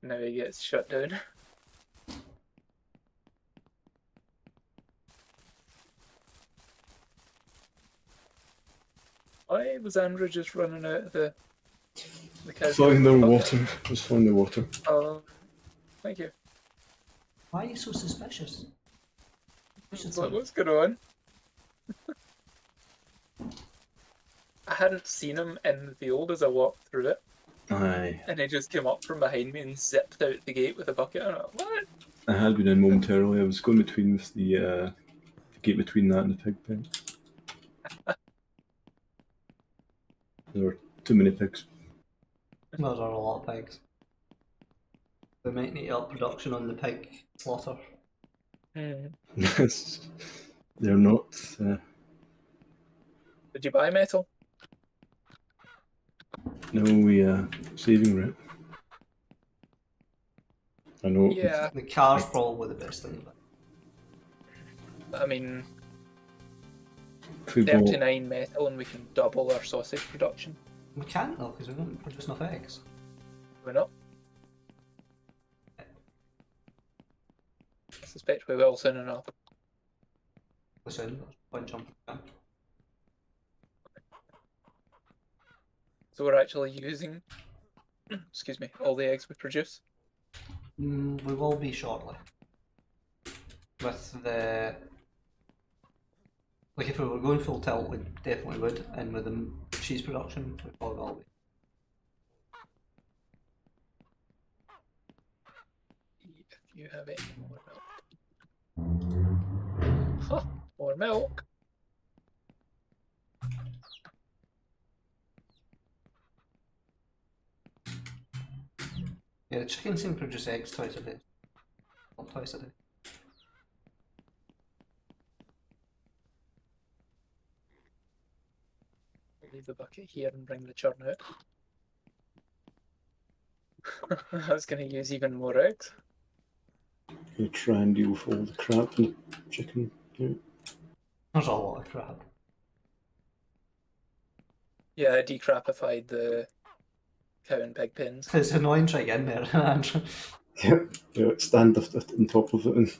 Now he gets shut down. Why was Andrew just running out of the cow? Flying the water. I was flying the water. Oh, thank you. Why are you so suspicious? It's like, what's going on? I hadn't seen him in the field as I walked through it, Aye. and he just came up from behind me and zipped out the gate with a bucket. And I'm like, what? I had been in momentarily. I was going between with the gate between that and the pig pen. There were too many pigs. There are a lot of pigs. We might need to up production on the pig slaughter. They're not. Did you buy metal? No, we saving rent. I know. Yeah, The car's probably the best thing about it. I mean, If we bought, 39 metal and we can double our sausage production. We can't though, because we don't produce enough eggs. We're not. I suspect we will soon enough. Listen, point jumping down. So we're actually using, excuse me, all the eggs we produce. We will be shortly. With the... Like if we were going full tilt, we definitely would, and with the cheese production, we probably will be. If you have any more milk. Huh, more milk. Yeah, the chickens seem to produce eggs twice a day. Not twice a day. Leave the bucket here and bring the churn out. I was going to use even more eggs. gonna try and deal with all the crap and chicken. Yeah. There's a lot of crap. Yeah, I decrapified the cow and pig pens. It's annoying trying to get in there, Andrew. Yeah, stand on top of it and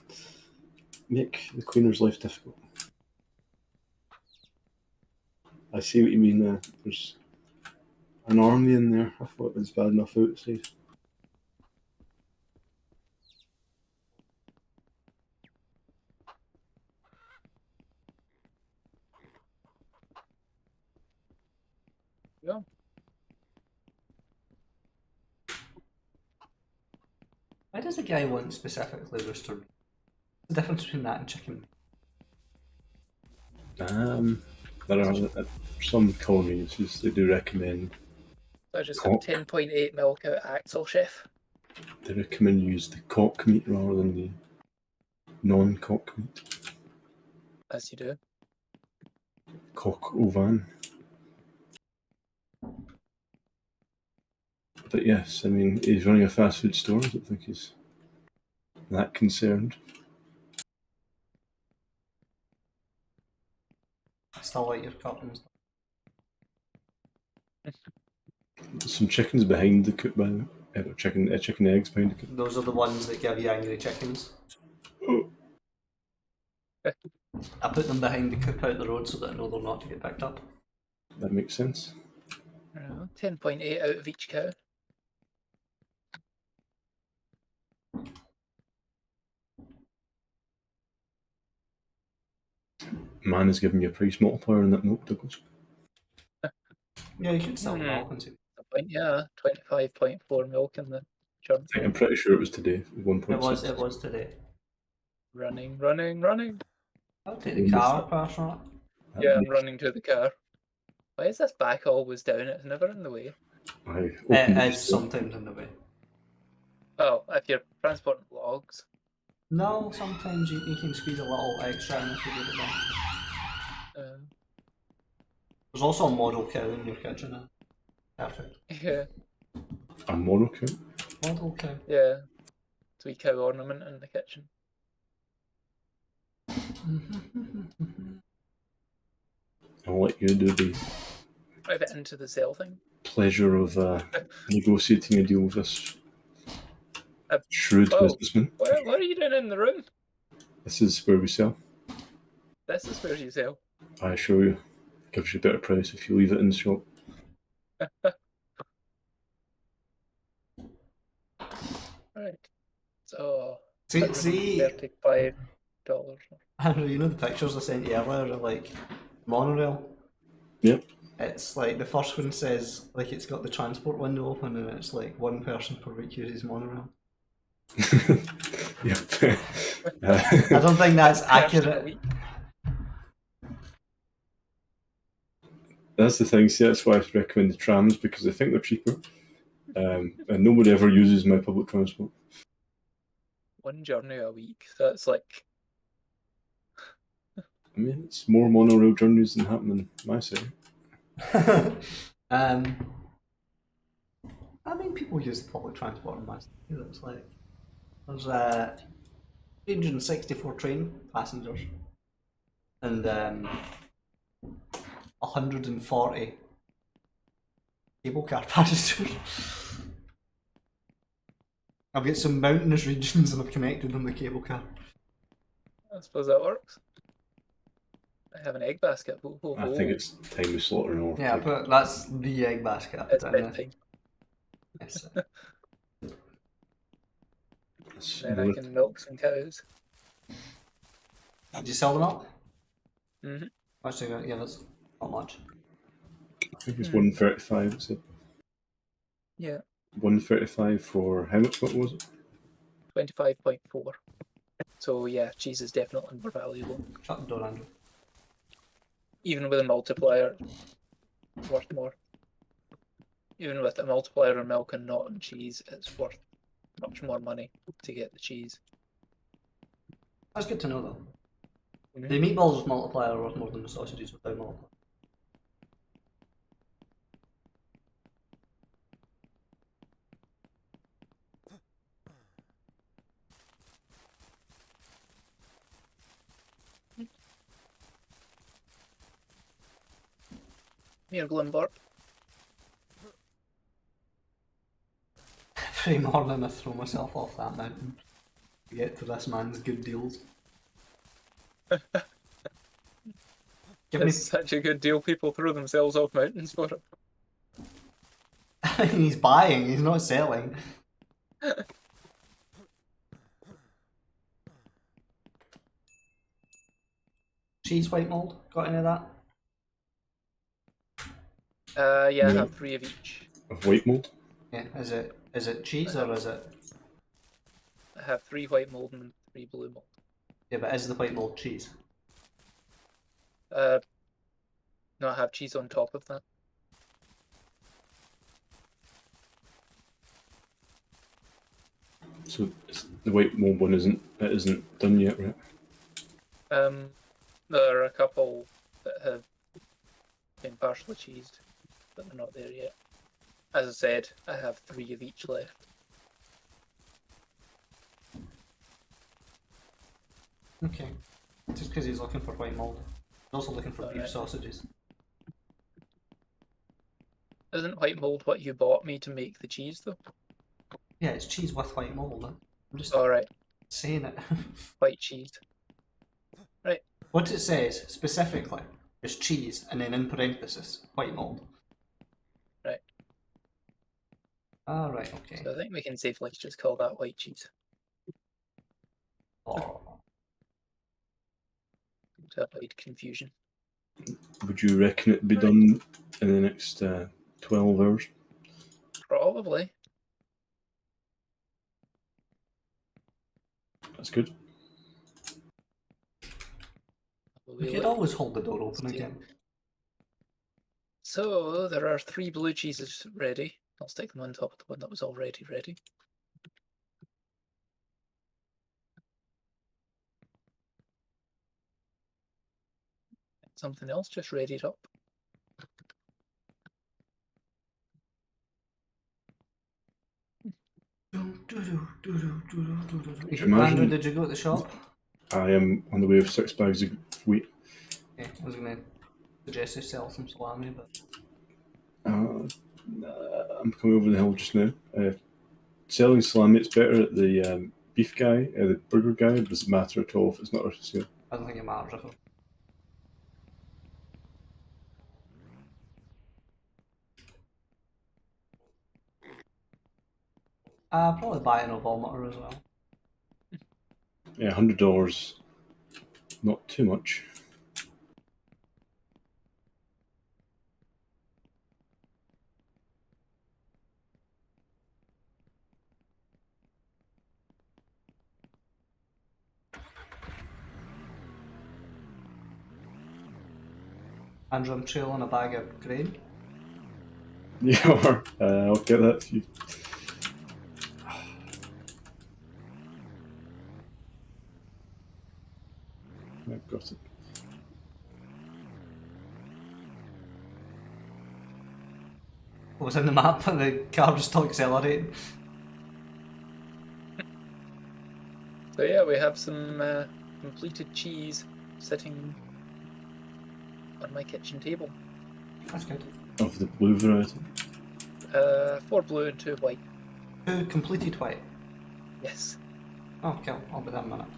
make the cleaner's life difficult. I see what you mean there. There's an army in there. I thought it was bad enough outside. Yeah. Why does the guy want specifically rooster? What's the difference between that and chicken? There are some colonies they do recommend. So I just have 10.8 milk out of Axel Chef. They recommend you use the cock meat rather than the non-cock meat. As you do. Coq au vin. But yes, I mean, he's running a fast food store. I don't think he's that concerned. I still like your curtains. There's some chickens behind the coop, by the way. Chicken eggs behind the coop. Those are the ones that give you angry chickens. I put them behind the coop out the road so that I know they're not to get picked up. That makes sense. 10.8 out of each cow. Man is giving you a price multiplier on that milk, Douglas. Yeah, you could sell them all. Yeah, 25.4 milk in the churn. I'm pretty sure it was today. 1.6. It was today. Running. I'll take the car, personally. Yeah, I'm running to the car. Why is this back always down? It's never in the way. It is sometimes in the way. Oh, if you're transporting logs. No, sometimes you can squeeze a little extra in if you do it well. There's also a model cow in your kitchen. Perfect. Yeah. A mono cow? Model cow. Yeah. Wee cow ornament in the kitchen. I'll let you do the Drive it into the sale thing. pleasure of negotiating a deal with this shrewd businessman. What are you doing in the room? This is where we sell. This is where you sell. I assure you. Gives you a better price if you leave it in the shop. Right. So See, $35. Andrew, you know the pictures I sent you earlier of like monorail? Yep. It's like the first one says like it's got the transport window open and it's like one person per week uses monorail. Yep. I don't think that's accurate. That's the thing. See, that's why I recommend the trams because I think they're cheaper. And nobody ever uses my public transport. One journey a week. That's like. I mean, it's more monorail journeys than happen in my city. I mean, people use the public transport in my city. It's like there's 364 train passengers and 140 cable car passengers. I've got some mountainous regions and I've connected them with cable car. I suppose that works. I have an egg basket. I think it's time we slaughter an orc. Yeah, but that's the egg basket. It's bedtime. Yes. Then I can milk some cows. Did you sell the milk? Mm-hmm. Actually, yeah, that's not much. I think it's 135. Is it? Yeah. 135 for how much? What was it? 25.4. So yeah, cheese is definitely more valuable. Shut the door, Andrew. Even with a multiplier, worth more. Even with a multiplier on milk and not on cheese, it's worth much more money to get the cheese. That's good to know, though. Mm-hmm. The meatballs with multiplier are worth more than the sausages without multiplier. Here, Glenbark. Every morning I throw myself off that mountain to get to this man's good deals. It's such a good deal. People throw themselves off mountains for it. I mean, he's buying, he's not selling. Cheese white mold, got any of that? Yeah, I have 3 of each. Of white mold? Yeah, is it cheese or is it? I have 3 white mold and 3 blue mold. Yeah, but is the white mold cheese? No, I have cheese on top of that. So the white mold one isn't done yet, right? There are a couple that have been partially cheesed, but they're not there yet. As I said, I have 3 of each left. Okay. Just because he's looking for white mold. He's also looking for beef Alright. sausages. Isn't white mold what you bought me to make the cheese, though? Yeah, it's cheese with white mold. I'm just Alright, saying it. white cheese. What it says specifically is cheese, and then in parenthesis, white mold. Right. Ah, right, okay. So I think we can safely just call that white cheese Oh. to avoid confusion. Would you reckon it'd be done in the next 12 hours? Probably. That's good. We could always hold the door open again. So there are 3 blue cheeses ready. I'll stick them on top of the one that was already ready. Something else just readied up. Imagine- Andrew, did you go to the shop? I am on the way of 6 bags of wheat. Okay, I was going to suggest you sell some salami, but I'm coming over the hill just now. Selling salami, it's better at the beef guy, the burger guy. Does it matter at all if it's not a sale? I don't think it matters if probably buying a vomiter as well. Yeah, $100. Not too much. Andrew, I'm trailing a bag of grain. You are. I'll get that to you. I've got it. What was in the map and the car was still accelerating? So yeah, we have some completed cheese sitting on my kitchen table. That's good. Of the blue variety. 4 blue and 2 white. 2 completed white. Yes. Oh, cool. I'll be there in a minute.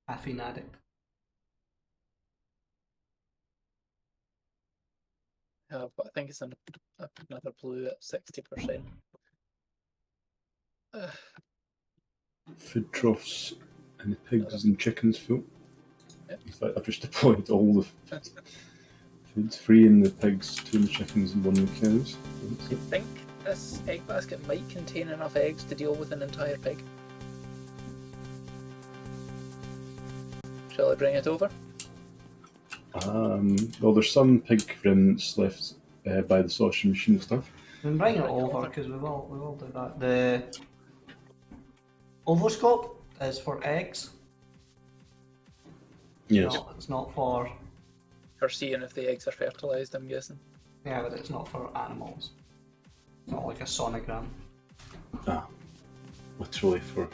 Caffeine addict. But I think it's another blue at 60%. Food troughs and the pigs and chickens full. Yep. In fact, I've just deployed all the food, 3 in the pigs, 2 in the chickens, and 1 in the cows. I think this egg basket might contain enough eggs to deal with an entire pig. Shall I bring it over? Well, there's some pig remnants left by the sausage machine and stuff. Then bring it over because we will do that. The ovoscope is for eggs. Yes. No, it's not for. For seeing if the eggs are fertilised, I'm guessing. Yeah, but it's not for animals. It's not like a sonogram. Literally for.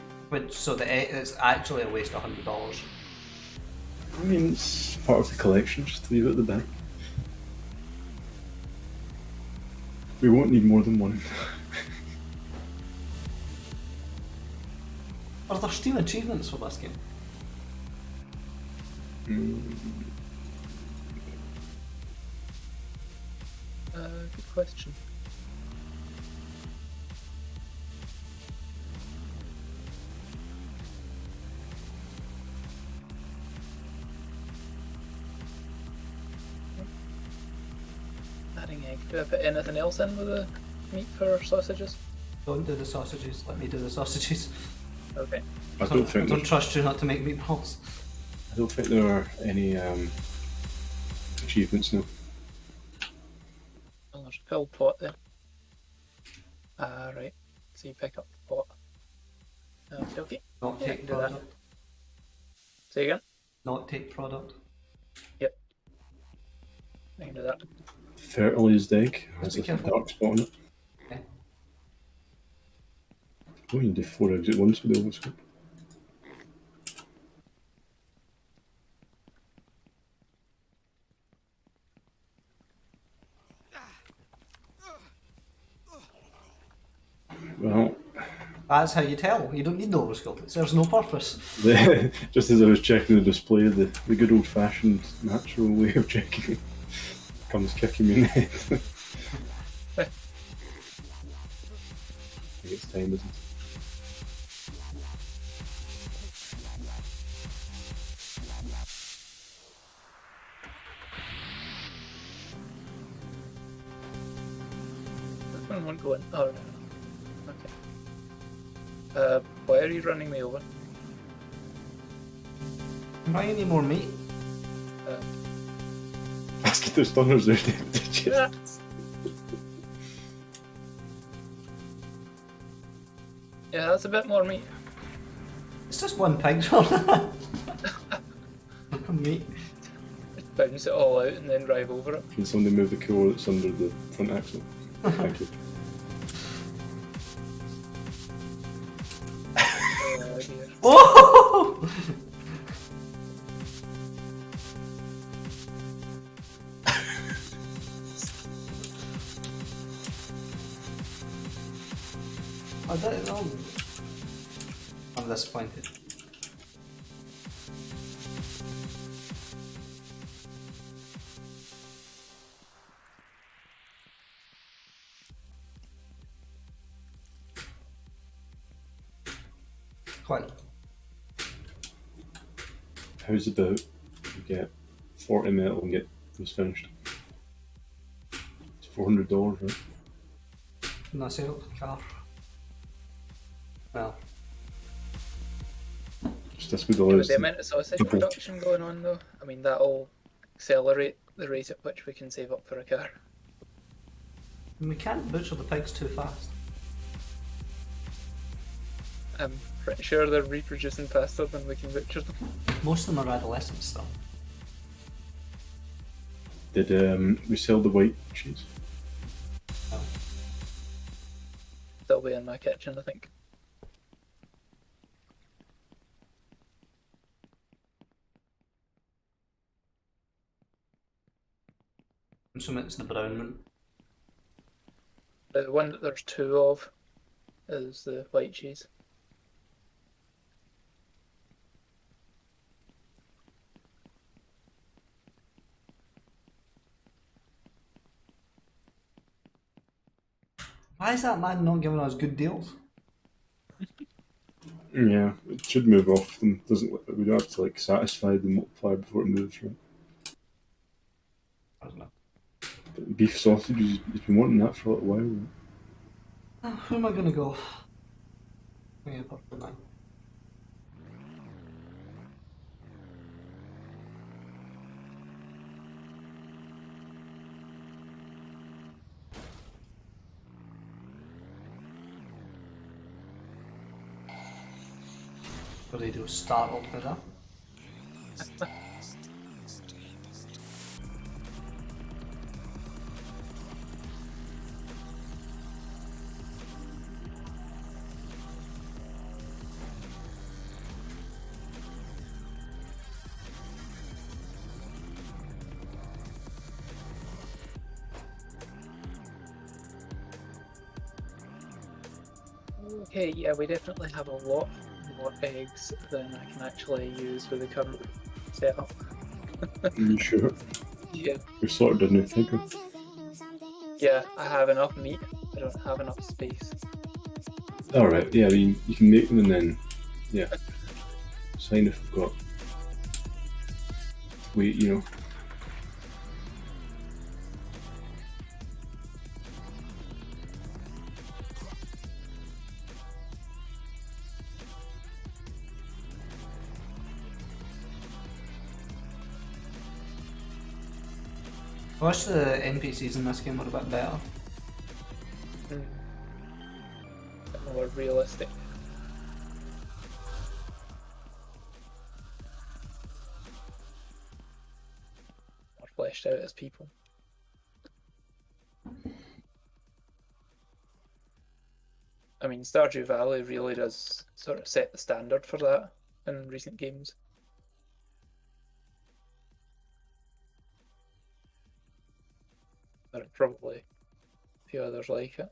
So the egg, it's actually a waste of $100. I mean, it's part of the collection, just leave it at the back. We won't need more than 1. Are there Steam achievements for this game? Good question. Adding egg. Do I put anything else in with the meat for sausages? Don't do the sausages, let me do the sausages. Okay. I don't think don't trust you not to make meatballs. there are any achievements now. there's a filled pot there. Ah, right. So you pick up the pot. Okay. Not Yeah, I take can do that. product. Say again? Not take product. I can do that. Fertilized egg has be a careful. dark spot on it. Okay. Oh, you can do 4 eggs at once with the ovoscope. Well, That's how you tell. You don't need the overscope. It serves no purpose. just as I was checking the display, the good old fashioned natural way of checking comes kicking me in the head. I think it's time, isn't it? This one won't go in. Oh, no. Okay. Why are you running me over? Buy any more meat? Ask if the stunners there, did you? Yeah. Yeah, that's a bit more meat. It's just one pig, John. Meat. Just bounce it all out and then drive over it. Can somebody move the cooler that's under the front axle? Thank you. Oh dear. Oh! I don't know. I'm disappointed. Quite. How's about you get 40 metal and get this finished? It's $400, right? No sale car. Well, Just this would allow With us the to amount of sausage double. production going on though, I mean that'll accelerate the rate at which we can save up for a car. we can't butcher the pigs too fast. I'm pretty sure they're reproducing faster than we can butcher them. Most of them are adolescents still. Did we sell the white cheese? They'll be in my kitchen, I think. I'm assuming it's the brown one. The one that there's two of is the white cheese. Why is that man not giving us good deals? Yeah, it should move off them. Doesn't we don't have to like satisfy the multiplier before it moves, right? I don't know. But beef sausage, he's been wanting that for a little while. Right? Who am I gonna go? Yeah, purple man. The radio startled me there. Okay, yeah, we definitely have a lot more eggs than I can actually use with the current setup. Are you sure? Yeah, We've sorted a new thinker. yeah, I have enough meat. I don't have enough space. Alright, yeah, you can make them and then, yeah. Sign if we've got. Wait, you know. I wish the NPCs in this game were a bit better. A bit more realistic. More fleshed out as people. I mean, Stardew Valley really does sort of set the standard for that in recent games. There are probably a few others like it.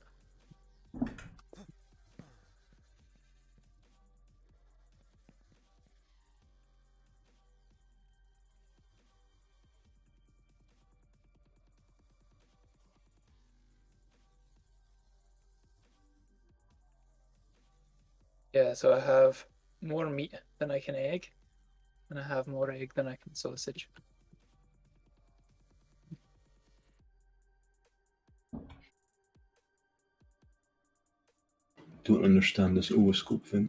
Yeah, so I have more meat than I can egg, and I have more egg than I can sausage. Don't understand this ovoscope thing.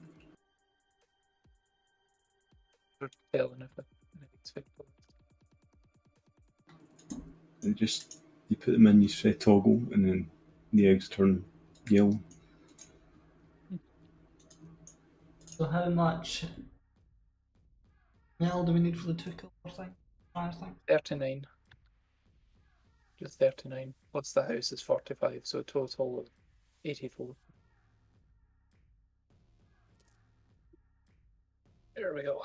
For telling if it's fixable. You put them in, you say toggle, and then the eggs turn yellow. So how much mel do we need for the 2 colour thing? Fire thing? 39. Just 39. What's the house is 45, so a total of 84. There we go.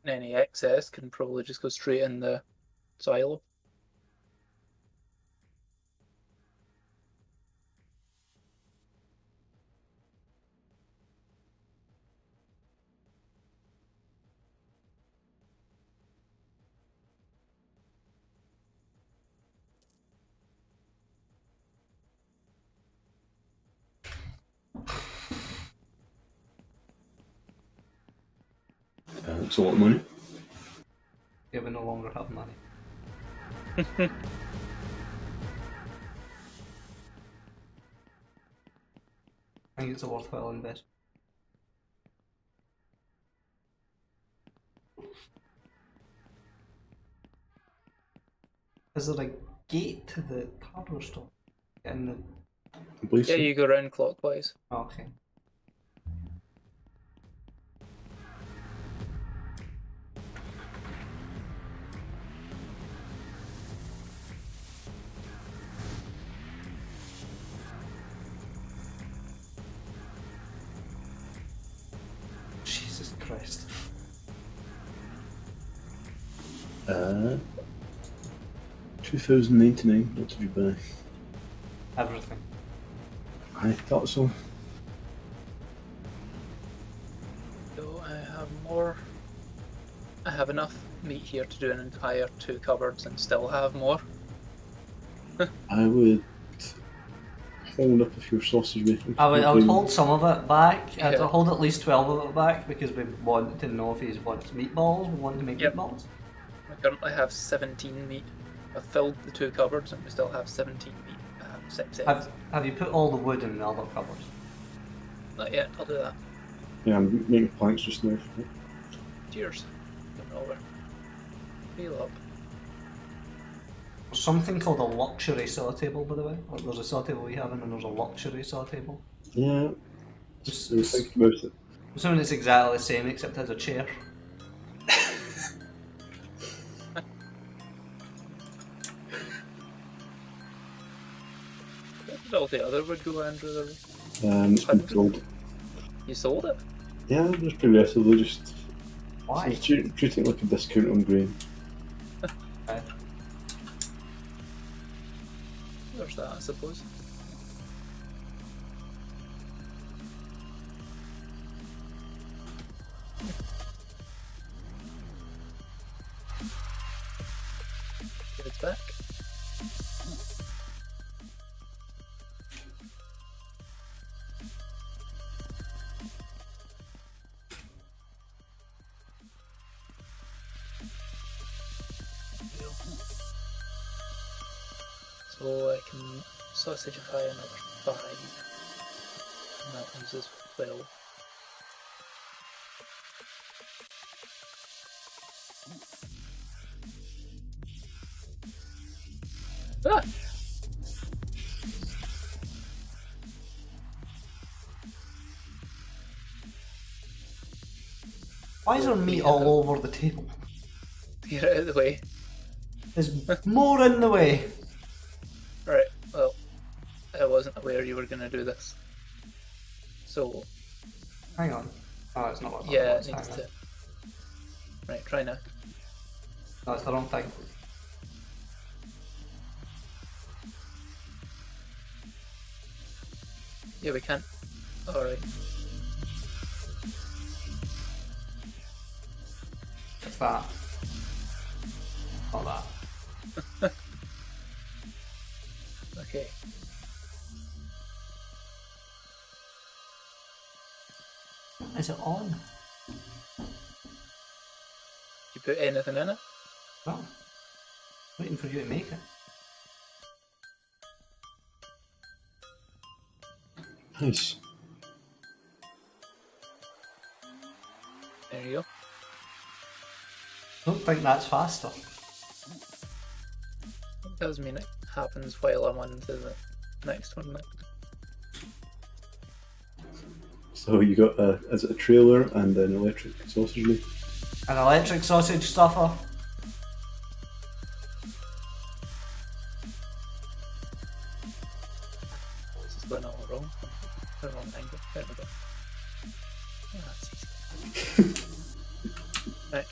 And any excess can probably just go straight in the silo. It's a lot of money. Yeah, we no longer have money. I think it's a worthwhile investment. Is there a gate to the hardware store? In the... I believe Yeah, so. you go round clockwise. Oh, okay. Jesus Christ. 2099. What did you buy? Everything. I thought so. So I have more. I have enough meat here to do an entire 2 cupboards and still have more. I would hold up a few sausage making. I would hold some of it back. I'd Yeah. hold at least 12 of it back because we want to know if he wants meatballs. We want to make Yep. meatballs. I currently have 17 meat. I've filled the 2 cupboards and we still have 17 meat. I have 6 eggs. Have you put all the wood in the other cupboards? Not yet, I'll do that. Yeah, I'm making planks just now. Cheers. Come over. Heal up. There's something called a luxury saw table, by the way. Like there's a saw table we have, and then there's a luxury saw table. Yeah, just think about it. I'm assuming it's exactly the same except it has a chair. Where did all the other wood go, Andrew? It's been sold. You sold it? Yeah, just progressively, just Why? so treating it like a discount on grain. Okay. There's that, I suppose. It's back. So I can sausagify another 5. And that leaves us with 12. Ah! Why is there meat all over the table? Get out of the way. There's more in the way. Right, well, I wasn't aware you were going to do this. So, Hang on. Oh, it's not what I thought yeah, was. it needs Hang to. on. Right, try now. No, it's the wrong thing. Yeah, we can't. Alright. It's that. Not that. Okay. Is it on? You put anything in it? No. Waiting for you to make it. Nice. There you go. Don't think that's faster. It does mean it happens while I'm on to the next one next. So you got is it a trailer and an electric sausage leaf? An electric sausage stuffer. This is going all wrong. The wrong angle. There we go. Yeah, that's easy. Right.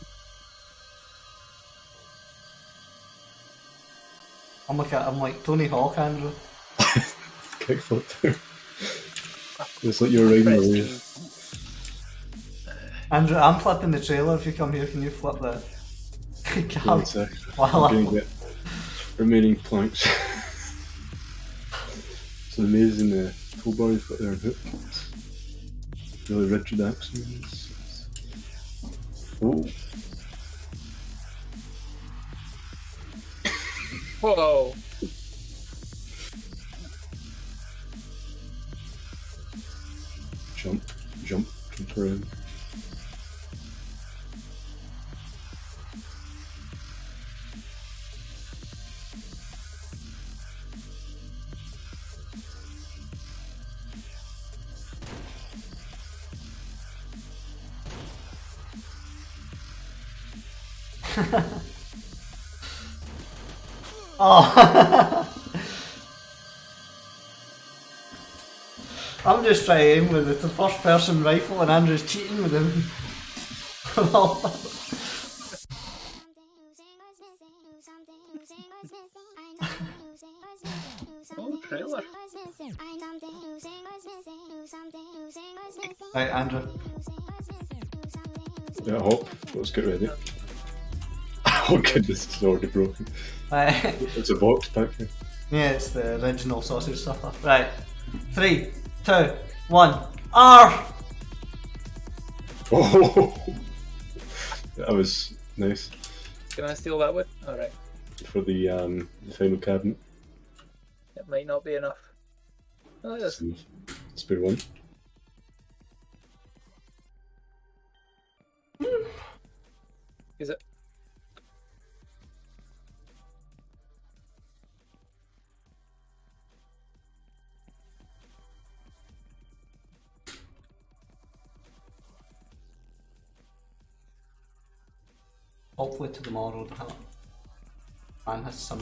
I'm like Tony Hawk, Andrew. Kickflip. It's like you're riding the Press wave. T. Andrew, I'm flipping the trailer. If you come here, can you flip the One cab? sec. While I'm I'm gonna get remaining planks. It's an amazing tow bar you've got there on hook. Really rigid axles. Oh, Whoa! jump, jump around. Oh. I'm just trying to aim with the first person rifle and Andrew's cheating with him. Oh, trailer. Right, Andrew. Yeah, hop. Let's get ready. Oh goodness, it's already broken. Right. It's a box back here. Yeah, it's the original sausage stuffer. Right. 3, 2, 1. R! Oh, that was nice Can I steal that one? Alright. for the final cabinet. It might not be enough. Oh, it is. Spare one. Is it? Hopefully to tomorrow, the man has some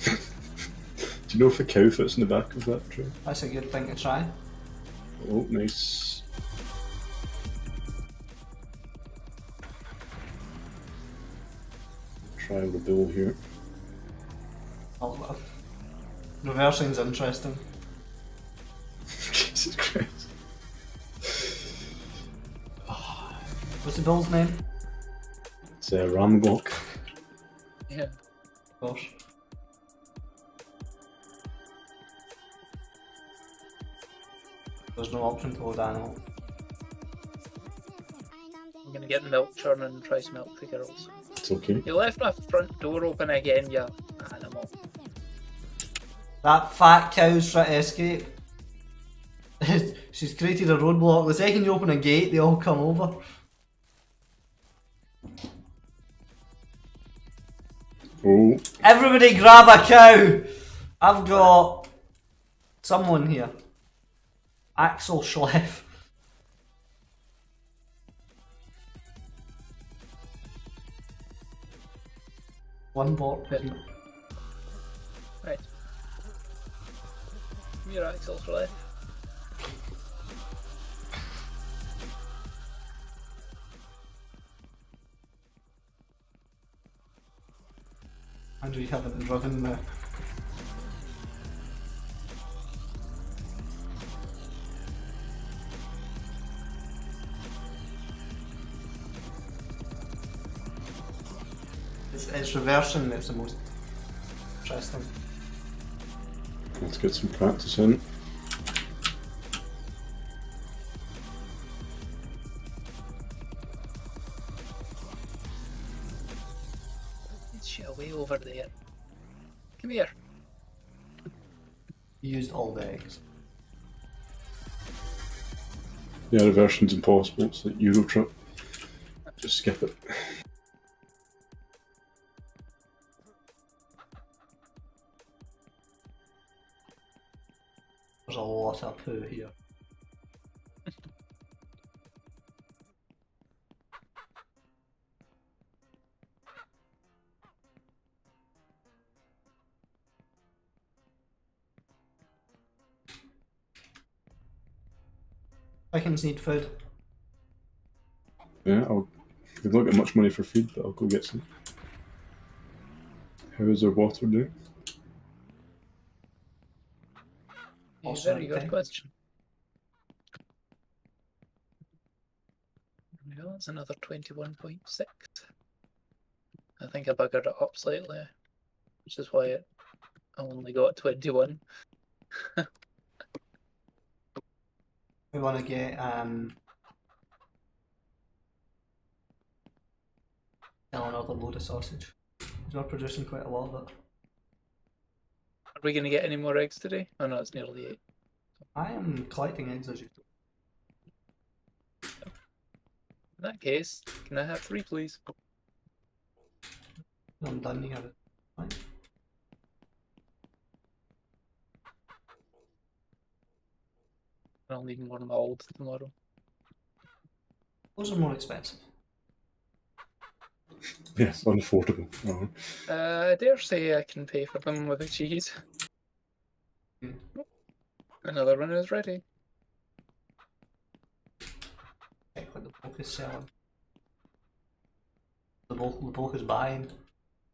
Do you know if a cow fits in the back of that tray? that's a good thing to try. Oh, nice. Try the bill here. Oh, reversing's interesting. Jesus Christ. What's the bill's name? It's a Ramglock. Yeah. Of course. There's no option to load animal. I'm gonna get the milk churn and try to milk the girls. It's okay. You left my front door open again, you animal. That fat cow's trying to escape. She's created a roadblock. The second you open a gate, they all come over. Oh, Everybody grab a cow! I've got someone here. Axel Schleff. One bot. Right. Come here, Axel Schleff. Andrew, you haven't driven the... It's reversing that's the most interesting. let's get some practice in. It's shit way over there. Come here. You used all the eggs. Yeah, reversion's impossible. It's like Euro Truck. Just skip it. There's a lot of poo here. Chickens need food. Yeah, we've not got much money for feed, but I'll go get some. How is our water doing? Also, Very good okay. question. Well, that's another 21.6. I think I buggered it up slightly, which is why it only got 21. We want to get another load of sausage. We're producing quite a lot of it. Are we going to get any more eggs today? Oh no, it's nearly 8. I am collecting eggs as you do. In that case, can I have 3 please? I'm done, you have it. Fine. I'll need more mould tomorrow. Those are more expensive. Yes, unaffordable. I dare say I can pay for them with a cheese. Hmm. Another one is ready. Check what the bloke is selling. The bloke is buying.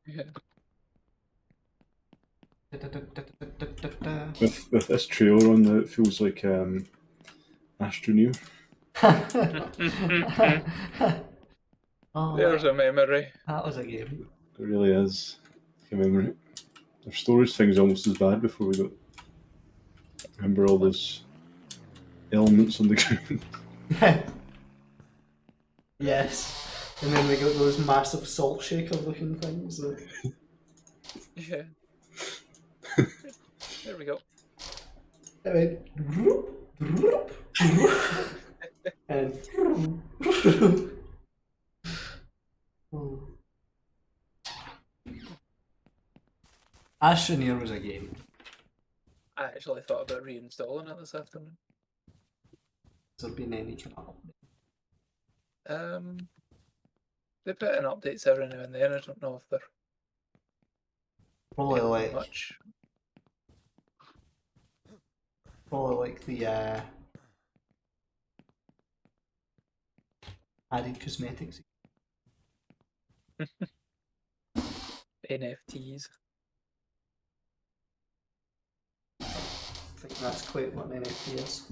Yeah. With this trailer on there, it feels like Astroneer. Oh, There's a memory. that was a game. It really is. I memory. Our storage thing's almost as bad before we got. Remember all those elements on the ground? Yes. And then we got those massive salt shaker looking things. Yeah. There we go. And Astroneer was a game. I actually thought about reinstalling it this afternoon. Has there been any kind of update? They put in updates every now and then. I don't know if they're Probably like much. the added cosmetics. NFTs. I think that's quite what an NFT is.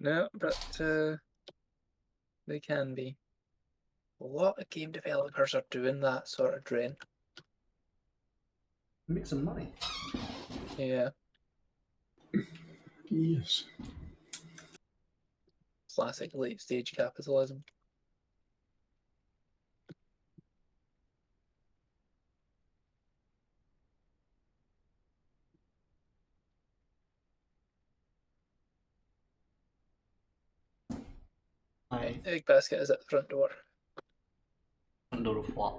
No, but they can be. A lot of game developers are doing that sort of drain. Make some money. Yeah. Yes. Classic late stage capitalism. Aye. Egg basket is at the front door. Front door of what?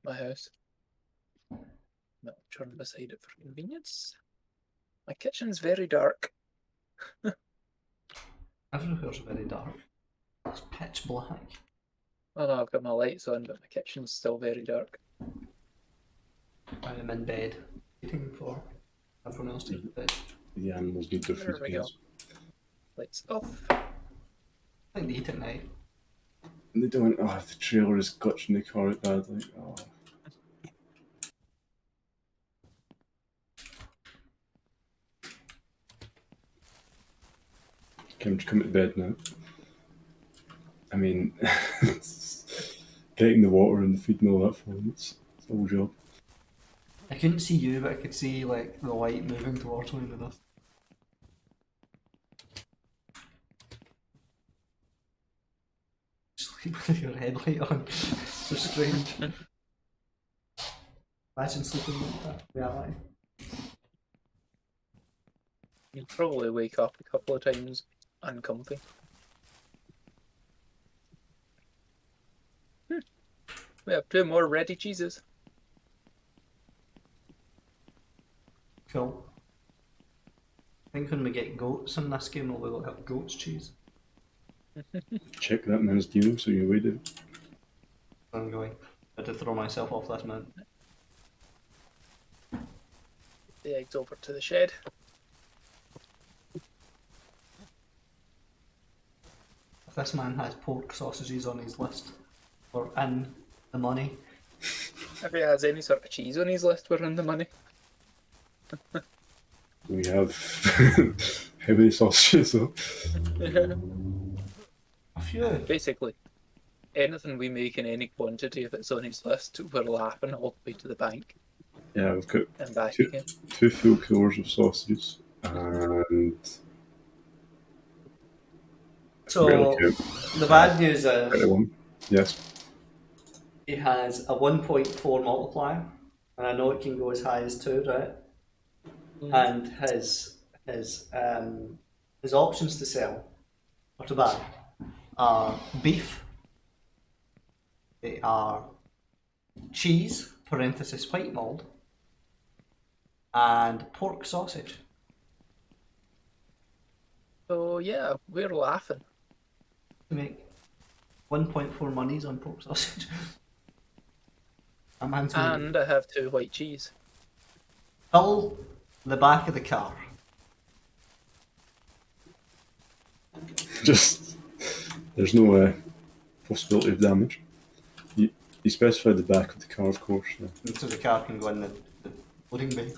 My house. Milk churn beside it for convenience. My kitchen's very dark. Everywhere's very dark. It's pitch black. Oh no, I've got my lights on, but my kitchen's still very dark. I am in bed, waiting for everyone else to eat bed. The animals need their There food, we go. guys. Lights off. I think they eat at night. And they don't. Oh, the trailer is glitching the car out badly. Oh. Come to bed now. I mean, getting the water and the feed and all that for them, it's a whole job. I couldn't see you, but I could see like the light moving towards me with us. Sleep with your headlight on. So strange. Imagine sleeping like that. Reality. You'll probably wake up a couple of times uncomfy. We have 2 more ready cheeses. Cool. I think when we get goats in this game, we'll have goat's cheese. Check that man's deal, so you wait it. I'm going. I had to throw myself off this man. The eggs over to the shed. If this man has pork sausages on his list, or in the money, If he has any sort of cheese on his list, we're in the money. We have how many sausages though? a few. Basically, anything we make in any quantity, if it's on his list, we're laughing all the way to the bank Yeah, we've got and back Two. again. 2 full coolers of sausages and So really the bad news is 21. Yes. he has a 1.4 multiplier, and I know it can go as high as 2, right? And his options to sell or to buy are beef, they are cheese (parenthesis white mold) and pork sausage. So yeah, we're laughing. To make 1.4 monies on pork sausage. A man's gonna And I have 2 white cheese. fill the back of the car. Just there's no possibility of damage. You specified the back of the car, of course. And so the car can go in the loading bay.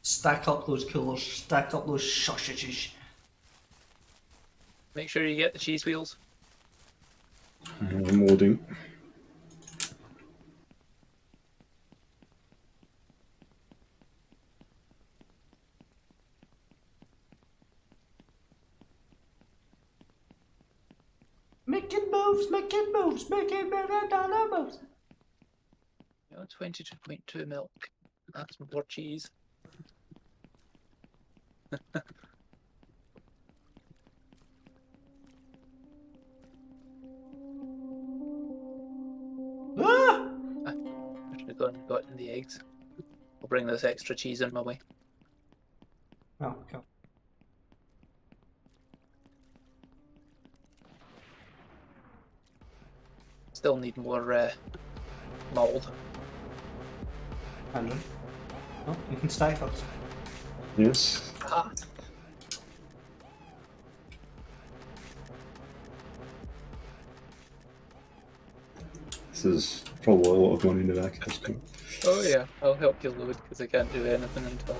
Stack up those coolers, stack up those sausages. Make sure you get the cheese wheels. I'm loading. Making moves, making moves, making $1 moves. 22.2 milk. That's more cheese. Ah! I should have gone and gotten the eggs. I'll bring this extra cheese in my way. Oh, cool. Still need more mould. Andrew. Oh, you can stack us. Yes. Ah, This is probably a lot of money in the back of this car. oh yeah, I'll help you load because I can't do anything until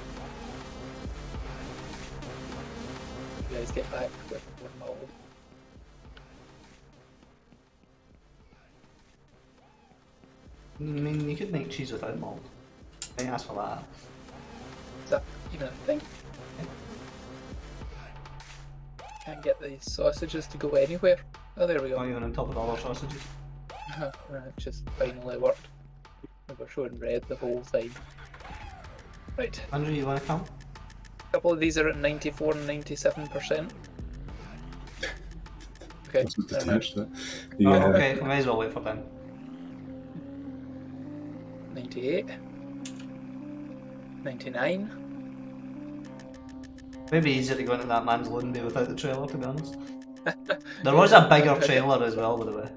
you guys get back with more mould. I mean, you could make cheese without mold. I think ask for that. Is that even a thing? Can't get the sausages to go anywhere. Oh, there we Not go. even on top of the other sausages. It just finally worked. We were showing red the whole time. Right, Andrew, you want to come? a couple of these are at 94 and 97%. Okay, That's what's never mind. attached to that. Oh, Yeah. okay, we may as well wait for them. 98. 99. Maybe easier to go into that man's loading bay without the trailer, to be honest. There was a bigger trailer as well, by the way.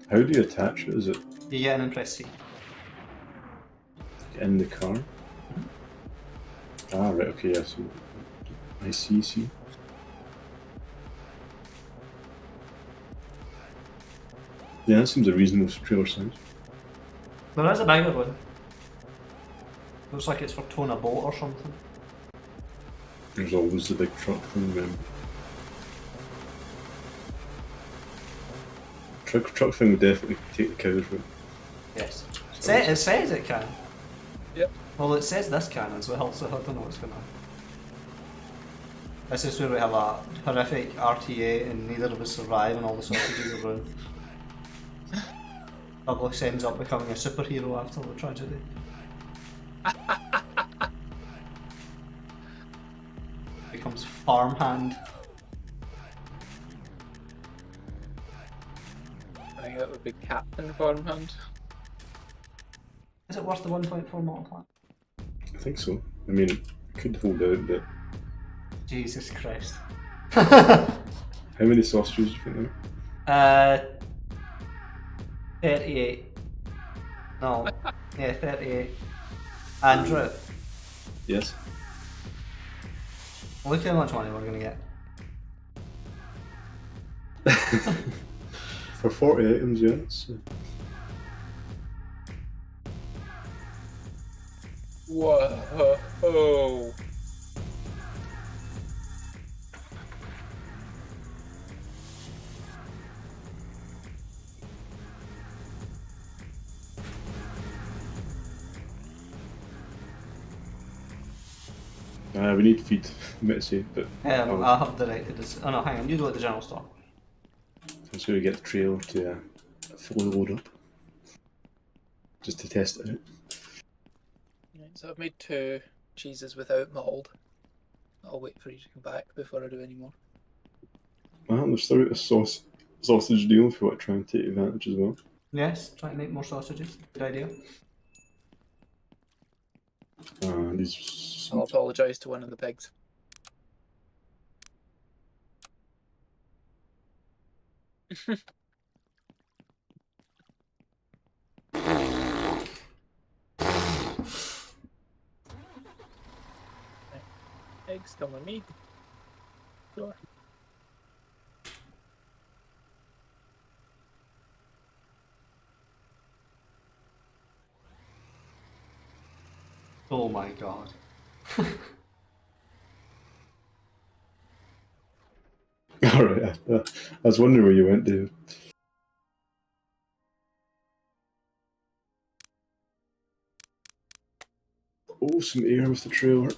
How do you attach it? Is it You get in and press C. in the car? Ah, right, okay, yeah, so I see. Yeah, that seems a reasonable trailer size. There is a bigger one. Looks like it's for towing a boat or something. There's always the big truck thing, man. Truck thing would definitely take the cows route. Yes. It says it can. Yep. Well, it says this can as well, so I don't know what's going on. This is where we have a horrific RTA and neither of us survive and all the sausages are ruined. Douglas ends up becoming a superhero after the tragedy. Becomes farmhand. I think that would be Captain Farmhand. Is it worth the 1.4 multiplier? I think so. I mean, it could hold out, but Jesus Christ. how many sausages do you think there 38. No. Yeah, 38. Andrew, Yes. look how much money we're gonna get. For 40 items, yeah. It's, Whoa. we need feed, I'm going to say, but I'll have the right to this. Oh no, hang on, you go to the general store. I'm sure we get the trailer to fully load up. Just to test it out. Right, so I've made 2 cheeses without mould. I'll wait for you to come back before I do any more. Well, there's still a sausage deal if you want to try and take advantage as well. Yes, try to make more sausages. Good idea. These I'll apologise to one of the pigs. Eggs come with me. Sure. Oh my god. Alright, I was wondering where you went, David. Oh, some air with the trailer.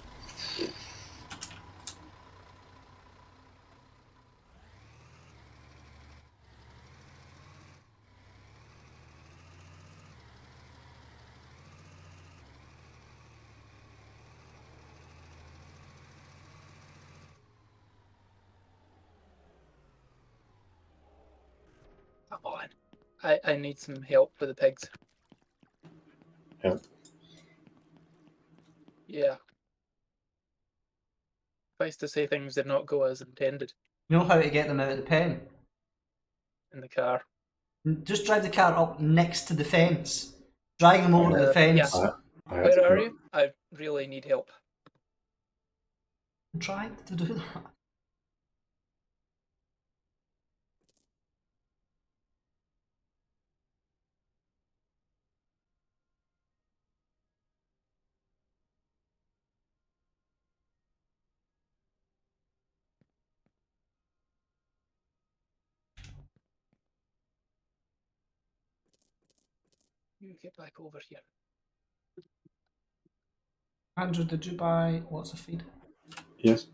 Come on. I need some help with the pigs. Help. Yeah. Nice to say things did not go as intended You know how to get them out of the pen? in the car. Just drive the car up next to the fence. Drag them over to the fence. Yeah. I had Where to are go- you? I really need help. I'm trying to do that. You get back over here. Andrew, did you buy lots of feed? Yes.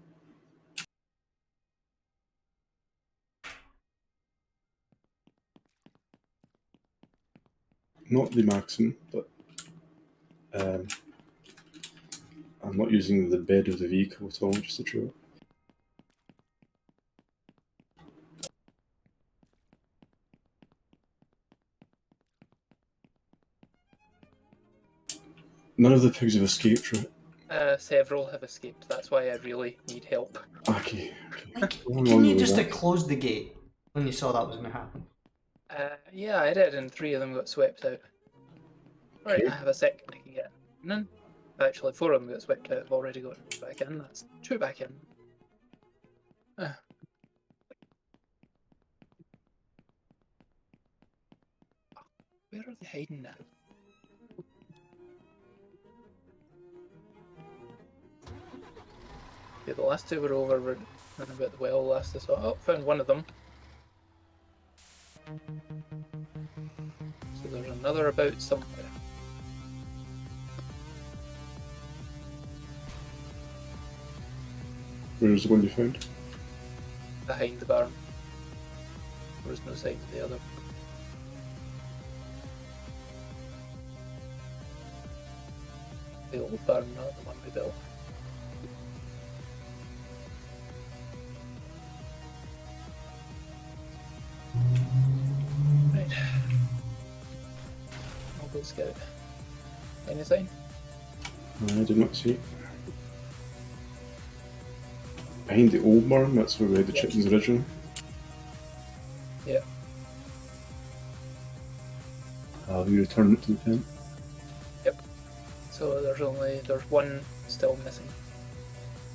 not the maximum, but I'm not using the bed of the vehicle at all, just the trailer. None of the pigs have escaped, right? Several have escaped. That's why I really need help. Okay. Like, Go on, didn't you with just that. close the gate when you saw that was going to happen? Yeah, I did, and 3 of them got swept out. Right, Okay. I have a second I can get in. Actually, 4 of them got swept out. I've already got back in. That's 2 back in. Where are they hiding now? Yeah, the last 2 were over. We're running about the well last I saw. Oh, found one of them. So there's another about somewhere. Where's the one you found? Behind the barn. There was no sign of the other. The old barn, not the one we built. Right. I'll go scout. Anything? I did not see it. Behind the old barn, that's where we had the Yes. chickens originally. Yeah. We returned it to the pen. So there's one still missing,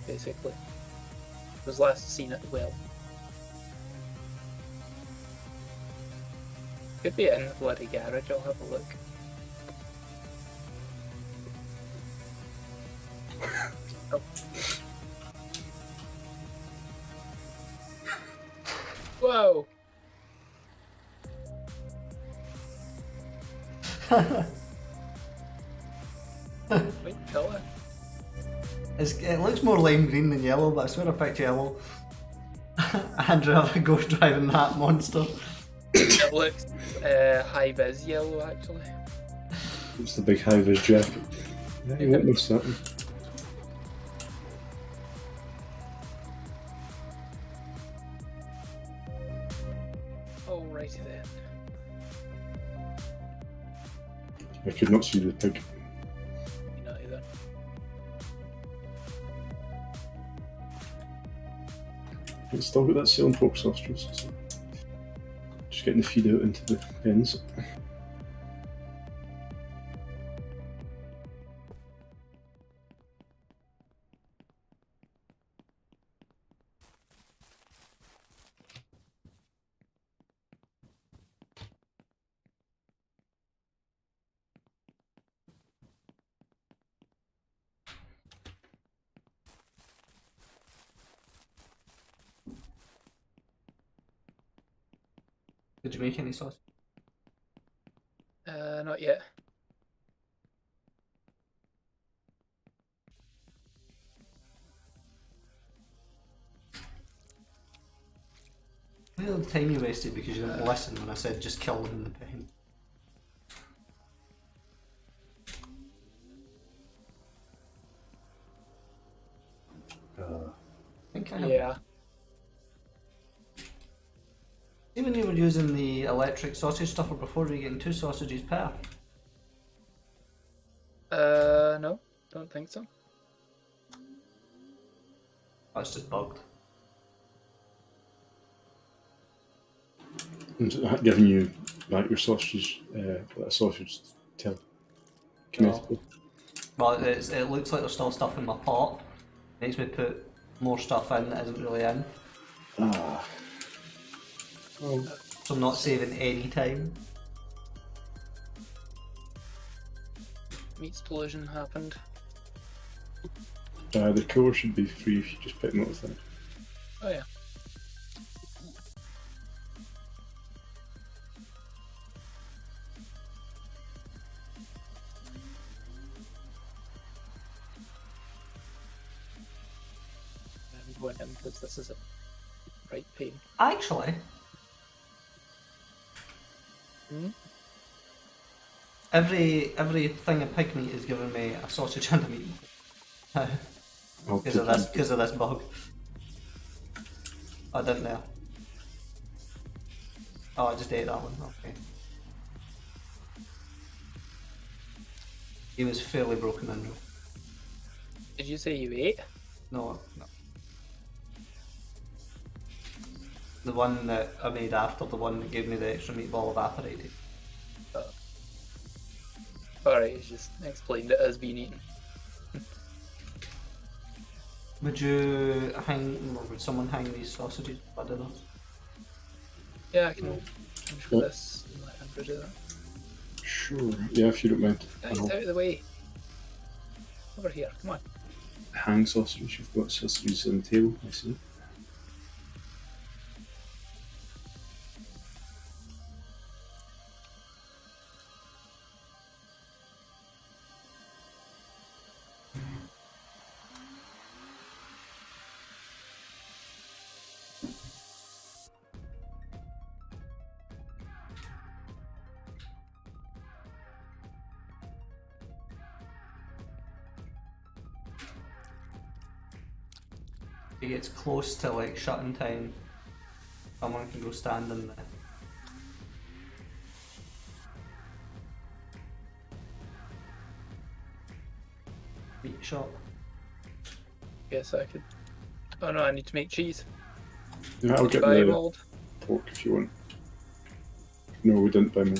basically. It was last seen at the well. Could be in the bloody garage, I'll have a look. Oh. Whoa! Wait, colour? It looks more lime green than yellow, but I swear I picked yellow. Andrew, have a go driving that monster. It looks high vis yellow, actually. It's the big high vis jacket. Yeah, you won't miss that one. Alrighty then. I could not see the pig. Me not either. It's still got that selling pork sausages. So just getting the feed out into the pens. Did you make any sauce? Not yet. Look at the time you wasted because you didn't listen when I said just kill them in the pen. I think I have. Yeah. See when you were using the electric sausage stuffer before, were you getting 2 sausages per? No, don't think so. That's just bugged. And giving you back your sausages, a sausage tail. Kinetically. Well, it looks like there's still stuff in my pot. Makes me put more stuff in that isn't really in. Ah. Well, So I'm not saving any time. Meat explosion happened. the cooler should be free if you just pick note of that. Oh yeah. I'm going in because this is a right pain. Actually, Hmm? every thing of pig meat is giving me a sausage and a meat I'll because of pick this it. because of this bug. I didn't know. Oh, I just ate that one. Okay. He was fairly broken in. Did you say you ate? No. The one that I made after the one that gave me the extra meatball evaporated. Alright, you just explained it as being eaten. Would you hang, or would someone hang these sausages for dinner? Yeah, I can finish with this and let Andrew do that. Sure. Yeah, if you don't mind. Guys, I'll out of the way. Over here, come on. hang sausage. You've got sausages on the table. I see. If it gets close to like shutting time, someone can go stand in the meat shop. Guess I could. Oh no, I need to make cheese. Yeah, I'll get Buy the mold. pork if you want. No, we didn't buy more.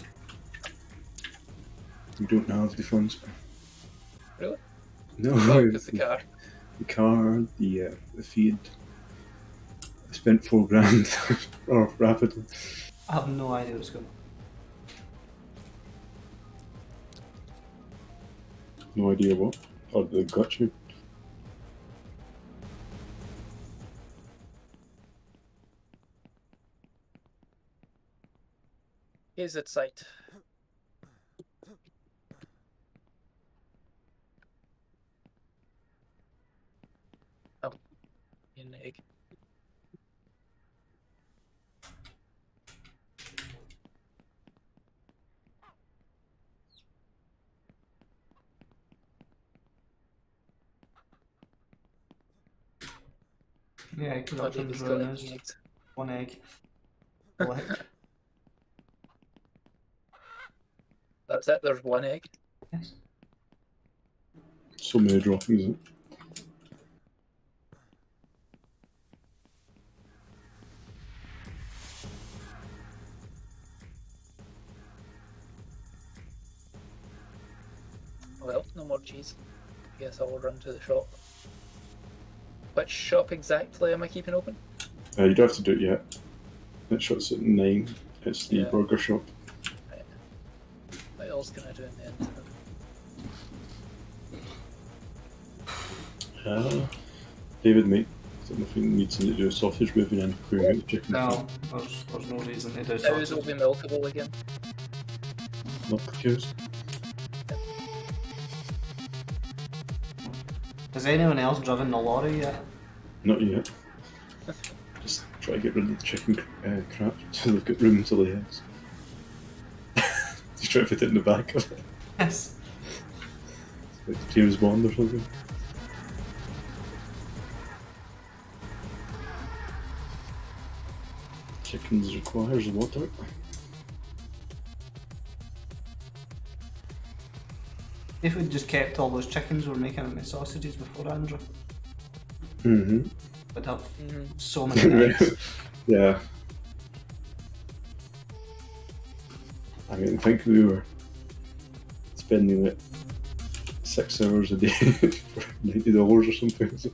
We don't have the funds. Really? No, Oh, it's the car. the car, the feed. I spent $4,000 or rapidly. I have no idea what's going on. No idea what. Or they got you. Is it sight? Oh, an egg. Yeah, egg Oh, production's David's got any ruined. eggs. One egg. Collect. That's it, there's one egg. Yes. So many droppings. Isn't it? Well, no more cheese. Guess I'll run to the shop. Which shop exactly am I keeping open? You don't have to do it yet. It shuts at 9. It's the Yeah. burger shop. What else can I do in the end? David, mate. I don't know if he needs to do a sausage moving in before we get the chicken. No, there's no reason to do Cows will sausage. be milkable again. Not the cows. Has anyone else driven the lorry yet? Not yet. Just try to get rid of the chicken crap so they've got room to lay eggs. Just try to fit it in the back of it. Yes. Like James Bond or something. Chickens requires water. If we'd just kept all those chickens we were making into sausages before, Andrew, Mm-hmm. we'd have Mm. so many eggs. Yeah. I mean, I think we were spending like 6 hours a day for $90 or something. So.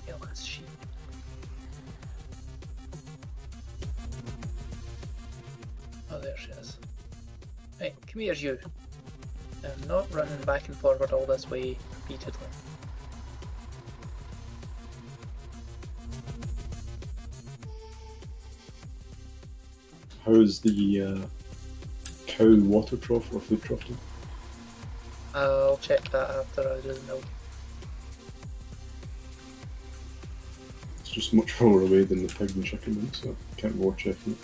Yeah, that's sheep. Oh, there she is. Hey, come here, you. I'm not running back and forward all this way repeatedly. How is the cow water trough or food trough doing? I'll check that after I do the milk. just much further away than the pig and chicken one, so I can't bother checking it.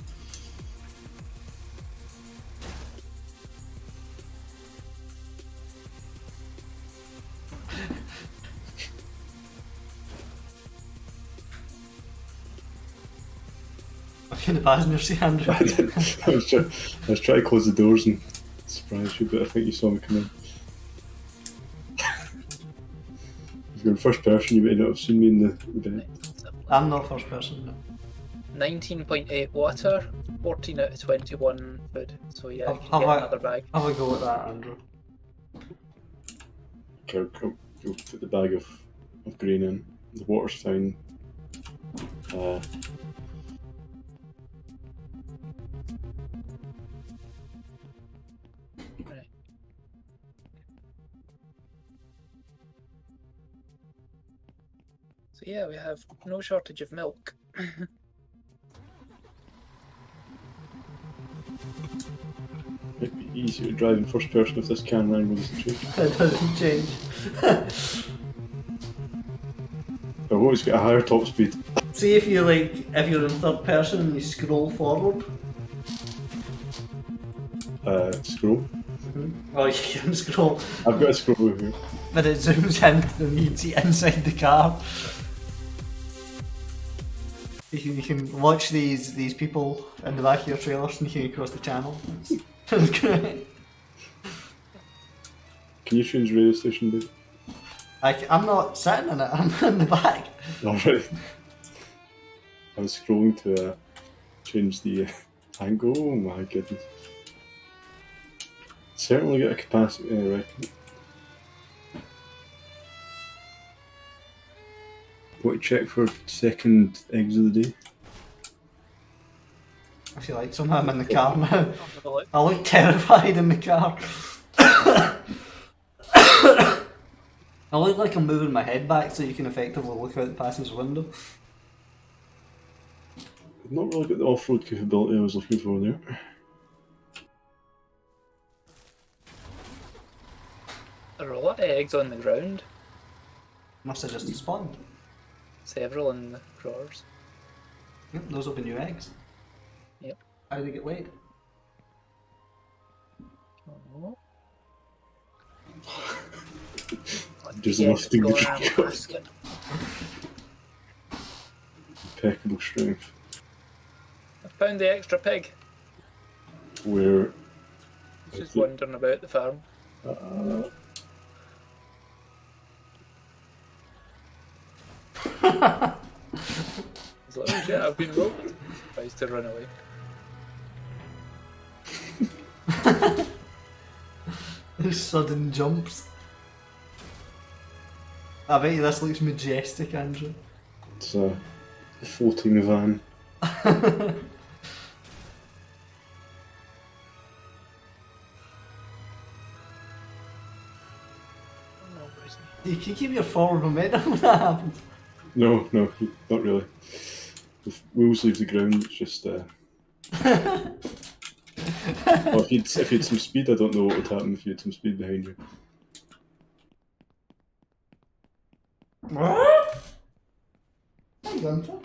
What kind of passenger see, Andrew? I was trying to close the doors and surprise you, but I think you saw me come in. If you're in first person, you may not have seen me in the bed. I'm not first person. No. 19.8 water, 14 out of 21 food. So yeah, you Have can get I- another bag. Have a go at that, Andrew. Okay, you'll put the bag of grain in. The water's fine. Right. So yeah, we have no shortage of milk. Might be easier to drive in first person if this camera angle doesn't change. It doesn't change. I've always got a higher top speed. See if you're in third person and you scroll forward. Scroll. Oh, you can scroll, I've got a scroll over here. but it zooms in and you can see inside the car. You can watch these people in the back of your trailer sneaking across the channel. It's great. Can you change radio station, dude? I'm not sitting in it, I'm in the back. Alright. I was scrolling to change the angle. Oh my goodness. Certainly got a capacity, I reckon. Want to check for second eggs of the day? I feel like somehow I'm in the car now. Have a look. I look terrified in the car. I look like I'm moving my head back so you can effectively look out the passenger window. I've not really got the off-road capability I was looking for there. There are a lot of eggs on the ground. Must have just spawned. Several in the drawers. Yep, those will be new eggs. Yep. How do they get laid? Oh. There's Yeah, enough thing to it's going in a drink up. basket. Impeccable strength. I found the extra pig. Where Just wandering about the farm. He's like, oh shit, I've been roped. Tries to run away. Those sudden jumps. I bet you this looks majestic, Andrew. it's a floating van. Oh, where's he? You can keep your forward momentum when that happens. No, not really. If wheels leave the ground, it's just. Well, if you'd some speed, I don't know what would happen if you had some speed behind you. What? Hey, Gunther.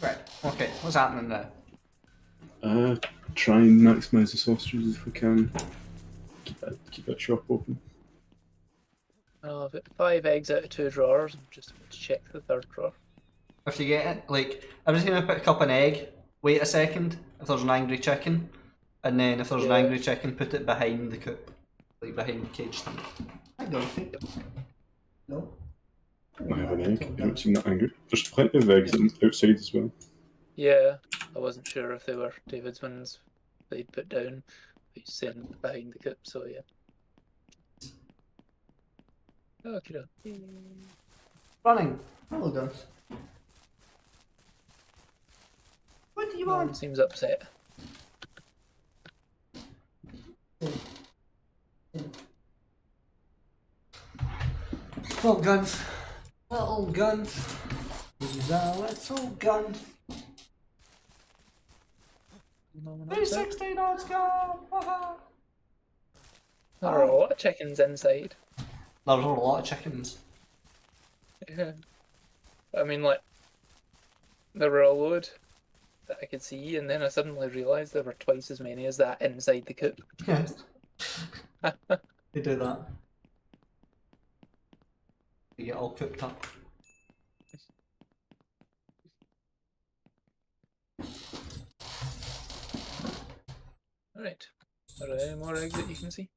Right, okay, what's happening now? Try and maximise the sausages if we can. Keep that shop open. Oh, I've got 5 eggs out of 2 drawers. I'm just about to check the third drawer. If you get it, like, I'm just gonna pick up an egg, wait a second, if there's an angry chicken, and then if there's an Yeah. angry chicken, put it behind the coop, like behind the cage thing. I don't think. No? I have an egg. I don't seem that angry. There's plenty of eggs outside as well. Yeah, I wasn't sure if they were David's ones that he'd put down. But he's saying behind the coop, so yeah. Okay. Running. Hello, guys. What do you No one want? seems upset. Little guns. Little guns. These are little guns. Let's go! Woohoo! There are a lot of chickens inside. There's a lot of chickens. Yeah. I mean, like, there were a load that I could see, and then I suddenly realised there were twice as many as that inside the coop. They do that. They get all cooked up. Alright. Are there any more eggs that you can see?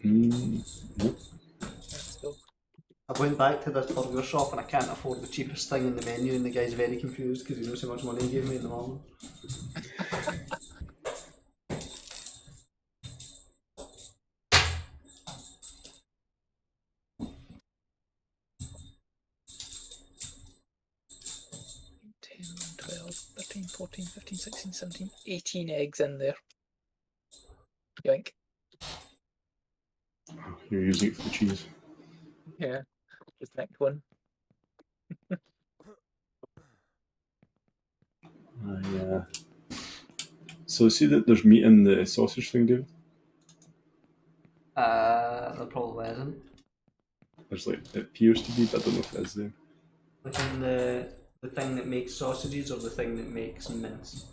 Nope. Let's go. I went back to this burger shop and I can't afford the cheapest thing in the menu, and the guy's very confused because he knows how much money he gave me in the morning. Ten, 12, 13, 14, 15, 16, 17, 18 eggs in there. Yoink. You're using it for the cheese. Yeah. Just nicked one. So see that there's meat in the sausage thing, David? There probably isn't. There's like, it appears to be, but I don't know if it is there. Like in the thing that makes sausages or the thing that makes mince?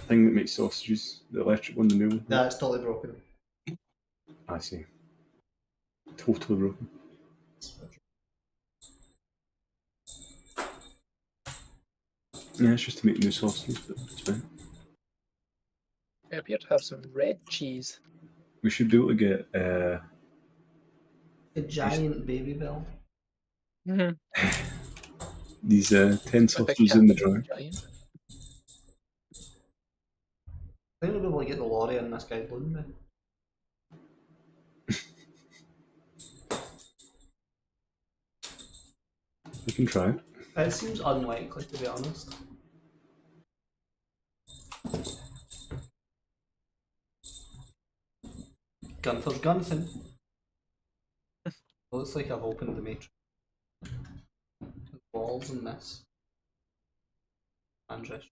Thing that makes sausages, the electric one, the new one. That's totally broken. I see. Totally broken. Yeah, it's just to make new sausages, but it's fine. I appear to have some red cheese. We should be able to get A giant baby bell. Mm-hmm. these 10 sausages in the drawer. Giant. I think we'll be able to get the lorry in this guy's balloon then. We can try it. It seems unlikely, to be honest. Gunther's Gunthin. Looks like I've opened the matrix. Walls in this. Andres.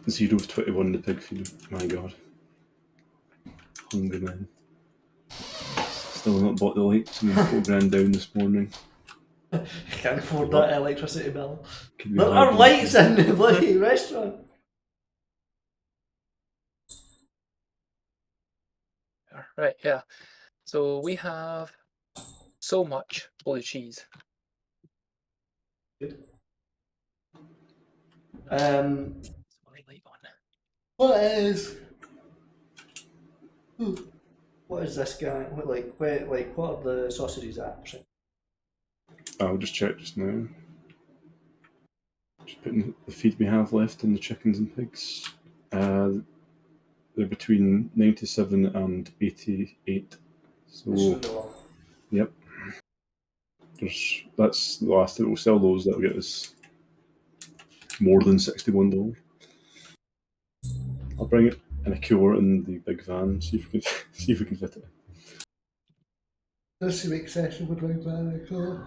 Zero's 21 in the pig feed. My god. Hungry man. Still not bought the lights and $4 down this morning. Can't afford that electricity bill. Could be There hard are to- lights in the bloody restaurant. Right, yeah. So we have so much blue cheese. Good. More light on. What is? What is this guy? What are the sausages at? I'll just check just now. Just putting the feed we have left in the chickens and pigs. They're between 97 and 88. So, yep. That's the last that we'll sell those. That'll get us more than $61. I'll bring it in a cooler in the big van. See if we can fit it. Does seem excessive with my bag, cool.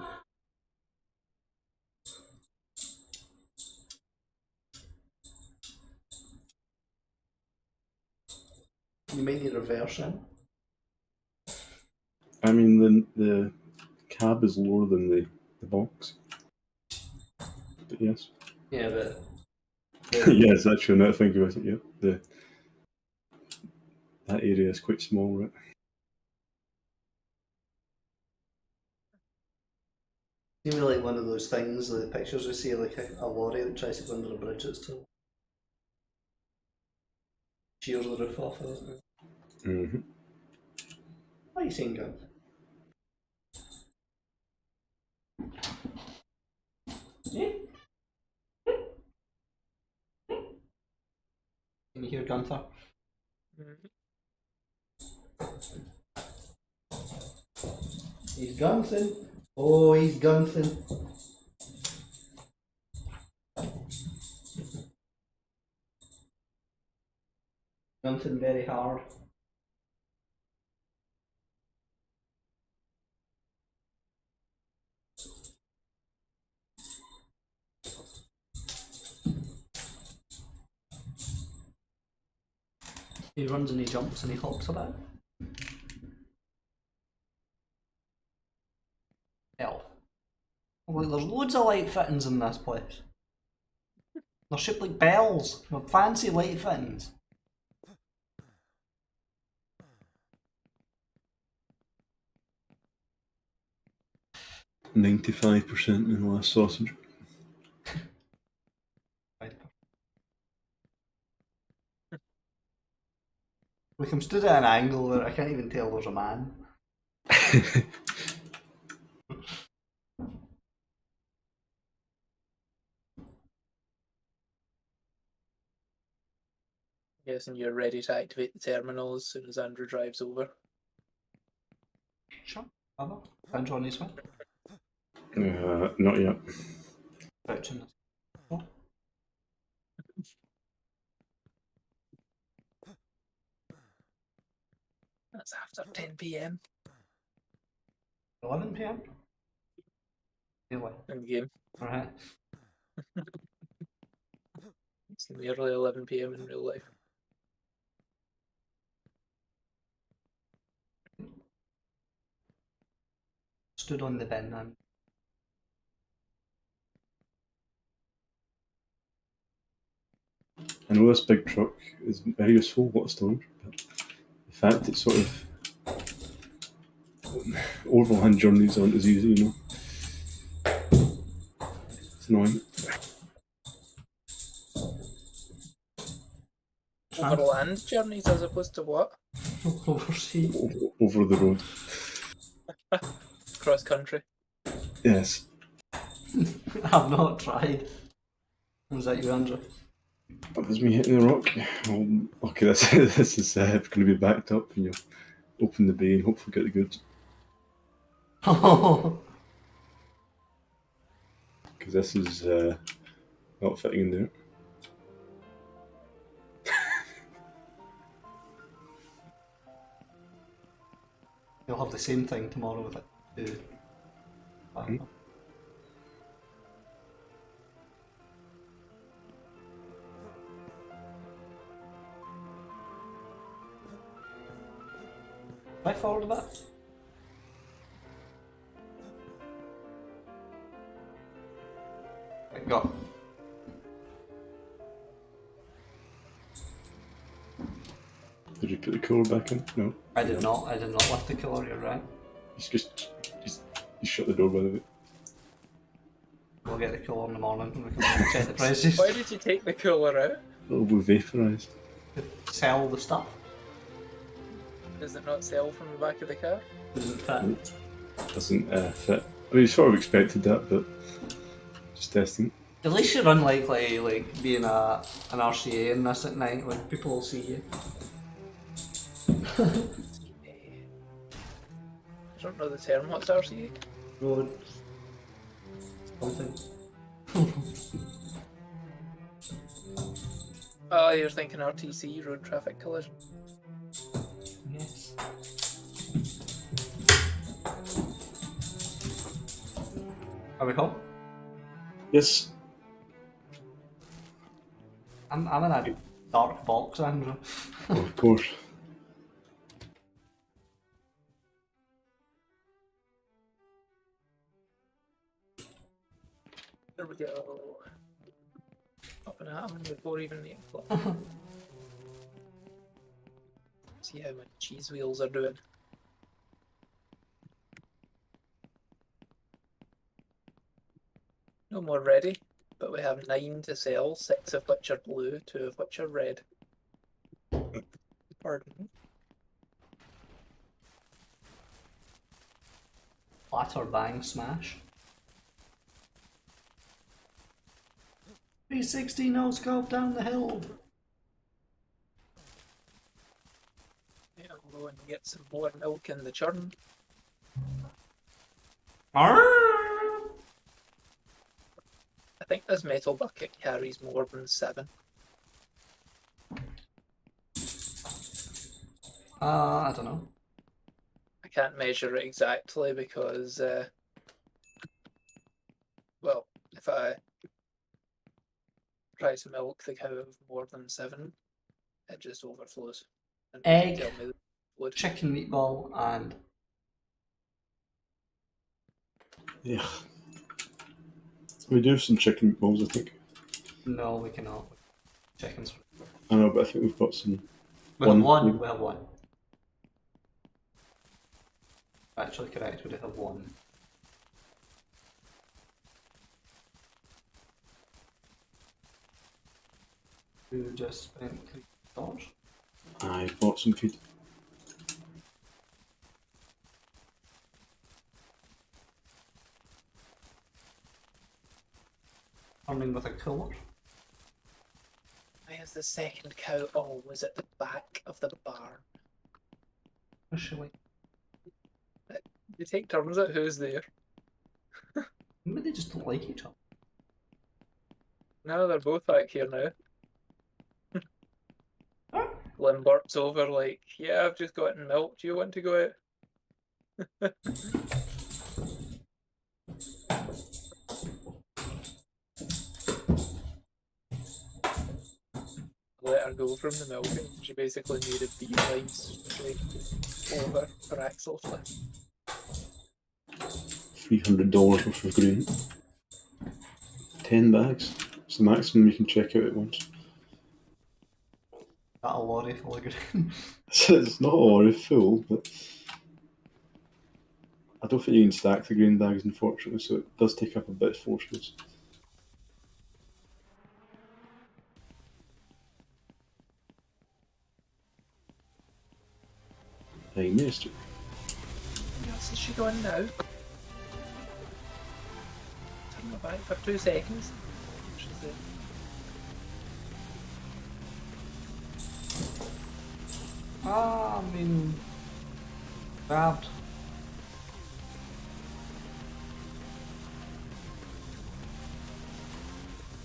You might need reversing. I mean, the cab is lower than the box. But yes. Yeah, but Yes, actually, now that I think about it, yeah. That area is quite small, right? seems like one of those things, the pictures we see, like a lorry that tries to go under a bridge at still. Shears the roof off of it. Mm-hmm. What are you saying, guys? Yeah. Can you hear Gunther? He's Gunthin. Oh, he's Gunthin. Gunthin very hard. He runs and he jumps and he hops about. Hell. Look, there's loads of light fittings in this place. They're shaped like bells. They're fancy light fittings. $95% in the last sausage. Like I'm stood at an angle where I can't even tell there's a man. Yes, and you're ready to activate the terminal as soon as Andrew drives over. Sure. Other? Found Johnny's one. Not yet. Crouching. That's after 10 p.m. 11 PM? Really? in the game. Alright. It's nearly 11 p.m. in real life. Stood on the bin and I know this big truck is very useful, a lot of storage, but the fact it's sort of overland journeys aren't as easy, you know. It's annoying. Overland journeys as opposed to what? overseas. Over the road. Cross country. Yes. I've not tried. Was that you, Andrew? That was me hitting the rock. Okay, this is going to be backed up, and you'll open the bay and hopefully get the goods. Because this is not fitting in there. You'll have the same thing tomorrow with it. Am I forward a bit? Right, go. Did you put the cooler back in? No. I did not. I did not lift the cooler, you're right. Just shut the door, by the way. We'll get the cooler in the morning and we can check the prices. Why did you take the cooler out? It'll be vaporised. Sell the stuff. Does it not sell from the back of the car? Doesn't fit. Doesn't fit. I mean, sort of expected that, but just testing. At least you're unlikely like being an RCA in this at night when people will see you. I don't know the term. What's RCA? Road. Something. Oh, you're thinking RTC, road traffic collision. Yes. Are we home? Yes. I'm in a dark box, Andrew. Of course. There we go. Up and at 'em before even the o'clock. See how my cheese wheels are doing. No more ready, but we have 9 to sell, 6 of which are blue, 2 of which are red. Pardon. Clatter, bang, smash. 360 no scope down the hill. Yeah, I'll go and get some more milk in the churn. Arrgh! I think this metal bucket carries more than 7. I don't know. I can't measure it exactly because, well, if I try to milk the cow of more than 7, it just overflows. And you can Egg. tell me the wood. Chicken meatball and Yeah. We do have some chicken meatballs, I think. no, we cannot. Chickens. I know, but I think we've got some. We have One, one. maybe. We have one. Actually, correct. We do have one. You just spent $3. I bought some feed. Running with a cooler. Why is the second cow always at the back of the barn? What's she like? You take turns at who's there. Maybe they just don't like each other. No, they're both back here now. Glenn burps over like, yeah, I've just gotten milk. Do you want to go out? Let her go from the milking. She basically made a beeline straight over for Axel's flip. $300 worth of grain. 10 bags. It's the maximum you can check out at once. That a lorry full of grain. It's not all full, but I don't think you can stack the grain bags, unfortunately, so it does take up a bit of floor space. Hey, mister. Where else is she going now? Turn her back for 2 seconds. She's there. I mean, grabbed.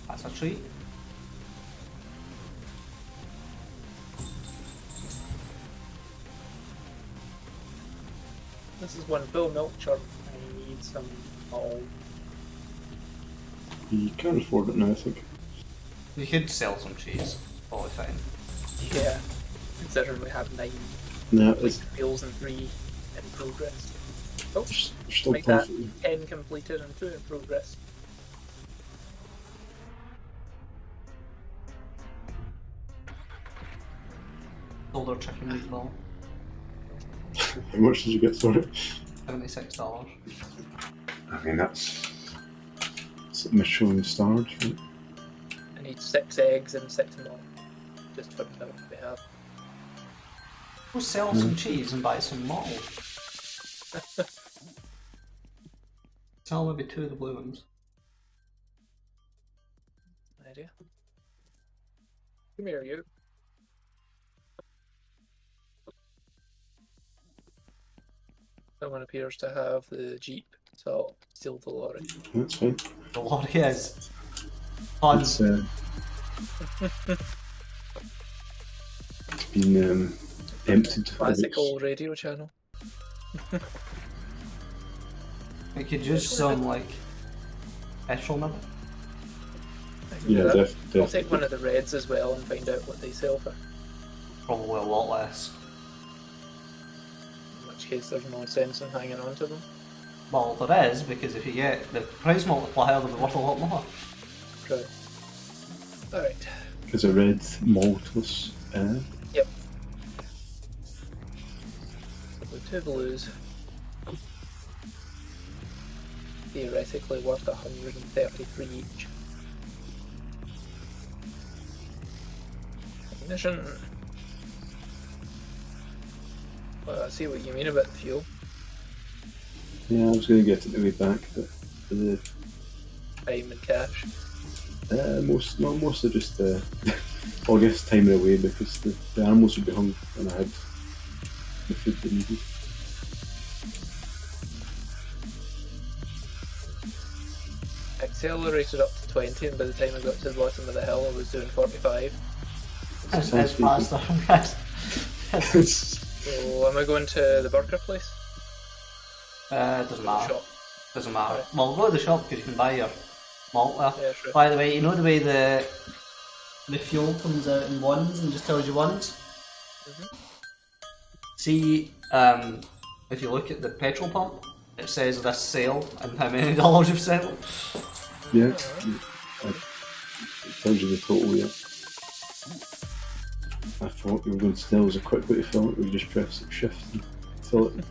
That's a treat. This is one full milk churn. I need some all. You can't afford it now, I think. You could sell some cheese. Probably fine. Yeah. Considering we have 9 No, like, it's wheels and 3 in progress. Oh, still make that perfect. 10 completed and 2 in progress. Sold our chicken meatball. How much did you get for it? $76. I mean, that's Michelin starred, right? I need 6 eggs and 6 more. Just for the milk we have. We'll sell some cheese and buy some model. Sell maybe 2 of the blue ones. Idea. Come here, you. Someone appears to have the jeep, so I'll steal the lorry. That's fine. The lorry is fun. It's been emptied. Classic old radio channel. We could use some like petrol maybe. I can do Yeah, that. definitely. I'll take one of the reds as well and find out what they sell for. Probably a lot less. In which case there's no sense in hanging on to them. Well, there is, because if you get the price multiplier, they'll be worth a lot more. True. Alright. Is a red maltless. Yep. The 2 blues. Theoretically worth 133 each. Ignition. Well, I see what you mean about the fuel. Yeah, I was going to get it the way back, but for the Time and cash. mostly just I'll guess time it away because the animals would be hungry and I had the food they needed. Accelerated up to 20 and by the time I got to the bottom of the hill I was doing 45. It's Sounds faster. Yes. So am I going to the burger place? Doesn't Or the matter. shop? Doesn't matter. Right. Well, go to the shop because you can buy your malt there. Yeah, sure. By the way, you know the way the fuel comes out in ones and just tells you ones? Mhm. See, if you look at the petrol pump, it says this sale and how many dollars you've settled. Yeah. It tells you the total, yeah. I thought you were going to tell us a quick way to fill it, we just press shift and fill it.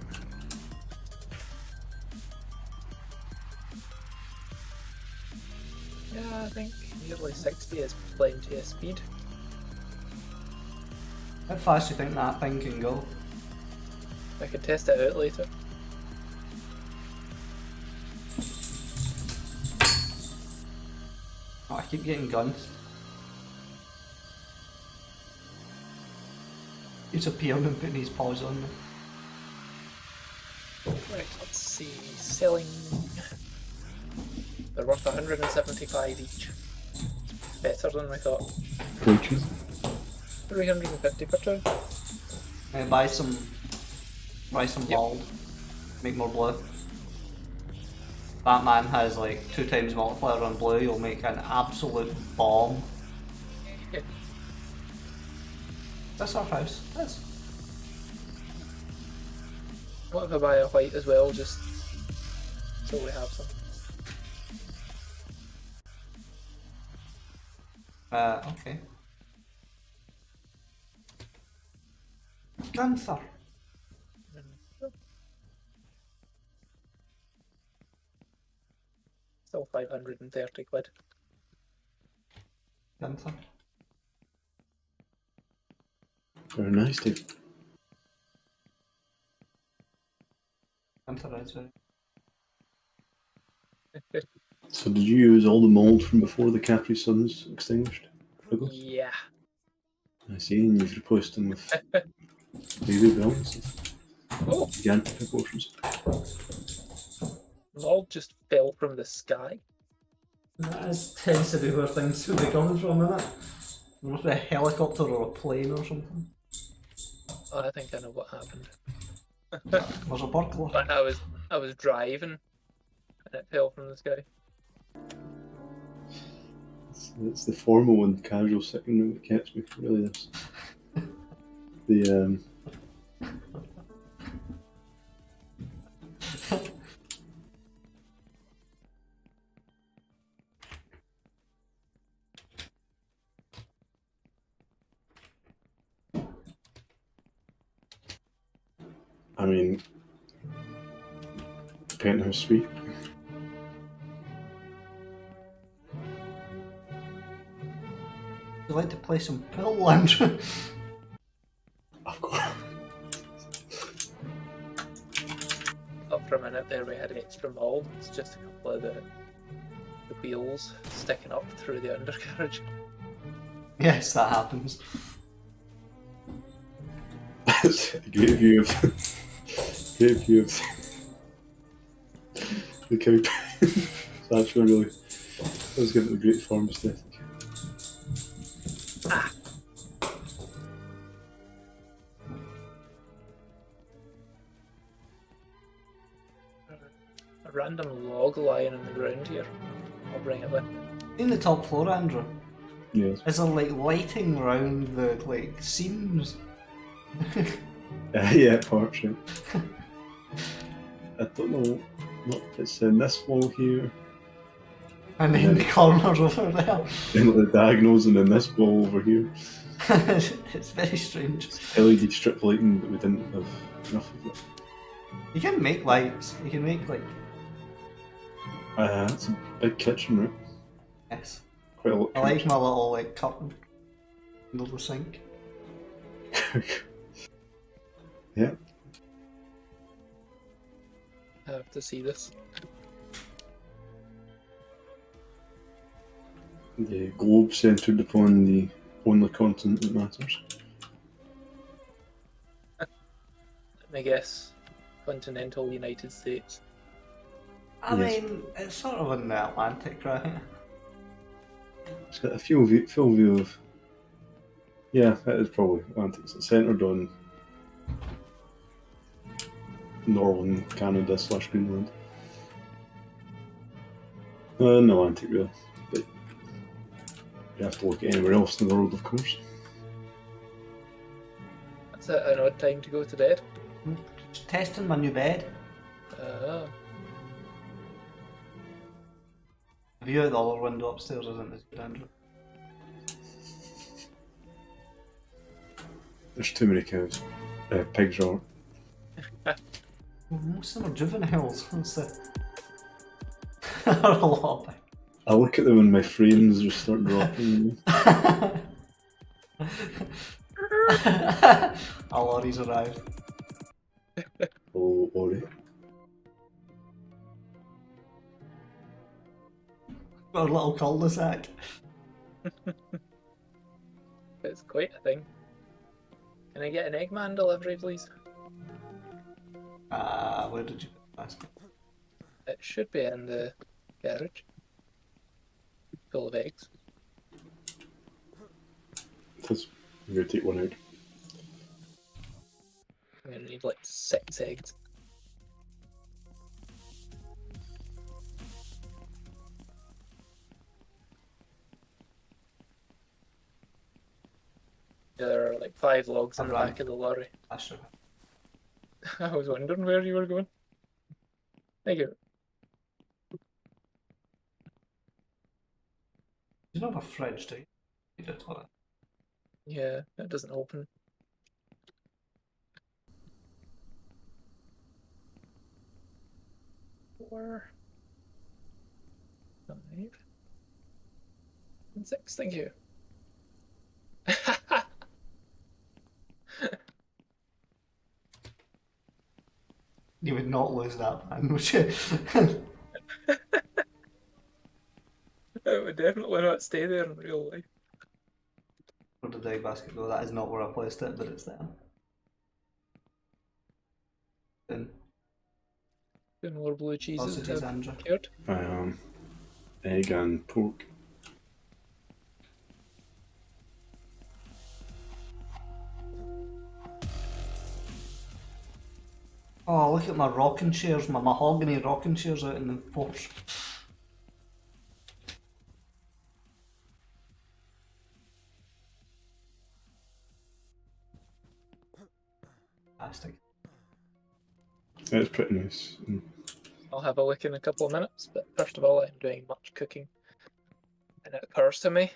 Yeah, I think nearly 60 is plenty of speed. How fast do you think that thing can go? I could test it out later. Oh, I keep getting guns. Keeps appearing and putting his paws on me. Right, let's see. Selling. They're worth 175 each. Better than we thought. Thank you. 350 per turn. Buy some gold. Make more blue. Batman has like 2 times multiplier on blue, you'll make an absolute bomb. Yeah. That's our house. That's What if I buy a white as well, just so we have some? okay. Gunther. Still 530 quid. Gunther. Very nice, Dave. Gunther is very. So did you use all the mould from before the Capri Suns extinguished? Douglas? Yeah. I see, and you've replaced them with baby bells of Oh, gigantic proportions. mold just fell from the sky. That tends to be where things should be coming from, isn't it? There must be a helicopter or a plane or something. Oh, I think I know what happened. There's a burglar. But I was driving and it fell from the sky. It's the formal and casual second room that gets me, really. This. The I mean, Penthouse Suite. Would you like to play some pool, Andrew? Of course. Up for a minute there we had extra mold. It's just a couple of the wheels sticking up through the undercarriage. Yes, that happens. That's a great view of the cow. It's actually really, that was giving it a great form aesthetic. A random log lying on the ground here. I'll bring it with. In the top floor, Andrew, Yes. is there like lighting around the like seams? Yeah, parts, right. I don't know what it's in this wall here, And then the corners over there. in the diagonals, and then this wall over here. It's very strange. LED strip lighting, but we didn't have enough of it. You can make lights. You can make like It's a big kitchen, right? yes. Quite a lot. I like my little like curtain under the sink. Yeah. I have to see this. The globe centred upon the only continent that matters. Let me guess. Continental United States. I Yes. mean, it's sort of in the Atlantic, right? It's got a full view of. Yeah, it is probably Atlantic. It's centred on northern Canada / Greenland. No Atlantic really, but you have to look at anywhere else in the world, of course. That's Is it an odd time to go to bed? Just testing my new bed. Ah. The view out the other window upstairs isn't as good, Andrew. There's too many cows. Pigs, rather. Well, most of them are juveniles. That's they're a lot big. I look at them and my frames just start dropping. Our lorry's arrived. Oh, Ori. Got a little cul-de-sac. It's quite a thing. Can I get an Eggman delivery, please? Where did you put the basket? It should be in the garage. Full of eggs. I'm going to take one out. I'm gonna need like 6 eggs. There are like 5 logs in the Alright. back of the lorry. That's right. I was wondering where you were going. Thank you. You don't have a fridge, do you? You do, toilet. Yeah, it doesn't open. Four, 5, and 6. Thank you. You would not lose that, man, would you? It would definitely not stay there in real life. Where did the egg basket go? That is not where I placed it, but it's there. Then, 2 more blue cheeses sausages, have Andrew. cured. Egg and pork. Oh, look at my rocking chairs, my mahogany rocking chairs out in the porch. Fantastic. It's pretty nice. I'll have a look in a couple of minutes, but first of all, I'm doing much cooking. And it occurs to me,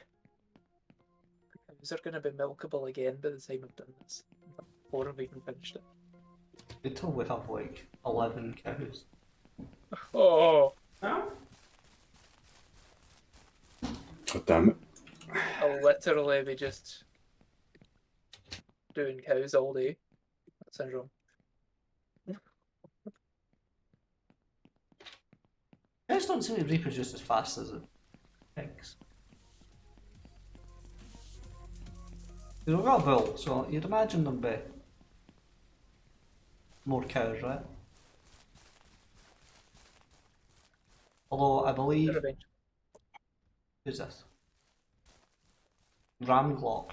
is there going to be milkable again by the time I've done this? Before I've even finished it. Until we have like 11 cows. Oh, God damn it. I'll literally be just doing cows all day. That sounds wrong. Cows don't seem to reproduce as fast as the pigs. We've got a bull, so you'd imagine there'd be more cows, right? Although I believe, Revenge. who's this? Ramglock.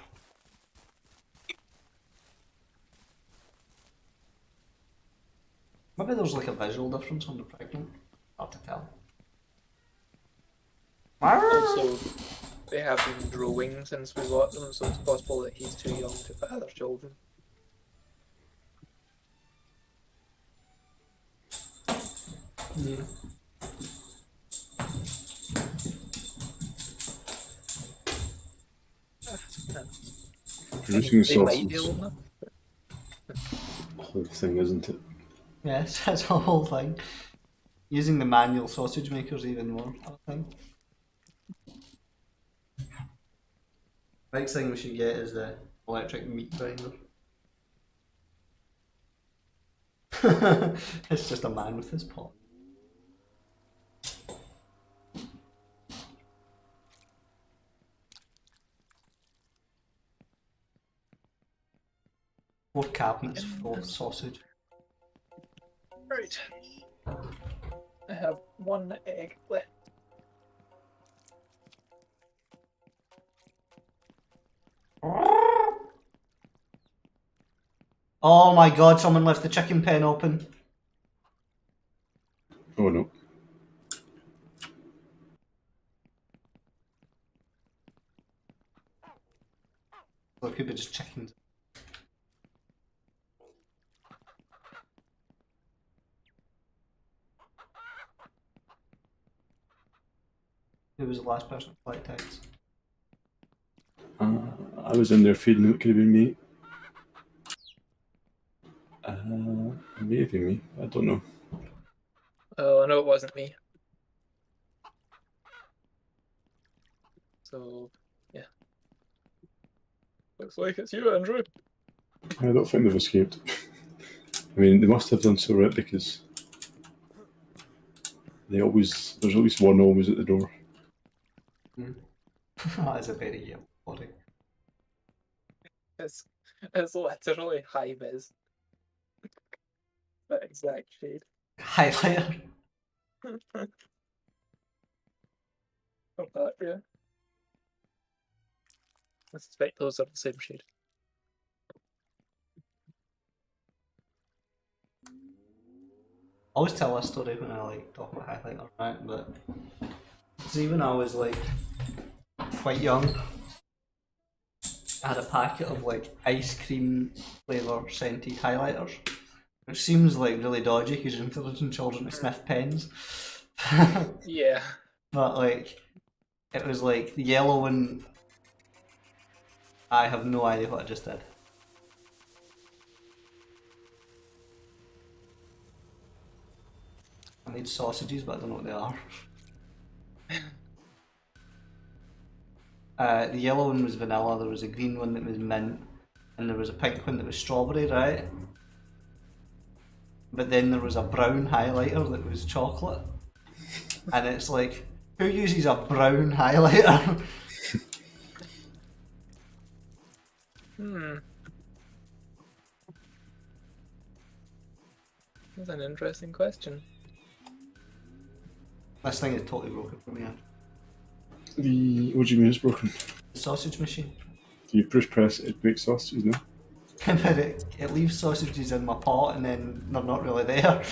Maybe there's like a visual difference when they're pregnant. Hard to tell. Also, they have been growing since we bought them, so it's possible that he's too young to father children. Yeah. Producing They might be sausage. old enough. The whole thing, isn't it? Yes, that's the whole thing. Using the manual sausage makers even more, I think. Next thing we should get is the electric meat grinder. It's just a man with his pot. Four cabinets full of sausage. Right. I have 1 egg left. Oh my god, someone left the chicken pen open. Oh no. Or it could be just chickens. Who was the last person to collect eggs? I was in there feeding them. It could have been me. Maybe me. I don't know. Oh, I know it wasn't me. So, yeah. Looks like it's you, Andrew. I don't think they've escaped. I mean, they must have done so, right? Because there's always one always at the door. That is a very yellow body. It's literally high vis. That exact shade. Highlighter. Of that, yeah. I suspect those are the same shade. I always tell a story when I like talk about highlighter, right? But see, when I was like quite young, I had a packet of like ice cream flavour scented highlighters, which seems like really dodgy because you're encouraging children to sniff pens. Yeah. But like, it was like the yellow one. I have no idea what I just did. I made sausages, but I don't know what they are. The yellow one was vanilla, there was a green one that was mint, and there was a pink one that was strawberry, right? But then there was a brown highlighter that was chocolate. And it's like, who uses a brown highlighter? That's an interesting question. This thing is totally broken for me. What do you mean it's broken? The sausage machine. Do you push press it makes sausages, no? But it leaves sausages in my pot and then they're not really there.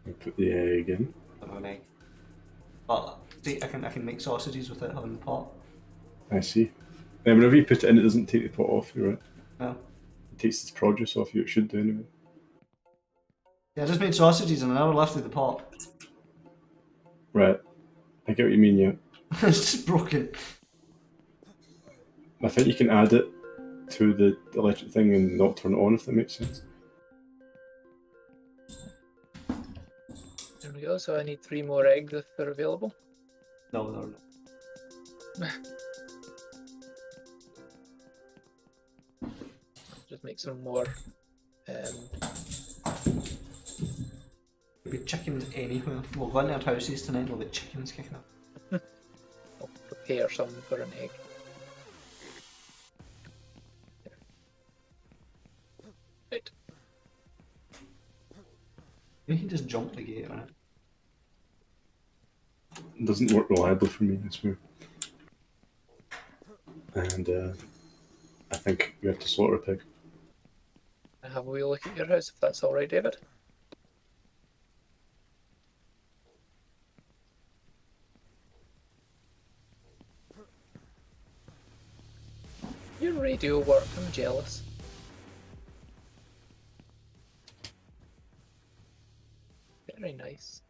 I put the egg in. I don't know, an egg. But see, I can make sausages without having the pot. I see. Whenever you put it in, it doesn't take the pot off you, right? No. It takes the produce off you. It should do anyway. Yeah, I just made sausages and I never lifted the pot. Right. I get what you mean, yeah. It's just broken. I think you can add it to the electric thing and not turn it on, if that makes sense. There we go, so I need 3 more eggs if they're available. No, they're not. Just make some more. There'll be chickens anywhere. We'll go into our houses tonight and there'll be chickens kicking up. I'll prepare some for an egg. Right. You can just jump the gate, right? It doesn't work reliably for me, I swear. And I think we have to slaughter a pig. I have a wee look at your house if that's alright, David. Your radio work, I'm jealous. Very nice.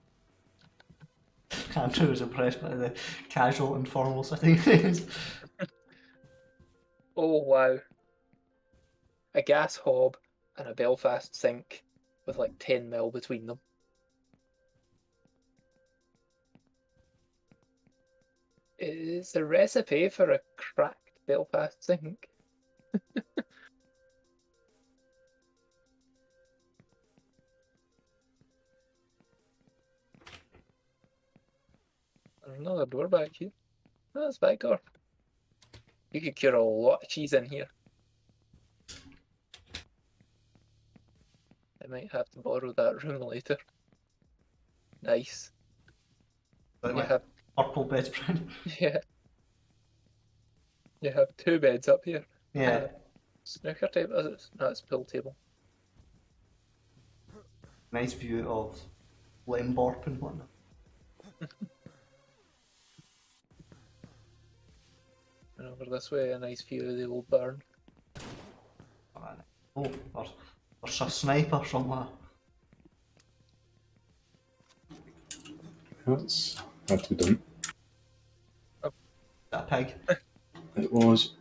Andrew was impressed by the casual and formal sitting areas. Oh wow. A gas hob and a Belfast sink with like 10 mil between them. Is a recipe for a cracked Belfast sink. There's another door back here. Oh, that's back door. You could cure a lot of cheese in here. I might have to borrow that room later. Nice. Like You have purple bedspread. yeah. You have 2 beds up here. Yeah. Snooker table. No, it's pool table. Nice view of Lemborp and whatnot. And over this way, a nice view of the old barn. Oh, there's a sniper somewhere. That's had to be done. that pig? It was.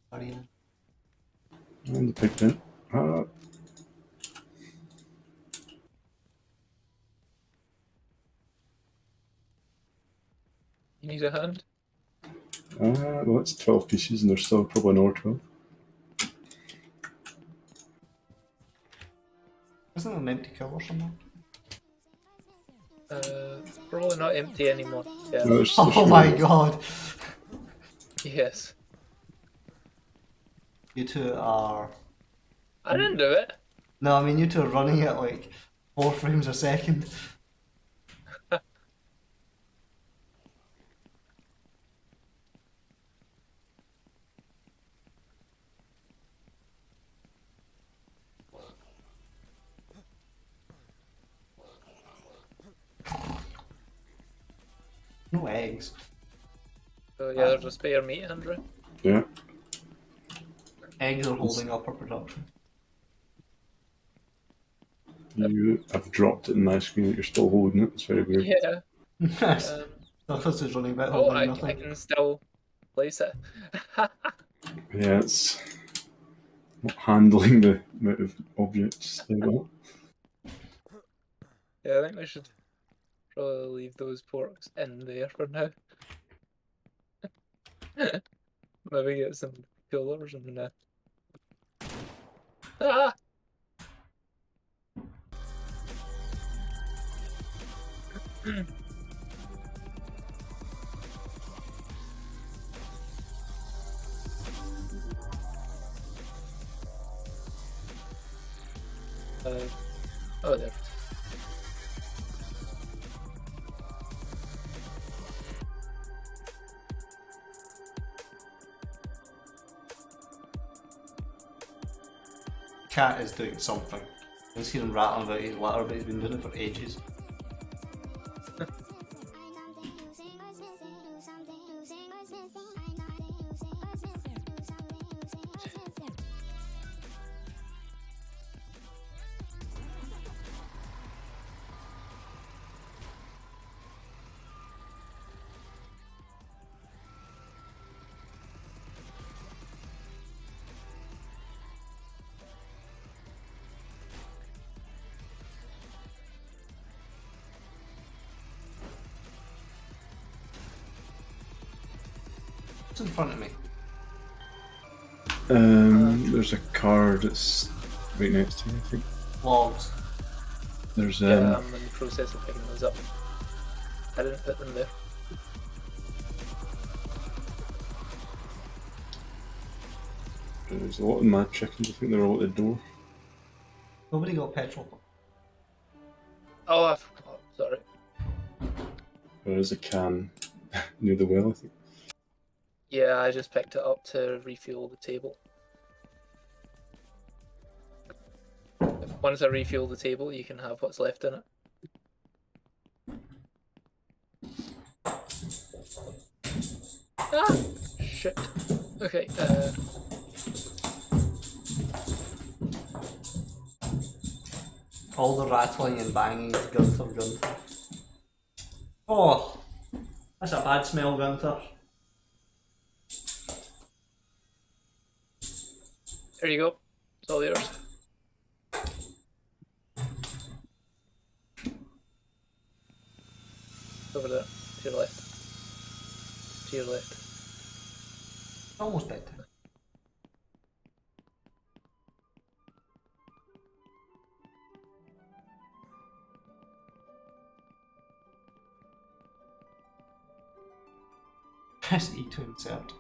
Sorry. And the pig went. You need a hand? Well, it's 12 pieces, and there's still probably another 12. Isn't it an empty colour somewhere? Probably not empty anymore. Yeah. No, there's Oh my god! Yes. You two are. I didn't do it. No, I mean, you two are running at like 4 frames a second. No eggs. So yeah, there's a spare meat, Andrew. Yeah. Eggs are holding up our production. You have dropped it in my screen, you're still holding it. It's very weird. Yeah. Yes. Um, Douglas is running about oh, holding I nothing. can still place it. Yeah, it's not handling the amount of objects like that. Yeah, I think we should probably leave those porks in there for now. Maybe get some coolers and ah! Oh, there. Cat is doing something. I can see him rattling about his letter, but he's been doing it for ages. What's in front of me? There's a card that's right next to you, I think. Logs. There's Yeah, I'm in the process of picking those up. I didn't put them there. there's a lot of mad chickens. I think they're all at the door. Nobody got petrol. Oh, I forgot. Sorry. There is a can near the well, I think. Yeah, I just picked it up to refuel the table. Once I refuel the table, you can have what's left in it. Ah! Shit. Okay, All the rattling and banging is Gunther. Oh, that's a bad smell, Gunther. there you go. It's all yours. Over there, to your left. To your left. Almost bedtime. Press E to insert.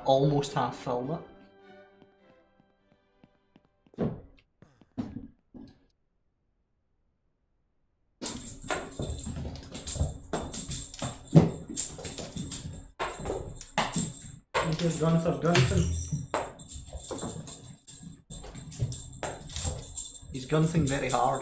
Almost half filled it. Here's Gunther. He's gunting very hard.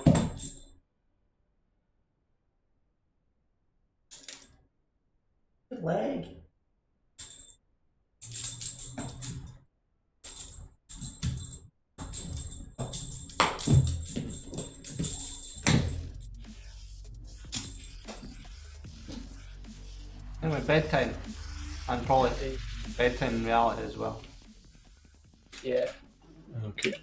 at bedtime, and probably Indeed. bedtime in reality as well. Yeah. Okay.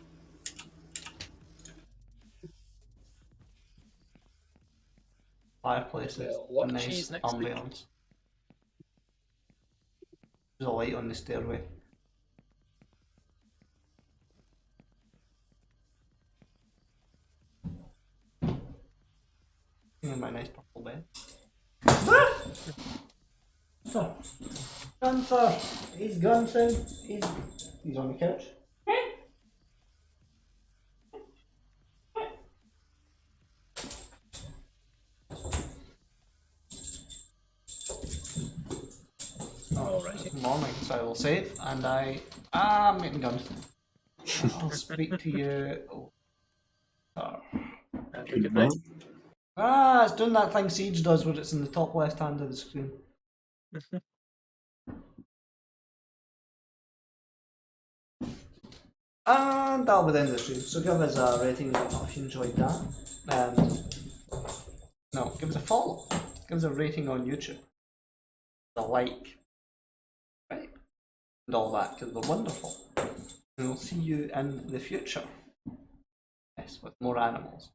Fireplaces, Well, a lot a of nice cheese next week. ambience. There's a light on the stairway. In my nice purple bed. Gunther! He's gone soon. He's on the couch. Alright. Morning, so I will save, and I'm making guns. I'll speak to you. Have a Good good night. man. It's doing that thing Siege does where it's in the top left hand of the screen. And that'll be the end of the stream. So give us a rating if you enjoyed that. No, give us a follow. Give us a rating on YouTube. A like. Right. And all that, because we're wonderful. And we'll see you in the future. Yes, with more animals.